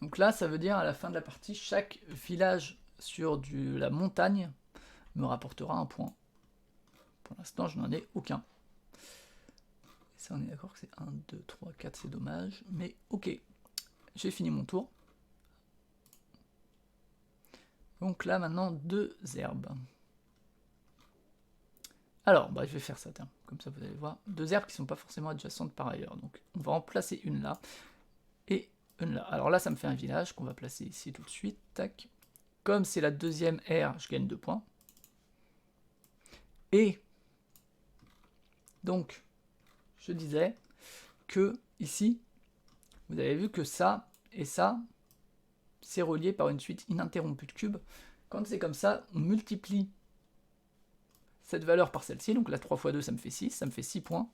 Donc là, ça veut dire à la fin de la partie, chaque village sur la montagne me rapportera un point. Pour l'instant, je n'en ai aucun. Et ça, on est d'accord que c'est 1, 2, 3, 4, c'est dommage. Mais ok, j'ai fini mon tour. Donc là, maintenant, 2 herbes. Alors, bah, je vais faire ça, tiens. Comme ça, vous allez voir. 2 herbes qui ne sont pas forcément adjacentes par ailleurs. Donc, on va en placer une là. Et une là. Alors là, ça me fait un village qu'on va placer ici tout de suite. Tac. Comme c'est la deuxième ère, je gagne 2 points. Et donc, je disais que ici, vous avez vu que ça et ça, c'est relié par une suite ininterrompue de cubes. Quand c'est comme ça, on multiplie cette valeur par celle-ci. Donc là, 3 x 2, ça me fait 6. Ça me fait 6 points.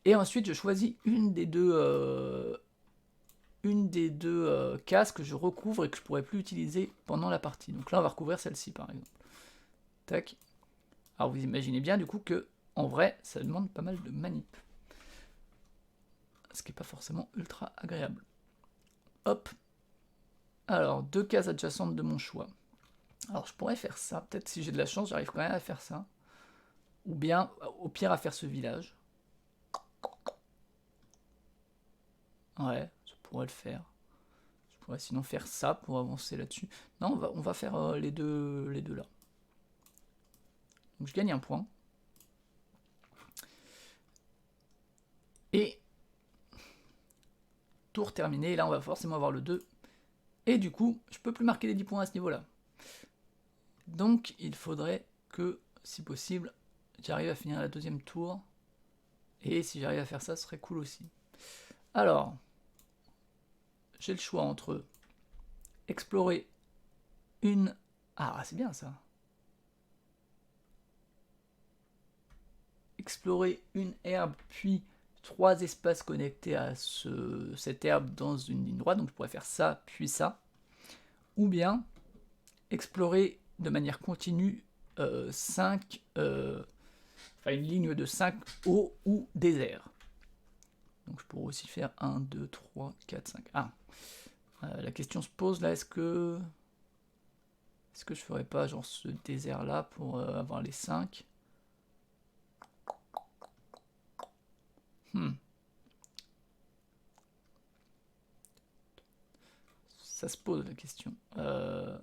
Et ensuite, je choisis une des deux une des deux cases que je recouvre et que je pourrais plus utiliser pendant la partie. Donc là, on va recouvrir celle-ci, par exemple. Tac. Alors, vous imaginez bien, du coup, que en vrai, ça demande pas mal de manip. Ce qui n'est pas forcément ultra agréable. Hop. Alors, 2 cases adjacentes de mon choix. Alors, je pourrais faire ça. Peut-être si j'ai de la chance, j'arrive quand même à faire ça. Ou bien, au pire, à faire ce village. Ouais, je pourrais le faire. Je pourrais sinon faire ça pour avancer là-dessus. Non, on va faire les deux là. Donc je gagne un point. Et tour terminé. Et là, on va forcément avoir le 2. Et du coup, je peux plus marquer les 10 points à ce niveau-là. Donc, il faudrait que, si possible, j'arrive à finir la deuxième tour. Et si j'arrive à faire ça, ce serait cool aussi. Alors, j'ai le choix entre explorer une... Ah, c'est bien ça. Explorer une herbe, puis 3 espaces connectés à cette herbe dans une ligne droite. Donc je pourrais faire ça, puis ça. Ou bien explorer de manière continue 5... enfin une ligne de 5 eau ou désert. Donc je pourrais aussi faire 1, 2, 3, 4, 5. Ah, la question se pose là, est-ce que je ferais pas genre ce désert là pour avoir les 5 ? Ça se pose la question. Là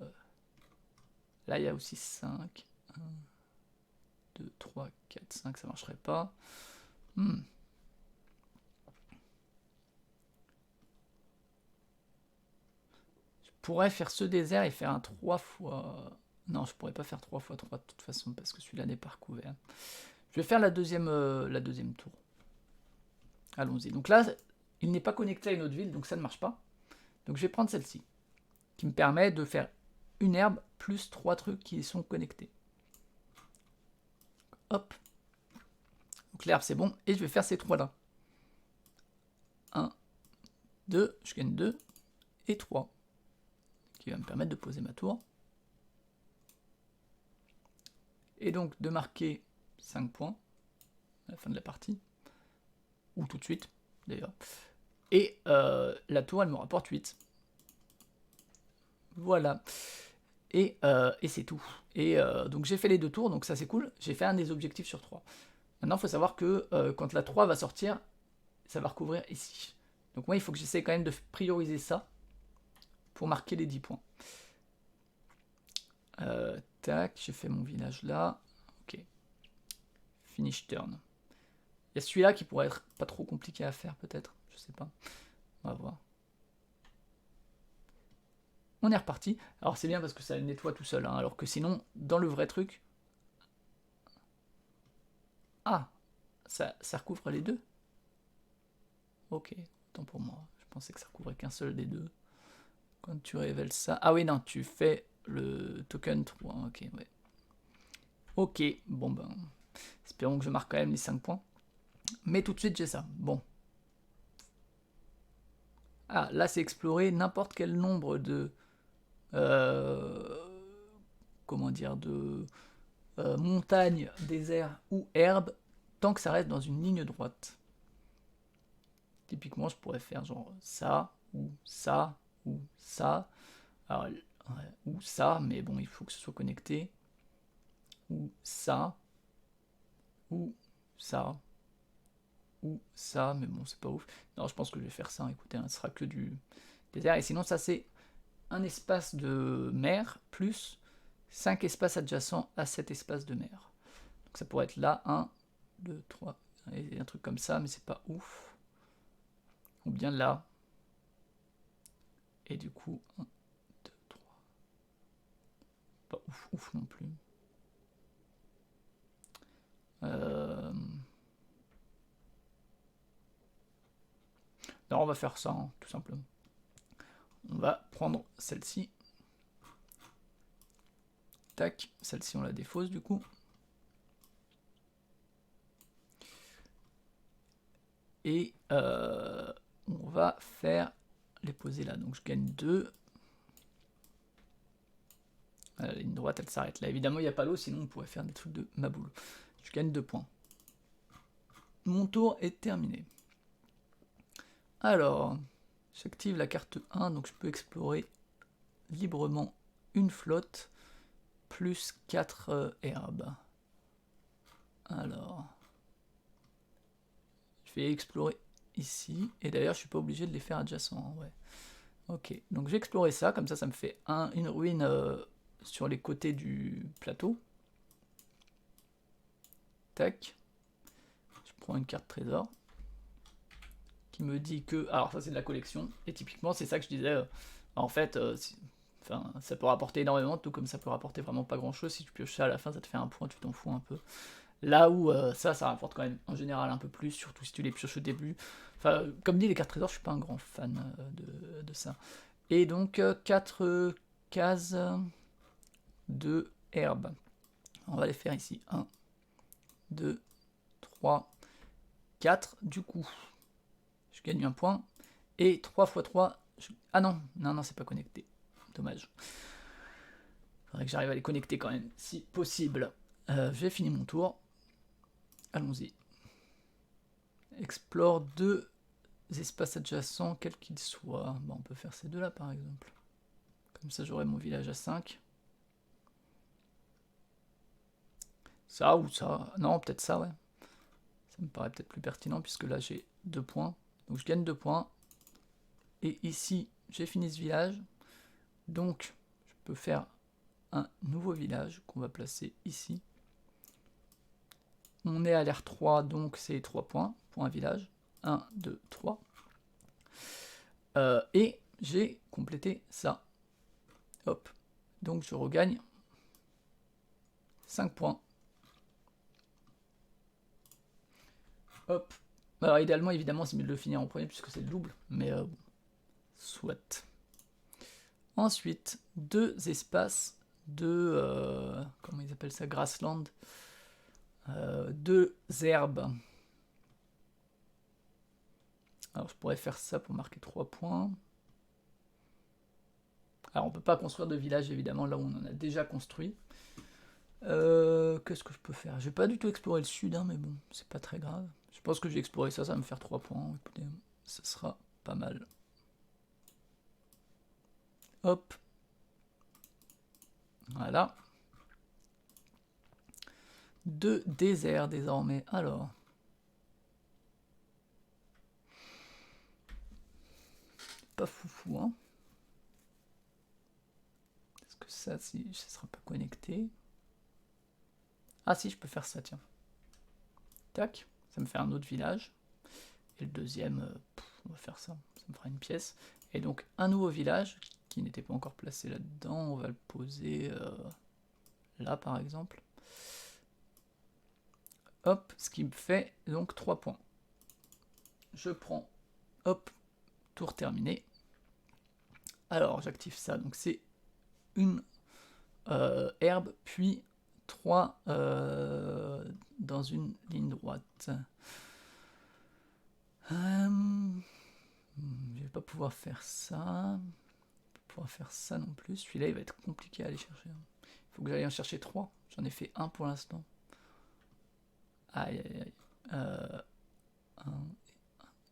il y a aussi 5. 1, 2, 3, 4, 5, ça marcherait pas. Je pourrais faire ce désert et faire un 3 fois... Non, je pourrais pas faire 3 fois 3 de toute façon, parce que celui-là n'est pas recouvert. Je vais faire la deuxième tour. Allons-y. Donc là, il n'est pas connecté à une autre ville, donc ça ne marche pas. Donc je vais prendre celle-ci, qui me permet de faire une herbe plus 3 trucs qui sont connectés. Hop. Donc l'herbe c'est bon, et je vais faire ces 3 là. 1, 2, je gagne 2, et 3. Qui va me permettre de poser ma tour. Et donc de marquer 5 points à la fin de la partie. Ou tout de suite, d'ailleurs. Et la tour, elle me rapporte 8. Voilà. Et c'est tout. Et donc j'ai fait les 2 tours, donc ça c'est cool. J'ai fait un des objectifs sur 3. Maintenant, il faut savoir que quand la 3 va sortir, ça va recouvrir ici. Donc moi, il faut que j'essaie quand même de prioriser ça pour marquer les 10 points. Tac, j'ai fait mon village là. Ok. Finish turn. Il y a celui-là qui pourrait être pas trop compliqué à faire peut-être. Je sais pas. On va voir. On est reparti. Alors c'est bien parce que ça nettoie tout seul. Hein, alors que sinon, dans le vrai truc... Ah, ça recouvre les deux. Ok, tant pour moi. Je pensais que ça recouvrait qu'un seul des deux. Quand tu révèles ça... Ah oui, non, tu fais le token 3. Ok, ouais. Ok, bon ben... Espérons que je marque quand même les 5 points. Mais tout de suite, j'ai ça. Bon. Ah, là, c'est explorer n'importe quel nombre de... comment dire, de montagnes, déserts ou herbes, tant que ça reste dans une ligne droite. Typiquement, je pourrais faire genre ça, ou ça, ou ça. Alors, ouais, ou ça, mais bon, il faut que ce soit connecté. Ou ça, ou ça, ou ça, mais bon, c'est pas ouf. Non, je pense que je vais faire ça, écoutez, hein, ce sera que du désert. Et sinon, ça, c'est un espace de mer plus 5 espaces adjacents à cet espace de mer. Donc ça pourrait être là, 1, 2, 3, et un truc comme ça, mais c'est pas ouf. Ou bien là. Et du coup, 1, 2, 3. Pas ouf, ouf non plus. Non, on va faire ça, hein, tout simplement. On va prendre celle-ci. Tac, celle-ci on la défausse du coup. Et on va faire les poser là. Donc je gagne 2. La ligne droite, elle s'arrête là. Évidemment, il n'y a pas l'eau, sinon on pourrait faire des trucs de ma boule. Je gagne 2 points. Mon tour est terminé. Alors, j'active la carte 1, donc je peux explorer librement une flotte, plus 4 herbes. Alors, je vais explorer ici, et d'ailleurs je suis pas obligé de les faire adjacents, hein, ouais. Ok, donc j'ai exploré ça, comme ça me fait une ruine sur les côtés du plateau. Tac. Je prends une carte trésor qui me dit que... Alors ça c'est de la collection, et typiquement c'est ça que je disais, en fait, enfin, ça peut rapporter énormément, tout comme ça peut rapporter vraiment pas grand chose. Si tu pioches ça à la fin, ça te fait un point, tu t'en fous un peu. Là où ça rapporte quand même en général un peu plus, surtout si tu les pioches au début. Enfin, comme dit, les cartes trésors, je suis pas un grand fan de ça. Et donc 4 cases de herbes. On va les faire ici. 1, 2, 3, 4. Du coup, je gagne un point. Et 3 x 3... Ah non, c'est pas connecté. Dommage. Faudrait que j'arrive à les connecter quand même, si possible. J'ai fini mon tour. Allons-y. Explore 2 espaces adjacents, quels qu'ils soient. Bon, on peut faire ces 2 là par exemple. Comme ça j'aurai mon village à 5. Ça ou ça. Non, peut-être ça, ouais. Ça me paraît peut-être plus pertinent puisque là j'ai 2 points. Donc je gagne 2 points. Et ici, j'ai fini ce village. Donc, je peux faire un nouveau village qu'on va placer ici. On est à l'ère 3, donc c'est 3 points pour un village. 1, 2, 3. Et j'ai complété ça. Hop. Donc je regagne 5 points. Hop. Alors idéalement, évidemment, c'est mieux de le finir en premier puisque c'est le double. Mais bon, soit. Ensuite, 2 espaces de... comment ils appellent ça? Grassland. 2 herbes. Alors je pourrais faire ça pour marquer 3 points. Alors on peut pas construire de village évidemment là où on en a déjà construit. Qu'est-ce que je peux faire? J'ai pas du tout exploré le sud, hein, mais bon, c'est pas très grave. Je pense que j'ai exploré ça, ça va me faire 3 points. Écoutez, ça sera pas mal. Hop. Voilà. 2 déserts désormais. Alors. Pas foufou, hein. Est-ce que ça, si ça sera pas connecté? Ah si, je peux faire ça, tiens. Tac, ça me fait un autre village. Et le deuxième, on va faire ça, ça me fera une pièce. Et donc un nouveau village, qui n'était pas encore placé là-dedans, on va le poser là par exemple. Hop, ce qui me fait donc 3 points. Je prends, hop, tour terminé. Alors j'active ça, donc c'est une herbe, puis 3 dans une ligne droite. Je vais pas pouvoir faire ça. Je vais pas pouvoir faire ça non plus. Celui-là, il va être compliqué à aller chercher. Il faut que j'aille en chercher 3. J'en ai fait 1 pour l'instant. Aïe, aïe, aïe. 1,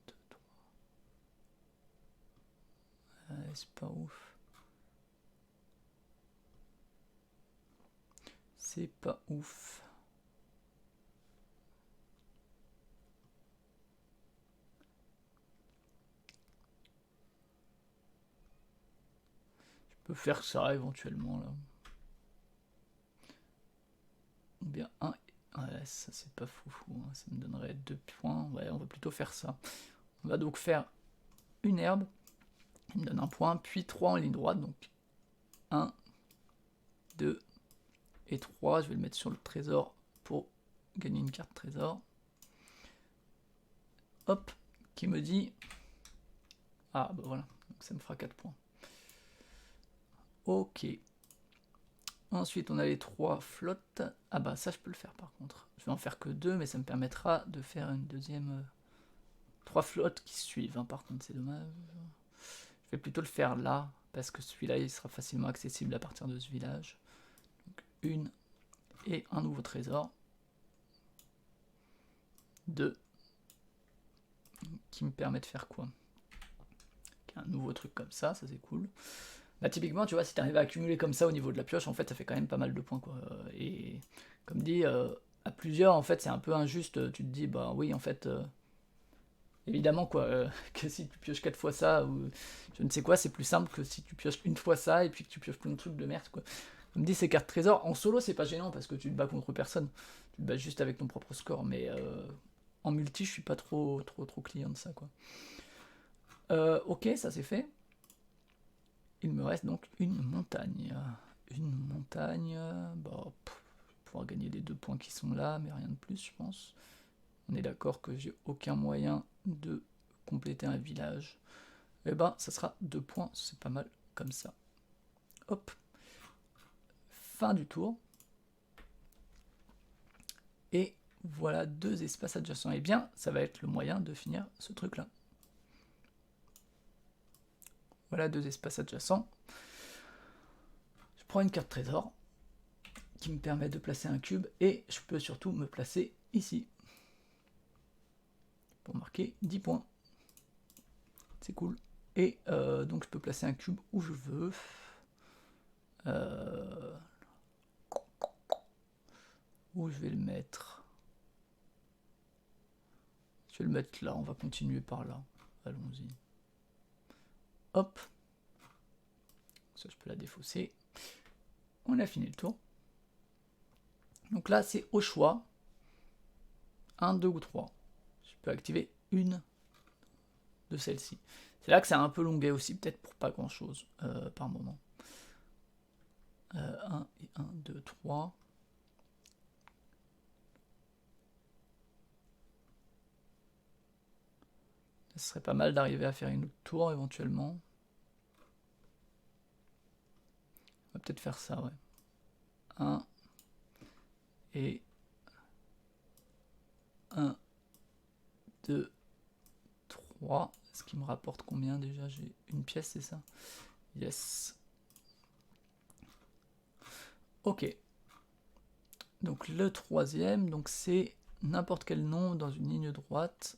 2, 3. C'est pas ouf. C'est pas ouf. Je peux faire ça éventuellement là. Ou bien 1. Ouais, ça c'est pas foufou. Hein. Ça me donnerait 2 points. Ouais, on va plutôt faire ça. On va donc faire une herbe. Il me donne un point, puis 3 en ligne droite. Donc 1, 2 et 3. Je vais le mettre sur le trésor pour gagner une carte trésor. Hop, qui me dit... Ah, bah voilà, donc ça me fera 4 points. Ok. Ensuite, on a les 3 flottes. Ah bah ça, je peux le faire par contre. Je vais en faire que 2, mais ça me permettra de faire une deuxième... 3 flottes qui suivent, hein, par contre, c'est dommage. Je vais plutôt le faire là, parce que celui-là, il sera facilement accessible à partir de ce village. Donc, 1 et un nouveau trésor. 2. Qui me permet de faire quoi? Un nouveau truc comme ça c'est cool. Bah typiquement, tu vois, si tu arrives à accumuler comme ça au niveau de la pioche, en fait, ça fait quand même pas mal de points, quoi. Et comme dit, à plusieurs, en fait, c'est un peu injuste. Tu te dis, bah oui, en fait, évidemment, quoi, que si tu pioches 4 fois ça, ou je ne sais quoi, c'est plus simple que si tu pioches une fois ça, et puis que tu pioches plein de trucs de merde, quoi. Comme dit, ces cartes trésors, en solo, c'est pas gênant, parce que tu te bats contre personne. Tu te bats juste avec ton propre score, mais en multi, je suis pas trop client de ça, quoi. Ok, ça c'est fait. Il me reste donc une montagne. Une montagne, bah, je vais pouvoir gagner les 2 points qui sont là, mais rien de plus, je pense. On est d'accord que j'ai aucun moyen de compléter un village. Et ben, ça sera 2 points, c'est pas mal comme ça. Hop. Fin du tour. Et voilà 2 espaces adjacents. Et bien, ça va être le moyen de finir ce truc-là. Voilà 2 espaces adjacents. Je prends une carte trésor qui me permet de placer un cube et je peux surtout me placer ici pour marquer 10 points. C'est cool. Et donc je peux placer un cube où je veux. Où je vais le mettre? Je vais le mettre là, on va continuer par là. Allons-y. Hop. Ça, je peux la défausser. On a fini le tour. Donc là, c'est au choix. 1, 2 ou 3. Je peux activer une de celles-ci. C'est là que c'est un peu longuet aussi, peut-être pour pas grand-chose par moment. 1 et 1, 2, 3. Ce serait pas mal d'arriver à faire une autre tour éventuellement. On va peut-être faire ça, ouais. 1 et 1, 2, 3. Ce qui me rapporte combien déjà? J'ai une pièce, c'est ça? Yes. Ok. Donc le troisième, donc c'est n'importe quel nom dans une ligne droite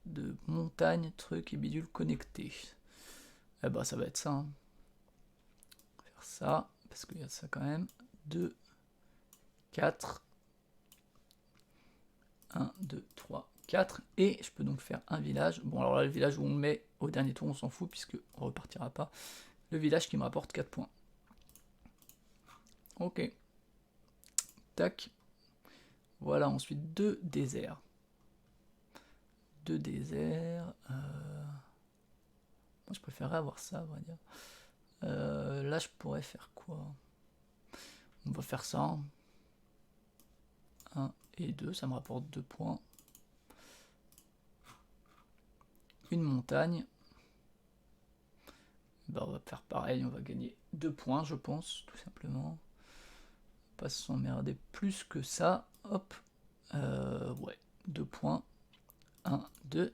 de montagne, truc et bidule connecté. Eh ben ça va être ça. Hein. On va faire ça, parce qu'il y a ça quand même. 2, 4. 1, 2, 3, 4. Et je peux donc faire un village. Bon, alors là, le village où on le met au dernier tour, on s'en fout, puisque on repartira pas. Le village qui me rapporte 4 points. Ok. Tac. Voilà, ensuite 2 déserts. 2 déserts. Moi, je préférerais avoir ça, à vrai dire. Là, je pourrais faire quoi? On va faire ça. 1 et 2, ça me rapporte 2 points. Une montagne. Ben, on va faire pareil, on va gagner 2 points, je pense, tout simplement. Pas s'emmerder plus que ça. Hop. Ouais, 2 points. 1, 2.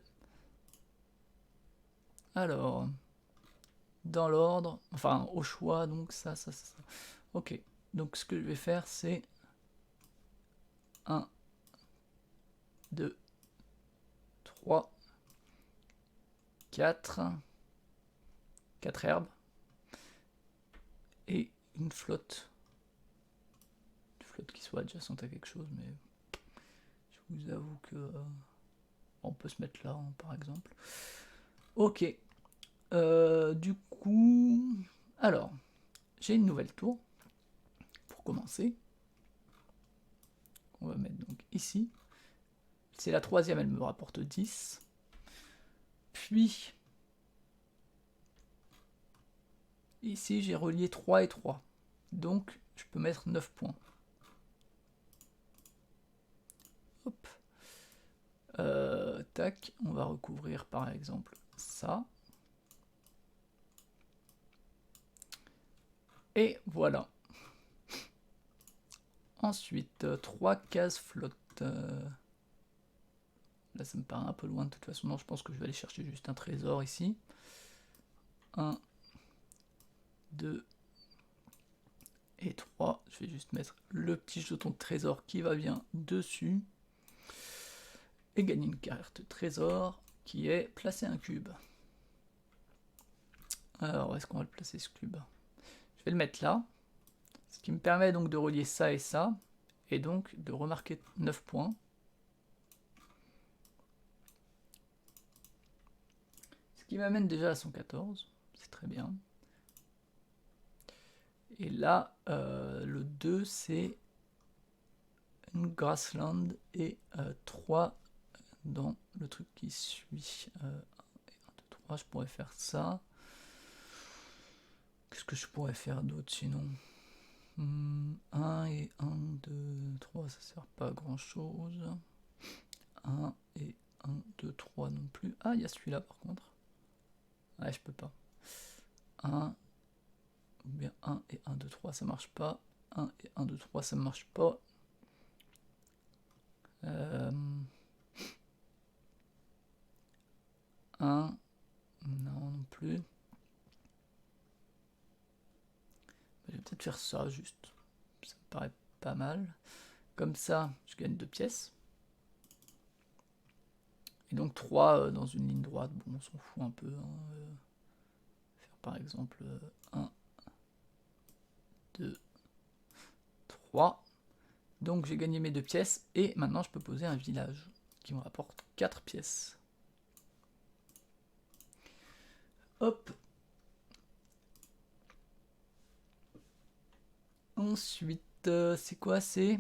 Alors, dans l'ordre, enfin au choix, donc ça. Ok, donc ce que je vais faire, c'est 1, 2, 3, 4. 4 herbes. Et une flotte. Une flotte qui soit adjacente à quelque chose, mais je vous avoue que on peut se mettre là, hein, par exemple. Ok. Du coup, alors, j'ai une nouvelle tour pour commencer. On va mettre donc ici. C'est la troisième, elle me rapporte 10. Puis, ici, j'ai relié 3 et 3. Donc, je peux mettre 9 points. Hop. Tac, on va recouvrir par exemple ça. Et voilà. Ensuite, 3 cases flotte. Là, ça me paraît un peu loin de toute façon. Non, je pense que je vais aller chercher juste un trésor ici. 1, 2 et 3. Je vais juste mettre le petit jeton de trésor qui va bien dessus. Et gagner une carte trésor qui est placer un cube. Alors, où est-ce qu'on va le placer ce cube? Je vais le mettre là. Ce qui me permet donc de relier ça et ça. Et donc de remarquer 9 points. Ce qui m'amène déjà à 114. C'est très bien. Et là, le 2, c'est une grassland et 3 dans le truc qui suit. 1, 2, 3, je pourrais faire ça. Qu'est-ce que je pourrais faire d'autre sinon? 1 et 1, 2, 3, ça sert pas à grand chose. 1 et 1, 2, 3 non plus. Ah, il y a celui-là par contre. Ouais, je peux pas. 1, ou bien 1 et 1, 2, 3, ça marche pas. 1 et 1, 2, 3, ça marche pas. 1, non non plus. Je vais peut-être faire ça juste. Ça me paraît pas mal. Comme ça, je gagne 2 pièces. Et donc 3 dans une ligne droite. Bon, on s'en fout un peu. Hein. Faire par exemple 1, 2, 3. Donc j'ai gagné mes 2 pièces. Et maintenant je peux poser un village qui me rapporte 4 pièces. Hop. Ensuite, c'est quoi? C'est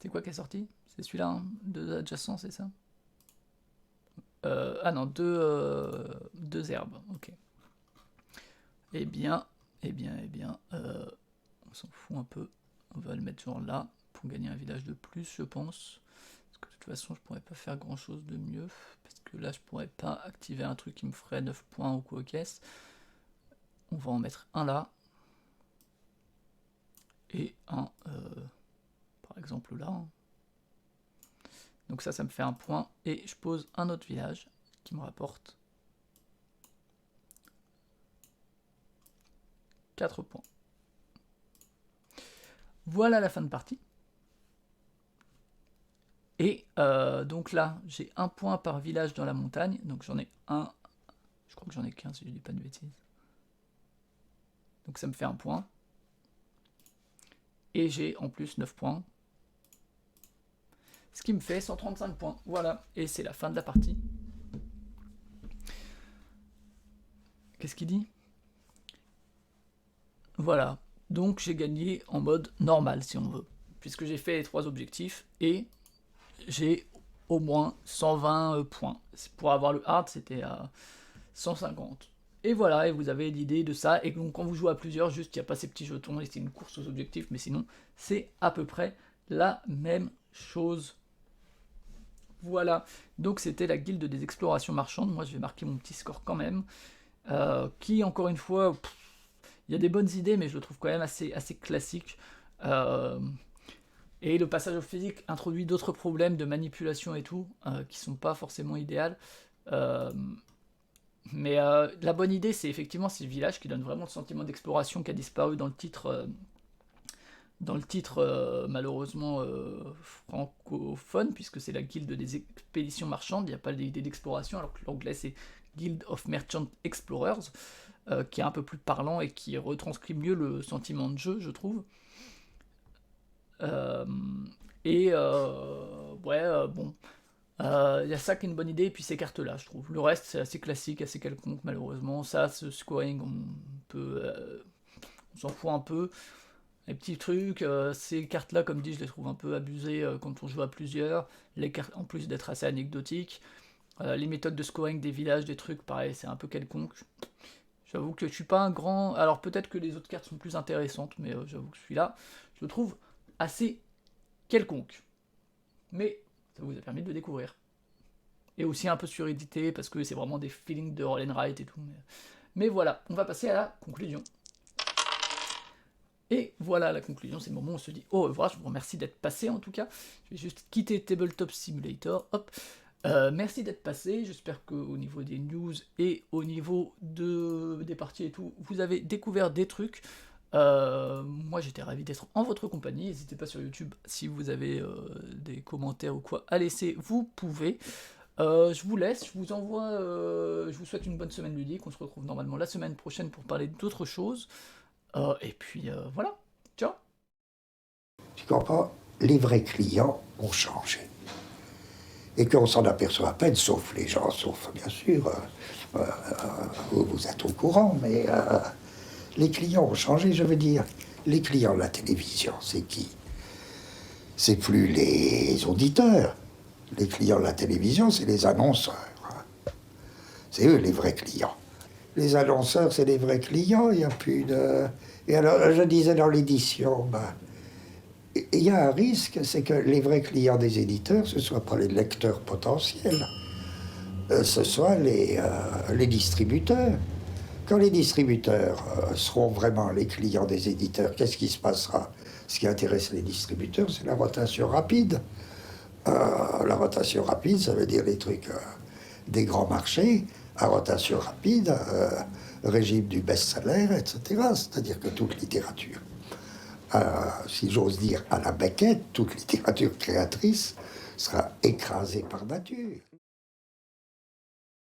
quoi qui est sorti? C'est celui-là, hein? 2 adjacents, c'est ça? Ah non, 2 herbes, ok. Eh bien, on s'en fout un peu. On va le mettre genre là, pour gagner un village de plus, je pense. Parce que de toute façon, je pourrais pas faire grand-chose de mieux. Parce que là, je pourrais pas activer un truc qui me ferait 9 points au coup aux caisses. On va en mettre un là. Et un, par exemple là. Hein. Donc ça me fait un point. Et je pose un autre village qui me rapporte 4 points. Voilà la fin de partie. Et donc là, j'ai un point par village dans la montagne. Donc j'en ai un. Je crois que j'en ai 15 si je dis pas de bêtises. Donc ça me fait un point. Et j'ai en plus 9 points. Ce qui me fait 135 points. Voilà. Et c'est la fin de la partie. Qu'est-ce qu'il dit? Voilà. Donc j'ai gagné en mode normal si on veut. Puisque j'ai fait les 3 objectifs. Et j'ai au moins 120 points. Pour avoir le hard, c'était à 150. Et voilà, et vous avez l'idée de ça. Et donc quand vous jouez à plusieurs, juste il n'y a pas ces petits jetons et c'est une course aux objectifs. Mais sinon, c'est à peu près la même chose. Voilà, donc c'était la guilde des explorations marchandes. Moi je vais marquer mon petit score quand même. Qui encore une fois, il y a des bonnes idées, mais je le trouve quand même assez classique. Et le passage au physique introduit d'autres problèmes de manipulation et tout, qui sont pas forcément idéales. Mais la bonne idée, c'est effectivement ces villages qui donnent vraiment le sentiment d'exploration qui a disparu dans le titre. Malheureusement francophone, puisque c'est la guilde des expéditions marchandes, il n'y a pas d'idée d'exploration, alors que l'anglais c'est Guild of Merchant Explorers, qui est un peu plus parlant et qui retranscrit mieux le sentiment de jeu, je trouve. Bon, il y a ça qui est une bonne idée, et puis ces cartes-là, je trouve. Le reste, c'est assez classique, assez quelconque, malheureusement. Ça, ce scoring, on s'en fout un peu. Les petits trucs, ces cartes-là, comme dit, je les trouve un peu abusées quand on joue à plusieurs. Les cartes, en plus d'être assez anecdotiques. Les méthodes de scoring des villages, des trucs, pareil, c'est un peu quelconque. J'avoue que je suis pas un grand... Alors peut-être que les autres cartes sont plus intéressantes, mais j'avoue que celui-là, je le trouve assez quelconque. Mais ça vous a permis de le découvrir. Et aussi un peu surédité, parce que c'est vraiment des feelings de roll and write et tout. Mais voilà, on va passer à la conclusion. Et voilà la conclusion, c'est le moment où on se dit au revoir, je vous remercie d'être passé en tout cas. Je vais juste quitter Tabletop Simulator, hop. Merci d'être passé, j'espère qu'au niveau des news et au niveau des parties et tout, vous avez découvert des trucs. Moi j'étais ravi d'être en votre compagnie, n'hésitez pas sur YouTube si vous avez des commentaires ou quoi à laisser, vous pouvez. Je vous laisse, je vous envoie, je vous souhaite une bonne semaine ludique, on se retrouve normalement la semaine prochaine pour parler d'autres choses. Et puis voilà, ciao. Tu comprends? Les vrais clients ont changé. Et qu'on s'en aperçoit à peine, sauf les gens, sauf bien sûr, vous êtes au courant, mais les clients ont changé, je veux dire. Les clients de la télévision, c'est qui? C'est plus les auditeurs. Les clients de la télévision, c'est les annonceurs. C'est eux les vrais clients. Les annonceurs, c'est les vrais clients, il n'y a plus de... Et alors, je disais dans l'édition, il y a un risque, c'est que les vrais clients des éditeurs, ce ne soient pas les lecteurs potentiels, ce soient les distributeurs. Quand les distributeurs seront vraiment les clients des éditeurs, qu'est-ce qui se passera? Ce qui intéresse les distributeurs, c'est la rotation rapide. La rotation rapide, ça veut dire les trucs des grands marchés, à rotation rapide, régime du best-seller, etc. C'est-à-dire que toute littérature, si j'ose dire à la Beckett, toute littérature créatrice sera écrasée par nature.